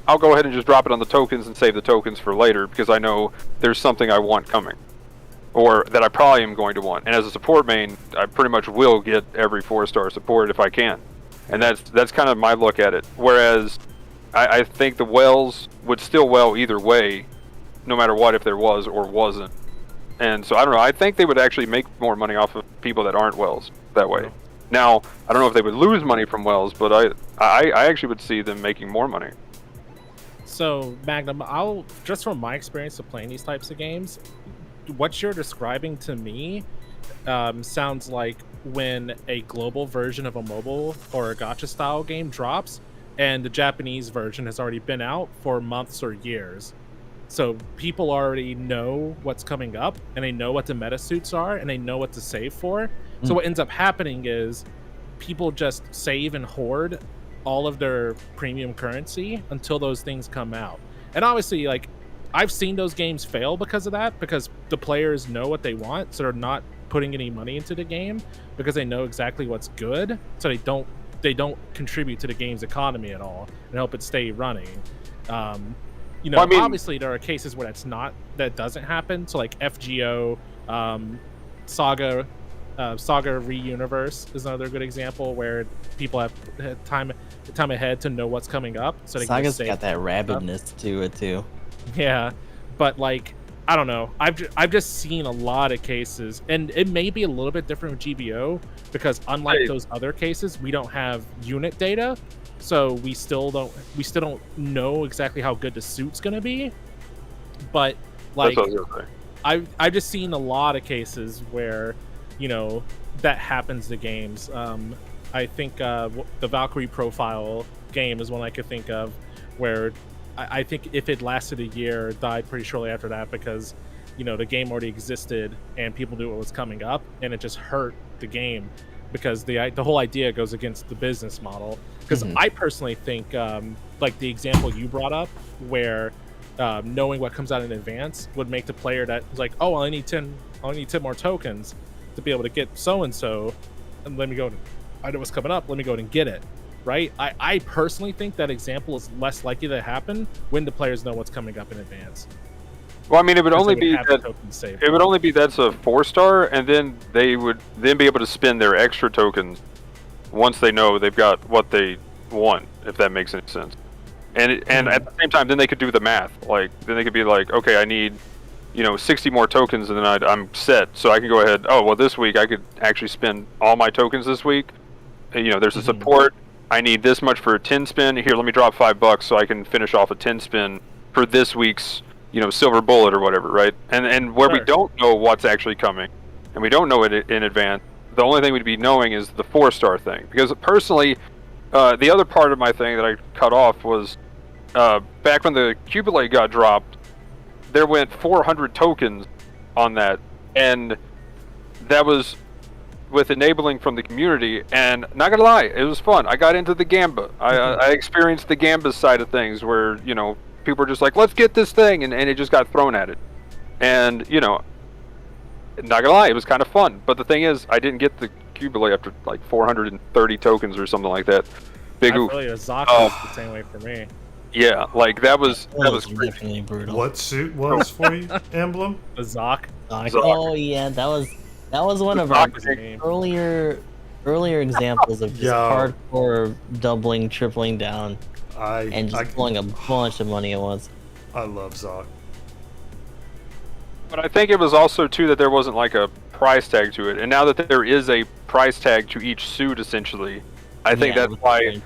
I'll go ahead and just drop it on the tokens and save the tokens for later, because I know there's something I want coming, or that I probably am going to want. And as a support main, I pretty much will get every 4-star support if I can, and that's kind of my look at it. Whereas I think the Wells would still well either way, no matter what, if there was or wasn't. And so I don't know. I think they would actually make more money off of people that aren't Wells that way. Now, I don't know if they would lose money from Wells, but I actually would see them making more money. So, Magnum, just from my experience of playing these types of games, what you're describing to me sounds like when a global version of a mobile or a gacha style game drops, and the Japanese version has already been out for months or years. So people already know what's coming up, and they know what the meta suits are, and they know what to save for. So what ends up happening is people just save and hoard all of their premium currency until those things come out. And obviously, like, I've seen those games fail because of that, because the players know what they want, so they're not putting any money into the game because they know exactly what's good, so they don't contribute to the game's economy at all and help it stay running. Obviously there are cases where that doesn't happen. So like FGO, Saga Re-Universe is another good example where people have time ahead to know what's coming up. So they Saga's got that rabidness to it too. Yeah, but like, I don't know. I've just seen a lot of cases, and it may be a little bit different with GBO because unlike those other cases, we don't have unit data, so we still don't know exactly how good the suit's gonna be. But like, I've just seen a lot of cases where that happens to games. I think the Valkyrie profile game is one I could think of where I think if it lasted a year, it died pretty shortly after that because, the game already existed and people knew what was coming up, and it just hurt the game because the whole idea goes against the business model. Because I personally think, like the example you brought up, where knowing what comes out in advance would make the player that is like, oh, I need 10 more tokens to be able to get so and so, and let me go. I know what's coming up. Let me go and get it. Right? I personally think that example is less likely to happen when the players know what's coming up in advance. Well, I mean, it would only be that's a 4-star, and then they would then be able to spend their extra tokens once they know they've got what they want, if that makes any sense. And at the same time, then they could do the math. Like, then they could be like, okay, I need 60 more tokens, and then I'm set. So I can go ahead. Oh, well, this week I could actually spend all my tokens this week. There's a support. I need this much for a 10 spin. Here, let me drop $5 so I can finish off a 10 spin for this week's, silver bullet or whatever, right? And where we don't know what's actually coming, and we don't know it in advance, the only thing we'd be knowing is the 4-star thing. Because personally, the other part of my thing that I cut off was back when the Cubilate got dropped, there went 400 tokens on that, and that was with enabling from the community, and not gonna lie, it was fun. I got into the Gamba. I experienced the Gamba side of things where, people were just like, let's get this thing, and it just got thrown at it. And, not gonna lie, it was kind of fun. But the thing is, I didn't get the Cubilate after like 430 tokens or something like that. Big oof. I feel like was the same way for me. Yeah, like that was definitely brutal. What suit was for you, Emblem? The Zoc. Oh yeah, that was one of our earlier examples of just hardcore doubling, tripling down, and just pulling a bunch of money at once. I love Zoc. But I think it was also too that there wasn't like a price tag to it, and now that there is a price tag to each suit, essentially, I think that's why.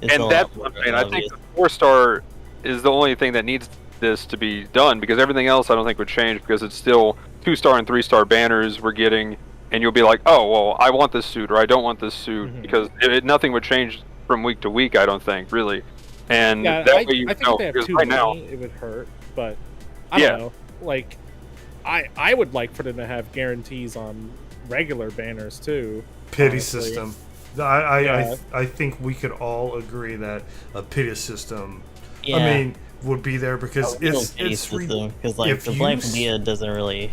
And that's what I'm saying. I think the 4-star is the only thing that needs this to be done, because everything else I don't think would change, because it's still 2-star and 3-star banners we're getting, and you'll be like, oh well, I want this suit or I don't want this suit, because nothing would change from week to week, I don't think, really. And Yeah, that I way you think know, if they have because too right many, now, it would hurt. But I don't know. Like, I would like for them to have guarantees on regular banners too. Pity honestly. system. Yeah. I think we could all agree that a pity system, Yeah. I mean, would be there because it's because like if the you Black s- Medea doesn't really.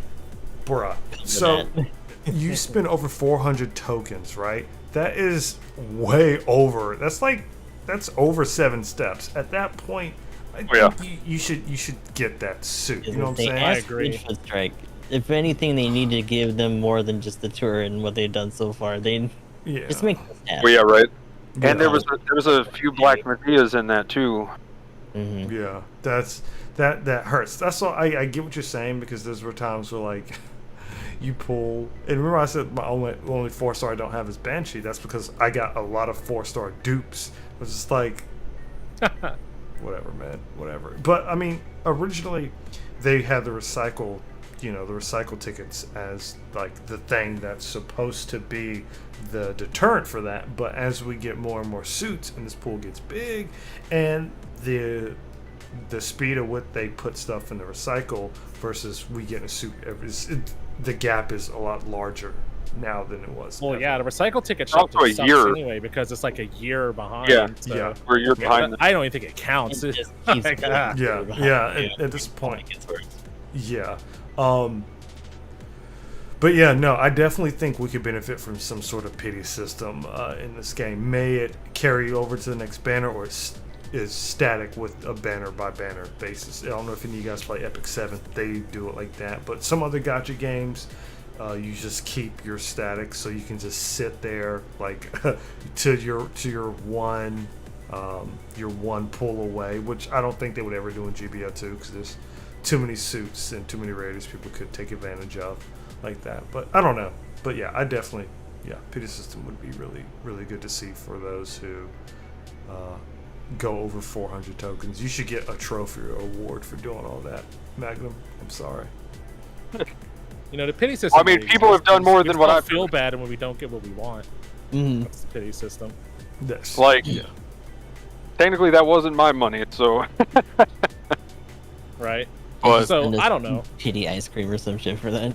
bruh. cover So that. you spend over 400 tokens, right? That is way over. That's over 7 steps. At that point, I think you should get that suit. You know what I'm They saying? asked agree. Ridgefoot Strike. If anything, they need to give them more than just the tour and what they've done so far. They Yeah. just make them sad. well, yeah, right. Yeah. And there was a few Black Medeas in that too. Mhm. Yeah, that hurts. That's all. I get what you're saying, because there were times where like you pull. And remember, I said my only 4-star I don't have is Banshee. That's because I got a lot of 4-star dupes. It was just like, whatever, man, whatever. But I mean, originally they had the recycle tickets as like the thing that's supposed to be the deterrent for that. But as we get more and more suits and this pool gets big, and the speed of what they put stuff in the recycle versus we get a suit, the gap is a lot larger now than it was. Well, ever. yeah, the recycle ticket Also shop a sucks year. anyway, because it's like a year behind. Yeah. so- Yeah. Where you're behind. But I don't even think it counts. It just keeps Like, getting ah. Yeah, further behind. yeah. At this point, It gets worse. yeah. But yeah, no, I definitely think we could benefit from some sort of pity system in this game. May it carry over to the next banner, or is static with a banner by banner basis. I don't know if any of you guys play Epic 7. They do it like that. But some other gacha games, you just keep your static, so you can just sit there like to your one pull away, which I don't think they would ever do in GBO2, because there's too many suits and too many raiders people could take advantage of like that. But I don't know. But yeah, I definitely, pity system would be really, really good to see for those who go over 400 tokens. You should get a trophy or award for doing all that, Magnum. I'm sorry. You know, the pity system. I mean, people have done more than what I feel bad when we don't get what we want. Mhm. That's the pity system. That's Like- yeah. Technically, that wasn't my money, so. Right? But So, And I don't know. Pity ice cream or some shit for that.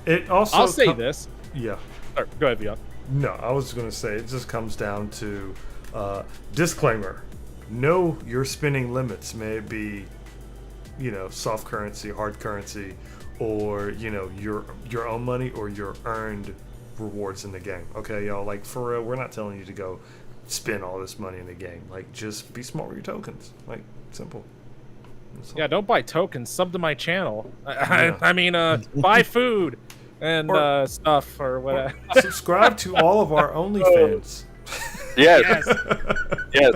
It also I'll say this. Yeah. Or, go ahead, Vion. No, I was going to say it just comes down to disclaimer. Know your spending limits. May it be, soft currency, hard currency, or your own money or your earned rewards in the game. Okay, y'all. Like, for real, we're not telling you to go spend all this money in the game. Like, just be smart with your tokens. Like, simple. That's all. Yeah, don't buy tokens. Sub to my channel. Yeah. I mean, buy food and Or- stuff or whatever. Subscribe to all of our OnlyFans. yes, Yes. yes.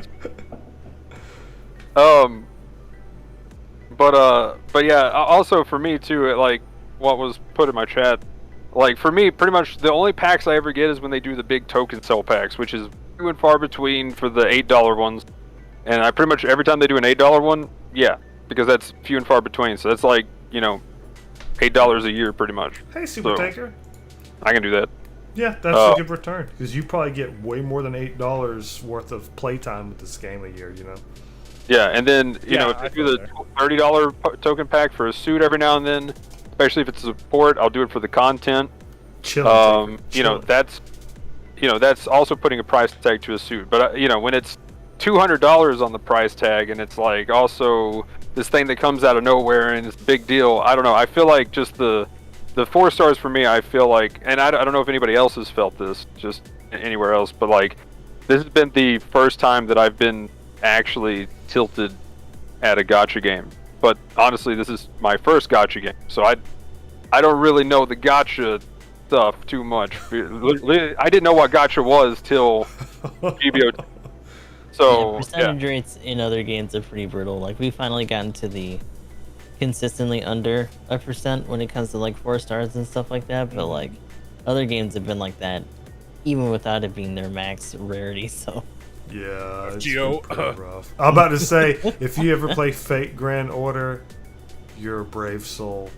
But yeah. Also for me too, like what was put in my chat. Like for me, pretty much the only packs I ever get is when they do the big token sell packs, which is few and far between for the $8 ones. And I pretty much every time they do an $8 one, yeah, because that's few and far between. So that's like $8 a year pretty much. Hey, Super So- Taker. I can do that. Yeah, that's Oh. a good return, because you probably get way more than $8 worth of playtime with this game a year. Yeah, and then Yeah, if I you do feel the there. $30 token pack for a suit every now and then, especially if it's a support, I'll do it for the content. Chilling. That's also putting a price tag to a suit. But when it's $200 on the price tag and it's like also this thing that comes out of nowhere and it's a big deal, I don't know. I feel like just the 4 stars for me, I feel like, and I don't know if anybody else has felt this just anywhere else, but like this has been the first time that I've been actually tilted at a gacha game. But honestly, this is my first gacha game, so I don't really know the gacha stuff too much. I didn't know what gacha was till GBO2. So yeah, Percentage rates in other games are pretty brutal. Like we finally gotten to the consistently under a percent when it comes to like 4 stars and stuff like that. But like other games have been like that, even without it being their max rarity. So Yeah, it's Geo. been pretty rough. I'm about to say, if you ever play Fate Grand Order, you're a brave soul.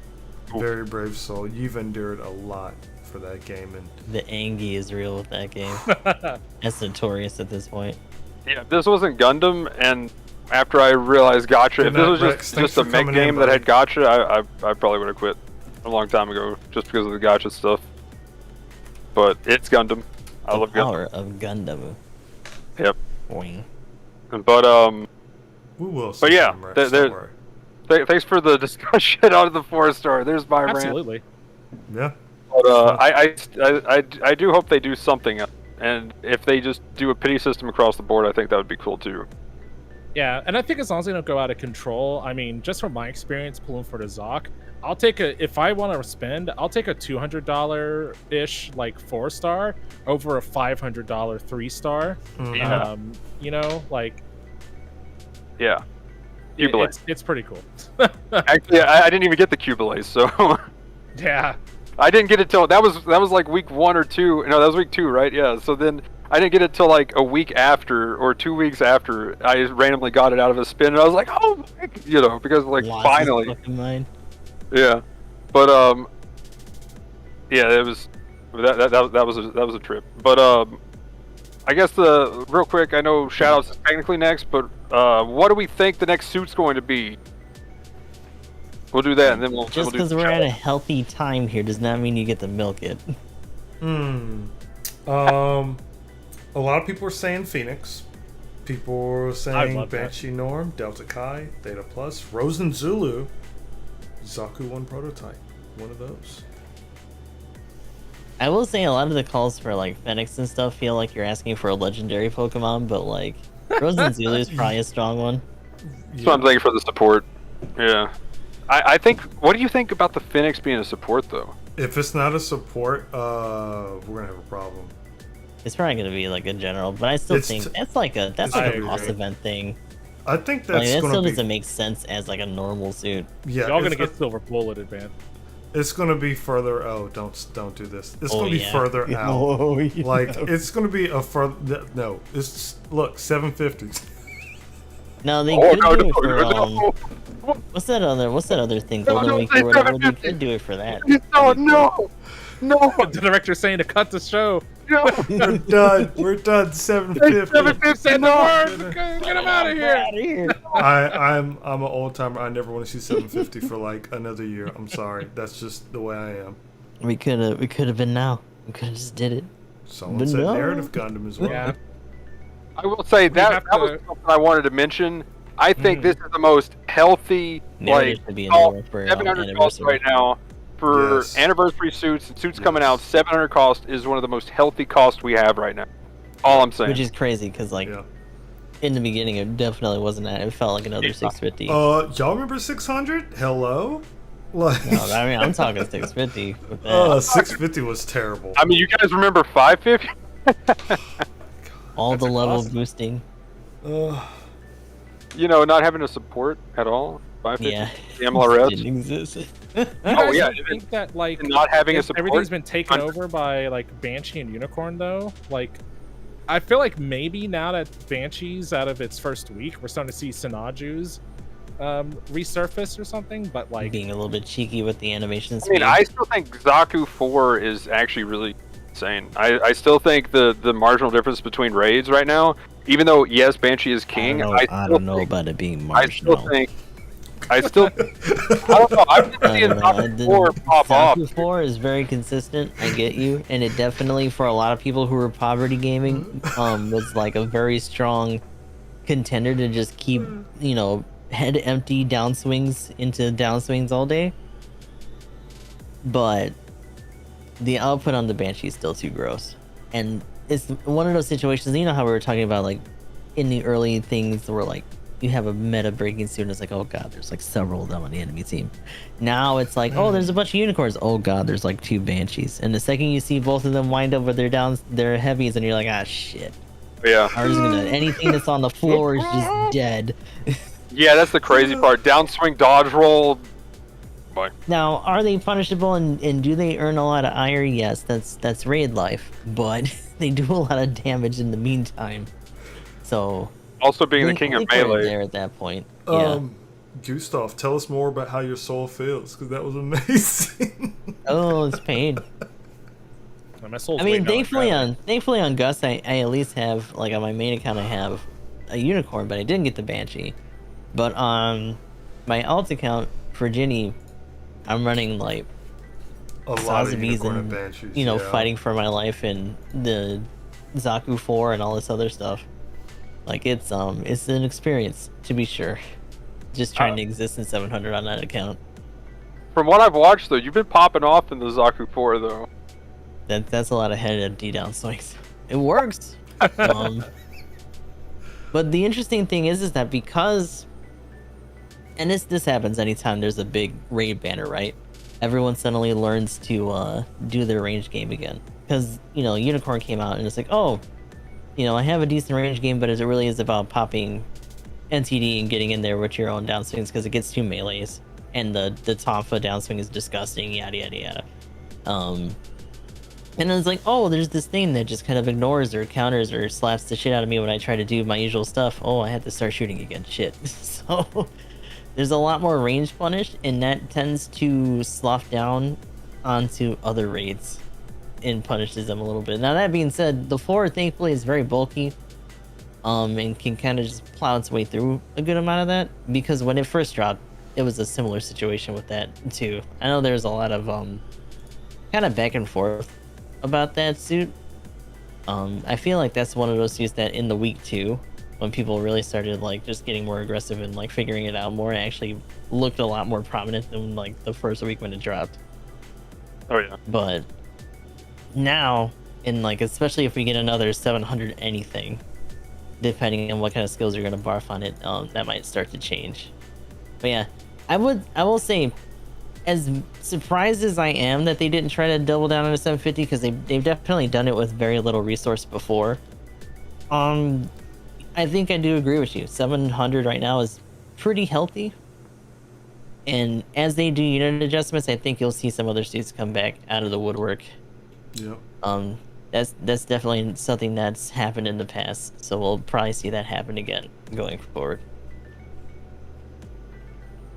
Very brave soul. You've endured a lot for that game. And The Angie is real with that game. That's notorious at this point. Yeah, if this wasn't Gundam, and after I realized Gacha, if this was Rex, thanks just a for mech coming game in, that had buddy. Gacha, I probably would have quit a long time ago, just because of the Gacha stuff. But it's Gundam. I The love Gundam. power of Gundam. Yep. Boing. But we will. But yeah, sometime, Rex, there- don't worry. thanks for the discussion on the 4-star. There's my rant. Absolutely. Yeah. But I do hope they do something, and if they just do a pity system across the board, I think that would be cool too. Yeah, and I think as long as they don't go out of control, I mean, just from my experience pulling for the Zoc, I'll take if I want to spend, I'll take a $200-ish like 4-star over a $500 3-star. Yeah. You know, like Yeah. Cubelay. it's pretty cool. Actually, I didn't even get the Cubelay, so Yeah. I didn't get it till that was like week 1 or 2. No, that was week 2, right? Yeah. So then I didn't get it till like a week after or 2 weeks after I randomly got it out of a spin, and I was like, oh, my, because like Lost his finally, fucking mind. yeah. But yeah, it was that was a trip. But I guess real quick, I know shoutouts is technically next, but what do we think the next suit's going to be? We'll do that, and then we'll Just do because the we're at a shoutouts. healthy time here does not mean you get to milk it. A lot of people are saying Phoenix. People are I saying love that. Banshee Norm, Delta Chi, Theta Plus, Rosen Zulu, Zaku 1 prototype. One of those. I will say a lot of the calls for like Phoenix and stuff feel like you're asking for a legendary Pokemon, but like Frozen Zulu is probably a strong one. That's what I'm thinking for the support. Yeah. I think. What do you think about the Phoenix being a support, though? If it's not a support, we're gonna have a problem. It's probably gonna be like a general, but I still It's think t- that's like a it's boss agree. event thing. I think Like that's that gonna still be. doesn't make sense as like a normal suit. Yeah, Y'all gonna it's- get silver bulleted, man. It's gonna be further. Oh, don't do this. It's Oh, gonna be yeah. further out. Oh, yeah. Like it's gonna be a further. No, it's look 750s. No, they Oh, could no, do no, it for no. what's that other thing? No, Golden no, Week say or whatever. They 750. could do it for that. No, no, no, The director's saying to cut the show. no. We're done. We're done. 750. 750, Say the no. word. Get him out of here. Outta here. I'm an old timer. I never want to see 750 for like another year. I'm sorry. That's just the way I am. We could have been now. We could have just did it. Someone But said no. narrative Gundam as well. Yeah. I will say that have that was to- something I wanted to mention. I think this is the most healthy, Narrative like, should be in cost- order for 700 cost anniversary. right now for Yes. anniversary suits and suits coming Yes. out. 700 cost is one of the most healthy costs we have right now. All I'm saying. Which is crazy because like Yeah. in the beginning it definitely wasn't that. It felt like another Yeah. 650. Y'all remember 600? Hello. Like, No, I mean I'm talking 650 with that. 650 was terrible. I mean, you guys remember 550? All the level awesome. boosting. Not having a support at all. 550. Yeah. The MLRS. Didn't exist. Oh, I yeah, don't even- think that like not having a if support. everything's been taken over by like Banshee and Unicorn though. Like, I feel like maybe now that Banshee's out of its first week, we're starting to see Sinaju's resurface or something. But like, Being a little bit cheeky with the animation I speed. mean, I still think Zaku 4 is actually really insane. I still think the marginal difference between raids right now, even though, yes, Banshee is king, I don't know think, about it being I still marginal. think... I don't know. I'm just seeing Zaku 4 pop off. Zaku 4 is very consistent. I get you, and it definitely for a lot of people who are poverty gaming, was like a very strong contender to just keep, head empty downswings into downswings all day. But the output on the Banshee is still too gross, and it's one of those situations. You know how we were talking about like in the early things where like you have a meta breaking suit and it's like, oh god, there's like several of them on the enemy team. Now it's like, oh, there's a bunch of unicorns. Oh god, there's like 2 banshees. And the second you see both of them wind up with their heavies, and you're like, ah shit. Yeah. Ours is gonna anything that's on the floor is just dead. Yeah, that's the crazy part. Downswing, dodge roll. Boy. Now, are they punishable and do they earn a lot of ire? Yes, that's raid life, but they do a lot of damage in the meantime. So Also being the Link- king of Link weren't melee. there at that point. Yeah. Gustav, tell us more about how your soul feels, because that was amazing. Oh, it's pain. My soul's I mean, waiting on thankfully on Gus, I at least have, like, on my main account, I have a unicorn, but I didn't get the Banshee. But on my alt account for Ginny, I'm running like A lot of Sazabi's unicorn and and, banshees. you know, yeah. fighting for my life and the Zaku 4 and all this other stuff. Like, it's an experience, to be sure. Just trying to exist in 700 on that account. From what I've watched, though, you've been popping off in the Zaku 4, though. That's a lot of head and D down swings. It works. But the interesting thing is that because, and this happens anytime there's a big raid banner, right? Everyone suddenly learns to do their range game again. Because, you know, Unicorn came out and it's like, oh, you know, I have a decent range game, but it really is about popping NTD and getting in there with your own downswings because it gets 2 melees. And the Tonfa downswing is disgusting, yada yada yada. And then it's like, oh, there's this thing that just kind of ignores or counters or slaps the shit out of me when I try to do my usual stuff. Oh, I had to start shooting again. Shit. So there's a lot more range punished, and that tends to slough down onto other raids and punishes them a little bit. Now, that being said, the 4 thankfully is very bulky, and can kind of just plow its way through a good amount of that, because when it first dropped, it was a similar situation with that too. I know there's a lot of kind of back and forth about that suit. I feel like that's one of those suits that in the week 2, when people really started like just getting more aggressive and like figuring it out more, it actually looked a lot more prominent than like the first week when it dropped. Oh, yeah. But now, in like, especially if we get another 700 anything, depending on what kind of skills you're gonna barf on it, that might start to change. But yeah, I will say, as surprised as I am that they didn't try to double down on a 750, because they've definitely done it with very little resource before. I think I do agree with you. 700 right now is pretty healthy. And as they do unit adjustments, I think you'll see some other suits come back out of the woodwork. Yep. That's definitely something that's happened in the past. So we'll probably see that happen again going forward.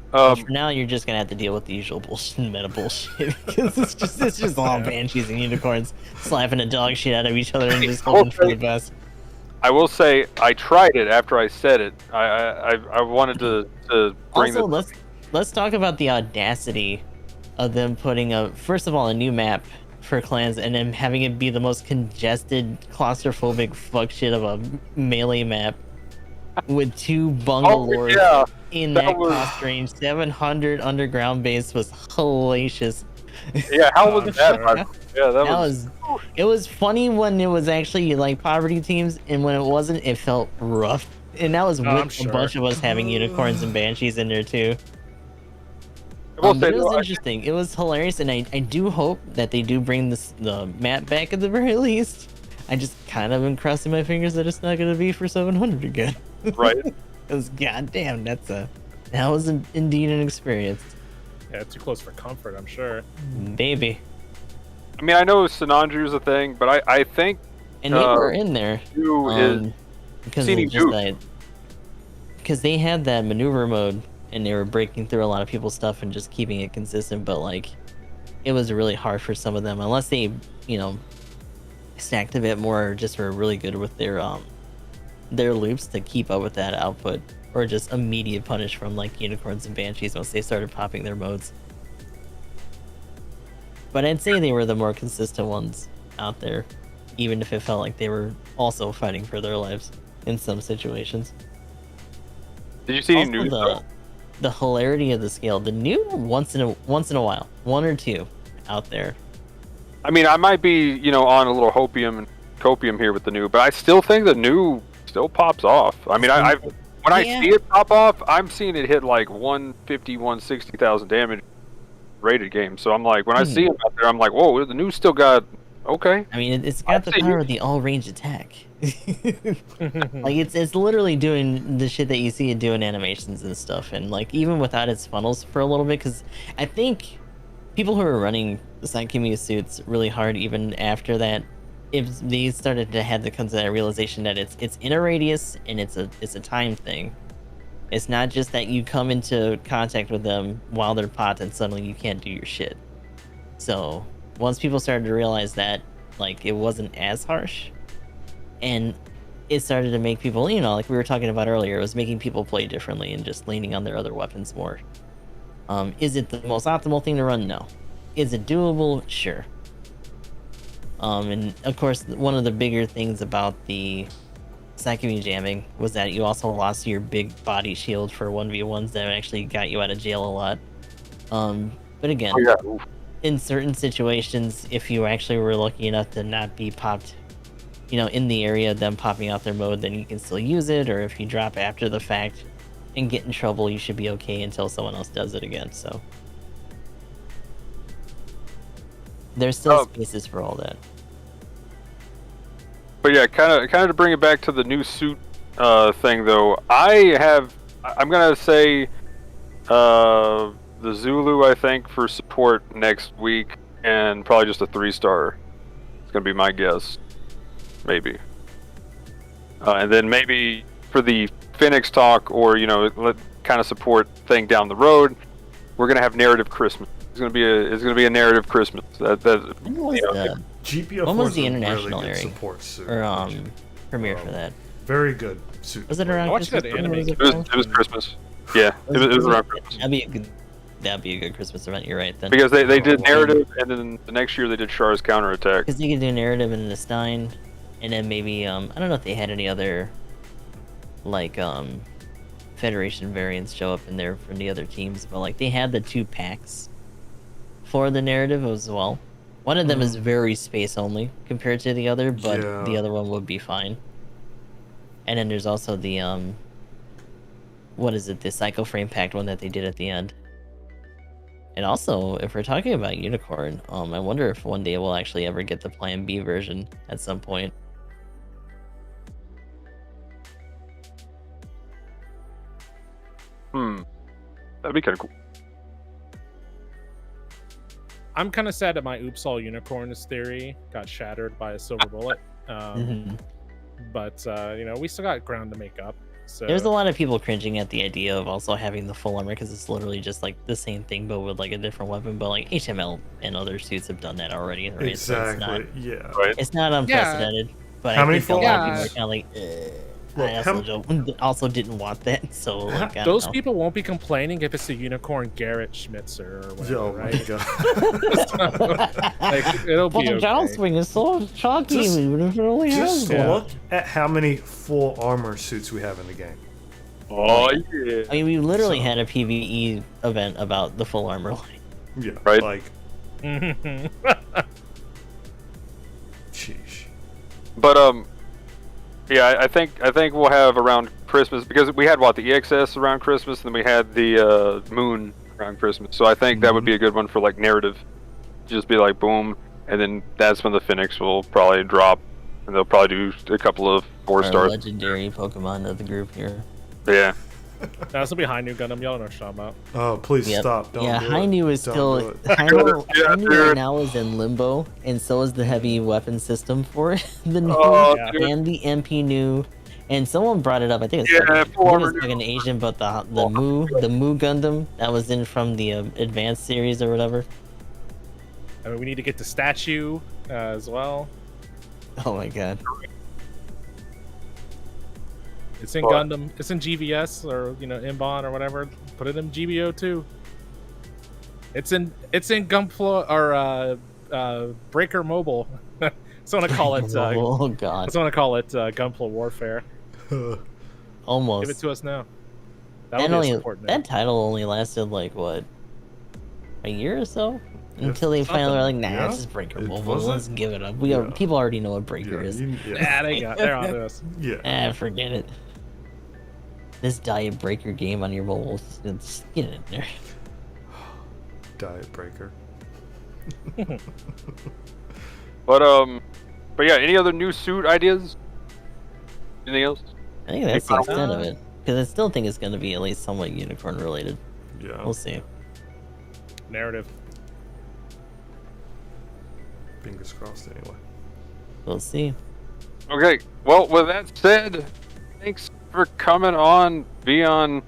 For now, you're just gonna have to deal with the usual bullshit, meta bullshit, because it's just all banshees and unicorns slapping the dog shit out of each other and just hoping for the best. I will say I tried it after I said it. I wanted to bring also, this. let's talk about the audacity of them putting first of all a new map for clans and then having it be the most congested, claustrophobic fuck shit of a melee map with 2 bungalores in that cost range. 700 underground base was hellacious. Yeah, how was that? Yeah, that was. It was funny when it was actually like poverty teams, and when it wasn't, it felt rough. And that was with a bunch of us having unicorns and banshees in there too. But it was interesting. It was hilarious, and I do hope that they do bring the map back at the very least. I just kind of am crossing my fingers that it's not going to be for 700 again. Right. Because goddamn, that was indeed an experience. Yeah, too close for comfort, I'm sure. Baby. I mean, I know Sinanju's a thing, but I think. And they were in there. Because they had that maneuver mode, and they were breaking through a lot of people's stuff and just keeping it consistent. But like, it was really hard for some of them, unless they, you know, stacked a bit more, or just were really good with their loops to keep up with that output, or just immediate punish from like unicorns and banshees once they started popping their modes. But I'd say they were the more consistent ones out there, even if it felt like they were also fighting for their lives in some situations. Did you see any news? The hilarity of the scale, the new once in a while, 1 or 2 out there. I mean, I might be, you know, on a little hopium and copium here with the new, but I still think the new still pops off. I mean, I see it pop off, I'm seeing it hit like 150, 160,000 damage rated game. So I'm like, when I see it out there, I'm like, whoa, the new still got okay. I mean, it's got the power of the all range attack. Like it's literally doing the shit that you see it doing animations and stuff, and like even without its funnels for a little bit, because I think people who are running the Sankimia suits really hard even after that if they started to have to come to that realization that it's in a radius and it's a time thing. It's not just that you come into contact with them while they're popped and suddenly you can't do your shit. So once people started to realize that, like, it wasn't as harsh, and it started to make people, you know, like we were talking about earlier, it was making people play differently and just leaning on their other weapons more. Is it the most optimal thing to run? No. Is it doable? Sure. And of course, one of the bigger things about the Sakumi jamming was that you also lost your big body shield for 1v1s that actually got you out of jail a lot. But again, in certain situations, if you actually were lucky enough to not be popped, you know, in the area of them popping out their mode, then you can still use it, or if you drop after the fact and get in trouble, you should be okay until someone else does it again. So there's still spaces for all that. But yeah, kind of to bring it back to the new suit thing, though, I'm gonna say the Zulu, I think, for support next week, and probably just a 3-star. It's gonna be my guess, maybe. And then maybe for the Phoenix talk, or you know, kind of support thing down the road, we're gonna have narrative Christmas. It's gonna be a narrative Christmas. GBO4 when was the is a international really good airing? support suit. Or premiere for that? Very good suit. Was it around I watched Christmas? that anime. It was Christmas. Yeah, it was around Christmas. That'd be a good Christmas event. You're right then. Because they did narrative, and then the next year they did Char's counterattack. Because you could do narrative in the Stein, and then maybe I don't know if they had any other like Federation variants show up in there from the other teams, but like they had the 2 packs for the narrative as well. One of them is very space only compared to the other, but the other one would be fine. And then there's also the what is it, the Psycho Frame packed one that they did at the end. And also, if we're talking about Unicorn, I wonder if one day we'll actually ever get the Plan B version at some point. That'd be kind of cool. I'm kind of sad that my Oops All Unicorns theory got shattered by a silver bullet. But you know, we still got ground to make up. So There's a lot of people cringing at the idea of also having the full armor, because it's literally just like the same thing but with like a different weapon. But like HML and other suits have done that already, right? Exactly. So Right. it's not unprecedented. But How I many think a full lot of armors? people are kind of like, Look, I also didn't want that. So like, I those don't know. people won't be complaining if it's a Unicorn Garrett Schmitzer or whatever, Oh right? my god. Like, it'll be the okay. downswing is so chalky, Just- even if it only has Just one. look at how many full armor suits we have in the game. Oh yeah. I mean, we literally So- had a PvE event about the full armor line. Yeah. Right. Like, sheesh. But yeah, I think we'll have around Christmas, because we had the EXS around Christmas, and then we had the Moon around Christmas. So I think that would be a good one for like narrative. Just be like boom, and then that's when the Phoenix will probably drop, and they'll probably do a couple of 4-stars. Our legendary Pokemon of the group here. Yeah. That's will be High New Gundam. Y'all know what I'm talking about. Oh, please Yep. stop. Don't Yeah, do it. Hainu is Don't still do it. Hainu right now is in limbo, and so is the heavy weapon system for the new Oh, Yeah. dude. and the MP new. And someone brought it up. I think it's Yeah, fucking, I full think armor it's fucking Asian, but the Mu Gundam that was in from the advanced series or whatever. I mean, we need to get the statue as well. Oh my god. It's in What? Gundam. It's in GVS or Inbon or whatever. Put it in GBO2. It's in Gunpla or Breaker Mobile. So I want to call it. Oh god. I want to call it Gunpla Warfare. Almost. Give it to us now. That That, would be a only, support name. that title only lasted like what, a year or so, Yeah, until they finally were like, "Nah, yeah. it's just Breaker It Mobile. wasn't- Let's give it up. yeah. People already know what Breaker Yeah, is. Yeah, they're on this. Yeah. Forget it. This diet breaker game on your mobile, it's get it in there. Diet breaker. But yeah, any other new suit ideas? Anything else? I think that's the extent of it, because I still think it's going to be at least somewhat unicorn related. Yeah. We'll see. Narrative. Fingers crossed anyway. We'll see. Okay, well, with that said, thanks for coming on, Vion.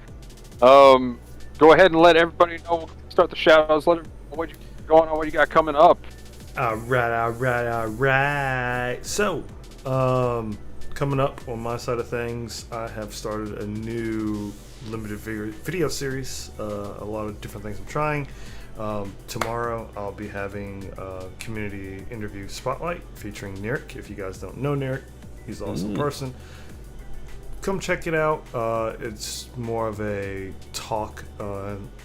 Go ahead and let everybody know. Start the shoutouts. Let everybody know what you going on, what you got coming up. All right. So, coming up on my side of things, I have started a new limited video series. A lot of different things I'm trying. Tomorrow I'll be having a community interview spotlight featuring Nick. If you guys don't know Nick, he's an awesome person. Come check it out. It's more of a talk,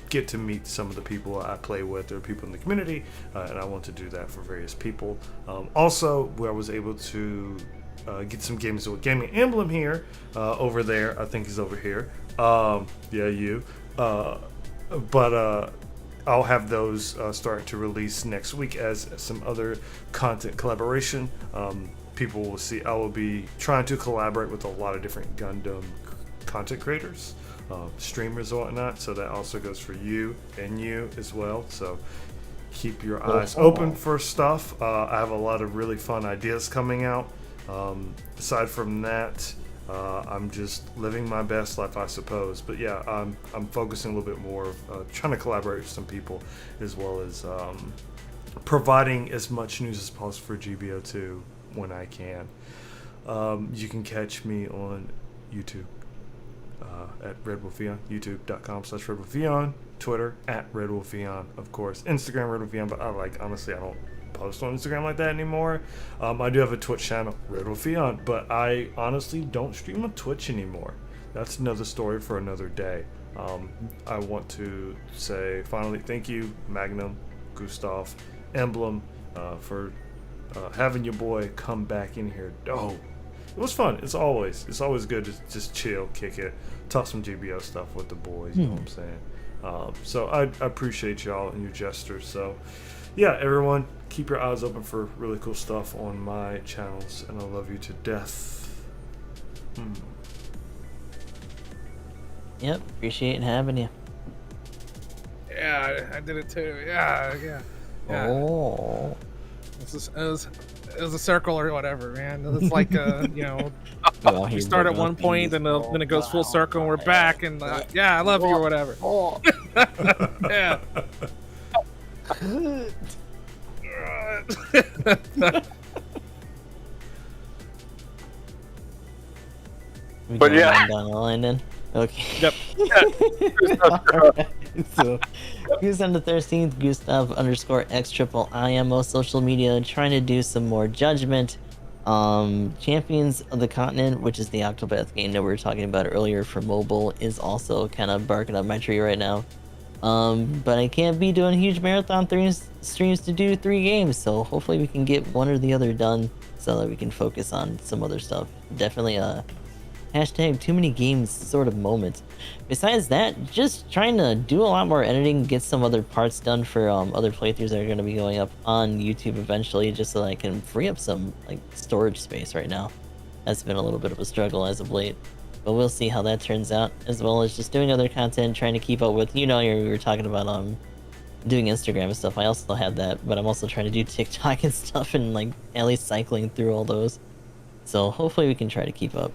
get to meet some of the people I play with or people in the community, and I want to do that for various people. Also, where I was able to get some games with GamingEmblem here, over there. I think he's over here. But I'll have those start to release next week as some other content collaboration. People will see. I will be trying to collaborate with a lot of different Gundam content creators, streamers and whatnot. So that also goes for you and you as well. So keep your eyes open for stuff. I have a lot of really fun ideas coming out. Aside from that, I'm just living my best life, I suppose. But yeah, I'm focusing a little bit more, trying to collaborate with some people, as well as providing as much news as possible for GBO2 when I can. You can catch me on YouTube at RedWolfVion, youtube.com/RedWolfVion, Twitter at RedWolfVion, of course, Instagram RedWolfVion, but honestly, I don't post on Instagram like that anymore. I do have a Twitch channel, RedWolfVion, but I honestly don't stream on Twitch anymore. That's another story for another day. I want to say finally thank you, Magnum, Gustav, Emblem, for having your boy come back in here. Oh, it was fun. It's always good to just chill, kick it, talk some GBO stuff with the boys. You know what I'm saying? So I appreciate y'all and your gestures. So yeah, everyone, keep your eyes open for really cool stuff on my channels, and I love you to death. Yep, appreciate having you. Yeah, I did it too. Yeah. Oh. It was a circle or whatever, man. It's like Well, we start at one point and then it goes full circle and we're back and I love you or whatever. Yeah. But yeah. down the line then. Okay. Yep. Alright, so Gustav the 13th, Gustav_X IMO social media, trying to do some more judgment. Champions of the Continent, which is the Octopath game that we were talking about earlier for mobile, is also kind of barking up my tree right now. But I can't be doing huge marathon streams to do 3 games, so hopefully we can get one or the other done so that we can focus on some other stuff. Definitely hashtag too many games sort of moment. Besides that, just trying to do a lot more editing, get some other parts done for other playthroughs that are going to be going up on YouTube eventually, just so that I can free up some storage space right now. That's been a little bit of a struggle as of late, but we'll see how that turns out, as well as just doing other content, trying to keep up with, we were talking about doing Instagram and stuff. I also have that, but I'm also trying to do TikTok and stuff, and at least cycling through all those. So hopefully we can try to keep up.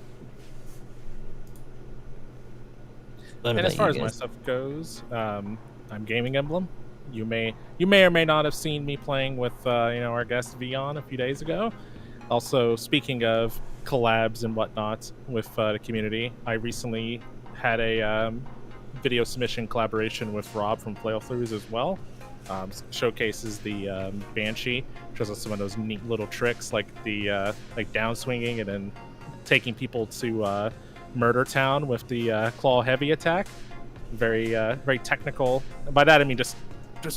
And as far as my stuff goes, I'm GamingEmblem. You may or may not have seen me playing with our guest Vion a few days ago. Also, speaking of collabs and whatnot with the community, I recently had a video submission collaboration with Rob from Playthroughs as well. Showcases the Banshee, shows us some of those neat little tricks like the down swinging and then taking people to Murder Town with the claw heavy attack. Very technical. By that I mean just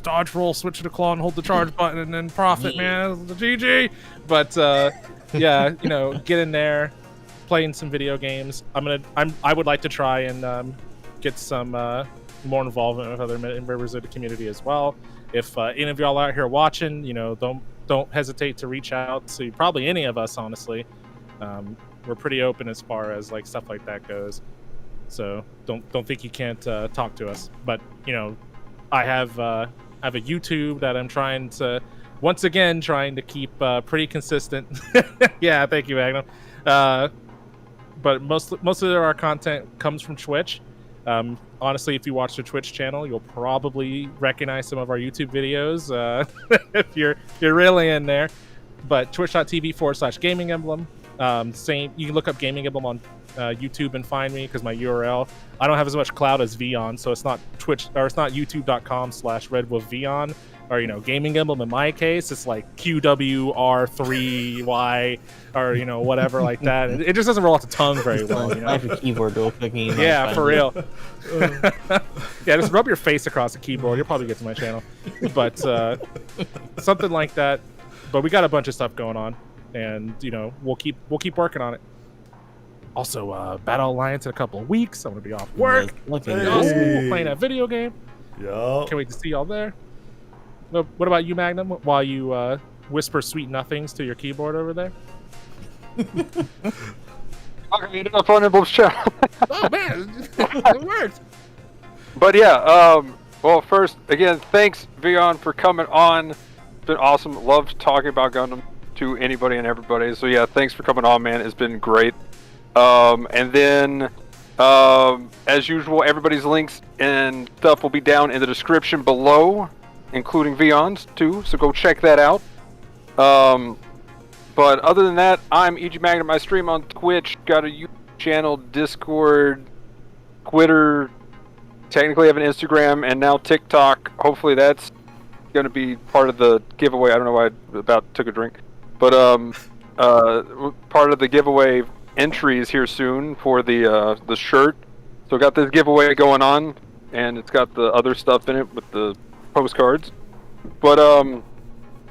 dodge roll, switch to the claw and hold the charge button and then profit, man. The GG. But get in there, playing some video games. I would like to try and get some more involvement with other members of the community as well. If any of y'all out here watching, don't hesitate to reach out to probably any of us, honestly. We're pretty open as far as stuff like that goes, so don't think you can't talk to us. But I have a YouTube that I'm trying to once again, trying to keep pretty consistent. Yeah, thank you, Magnum. But most of our content comes from Twitch. Honestly, if you watch the Twitch channel, you'll probably recognize some of our YouTube videos if you're really in there. But twitch.tv/GamingEmblem. Same. You can look up GamingEmblem on YouTube and find me because my URL. I don't have as much clout as Vion, so it's not Twitch or it's not YouTube.com/RedWolfVion or GamingEmblem. In my case, it's like QWR3Y or whatever like that. It just doesn't roll off the tongue very well. Type a keyboard real quick. Yeah, for real. Yeah, just rub your face across the keyboard. You'll probably get to my channel. But something like that. But we got a bunch of stuff going on, and we'll keep working on it. Also, Battle Alliance in a couple of weeks. I'm gonna be off work. We're playing that video game. Yeah. Can't wait to see y'all there. What about you, Magnum? While you whisper sweet nothings to your keyboard over there. I'm gonna up on Emblem's channel. Oh man, it worked. But yeah, well, first again, thanks Vion for coming on. It's been awesome. Loved talking about Gundam to anybody and everybody. So yeah, thanks for coming on, man. It's been great. And then, as usual, everybody's links and stuff will be down in the description below, including Vion's too. So go check that out. But other than that, I'm EG Magnum. I stream on Twitch. Got a YouTube channel, Discord, Twitter. Technically, have an Instagram and now TikTok. Hopefully, that's going to be part of the giveaway. I don't know why I about took a drink, but part of the giveaway entries here soon for the shirt. So got this giveaway going on, and it's got the other stuff in it with the postcards. But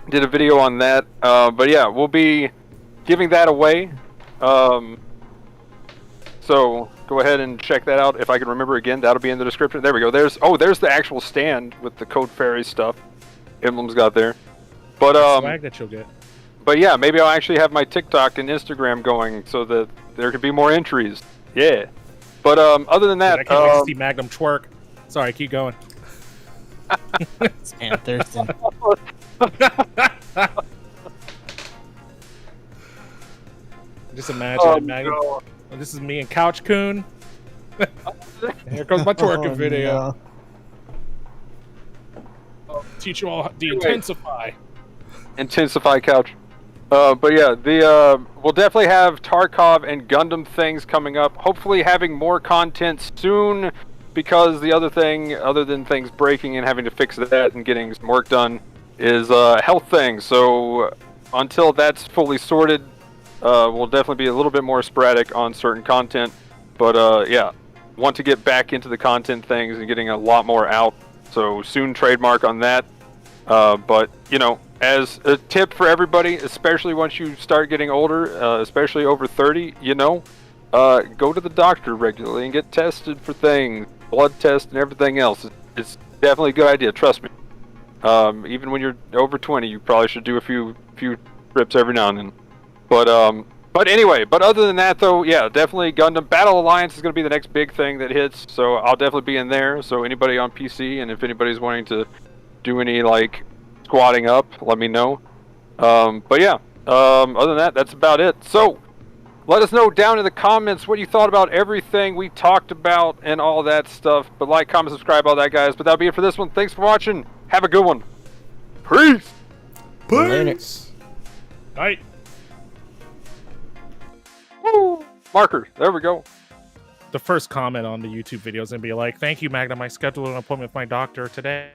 did a video on that. But yeah, we'll be giving that away. So go ahead and check that out. If I can remember again, that'll be in the description. There we go. There's the actual stand with the Code Fairy stuff. Emblem's got there. But swag that you'll get. But yeah, maybe I'll actually have my TikTok and Instagram going so that there could be more entries. Yeah. But other than that, I can't wait to see Magnum twerk. Sorry, keep going. Sam Thurston. Just imagine Magnum. No. This is me and Couch Coon. Here comes my twerking video. No. Teach you all the intensify. Intensify couch. But yeah, we'll definitely have Tarkov and Gundam things coming up. Hopefully having more content soon, because the other thing, other than things breaking and having to fix that and getting some work done, is health things. So until that's fully sorted, we'll definitely be a little bit more sporadic on certain content. But yeah, want to get back into the content things and getting a lot more out. So soon trademark on that. But as a tip for everybody, especially once you start getting older, especially over 30, go to the doctor regularly and get tested for things, blood tests and everything else. It's definitely a good idea, trust me. Even when you're over 20, you probably should do a few trips every now and then. But anyway, other than that though, yeah, definitely Gundam Battle Alliance is going to be the next big thing that hits, so I'll definitely be in there. So anybody on PC, and if anybody's wanting to do any squatting up, let me know. But yeah, other than that, that's about it. So let us know down in the comments what you thought about everything we talked about and all that stuff. But like, comment, subscribe, all that, guys. But that'll be it for this one. Thanks for watching. Have a good one. Peace. Peace. Night. Woo. Marker. There we go. The first comment on the YouTube video is going to be like, thank you, Magnum. I scheduled an appointment with my doctor today.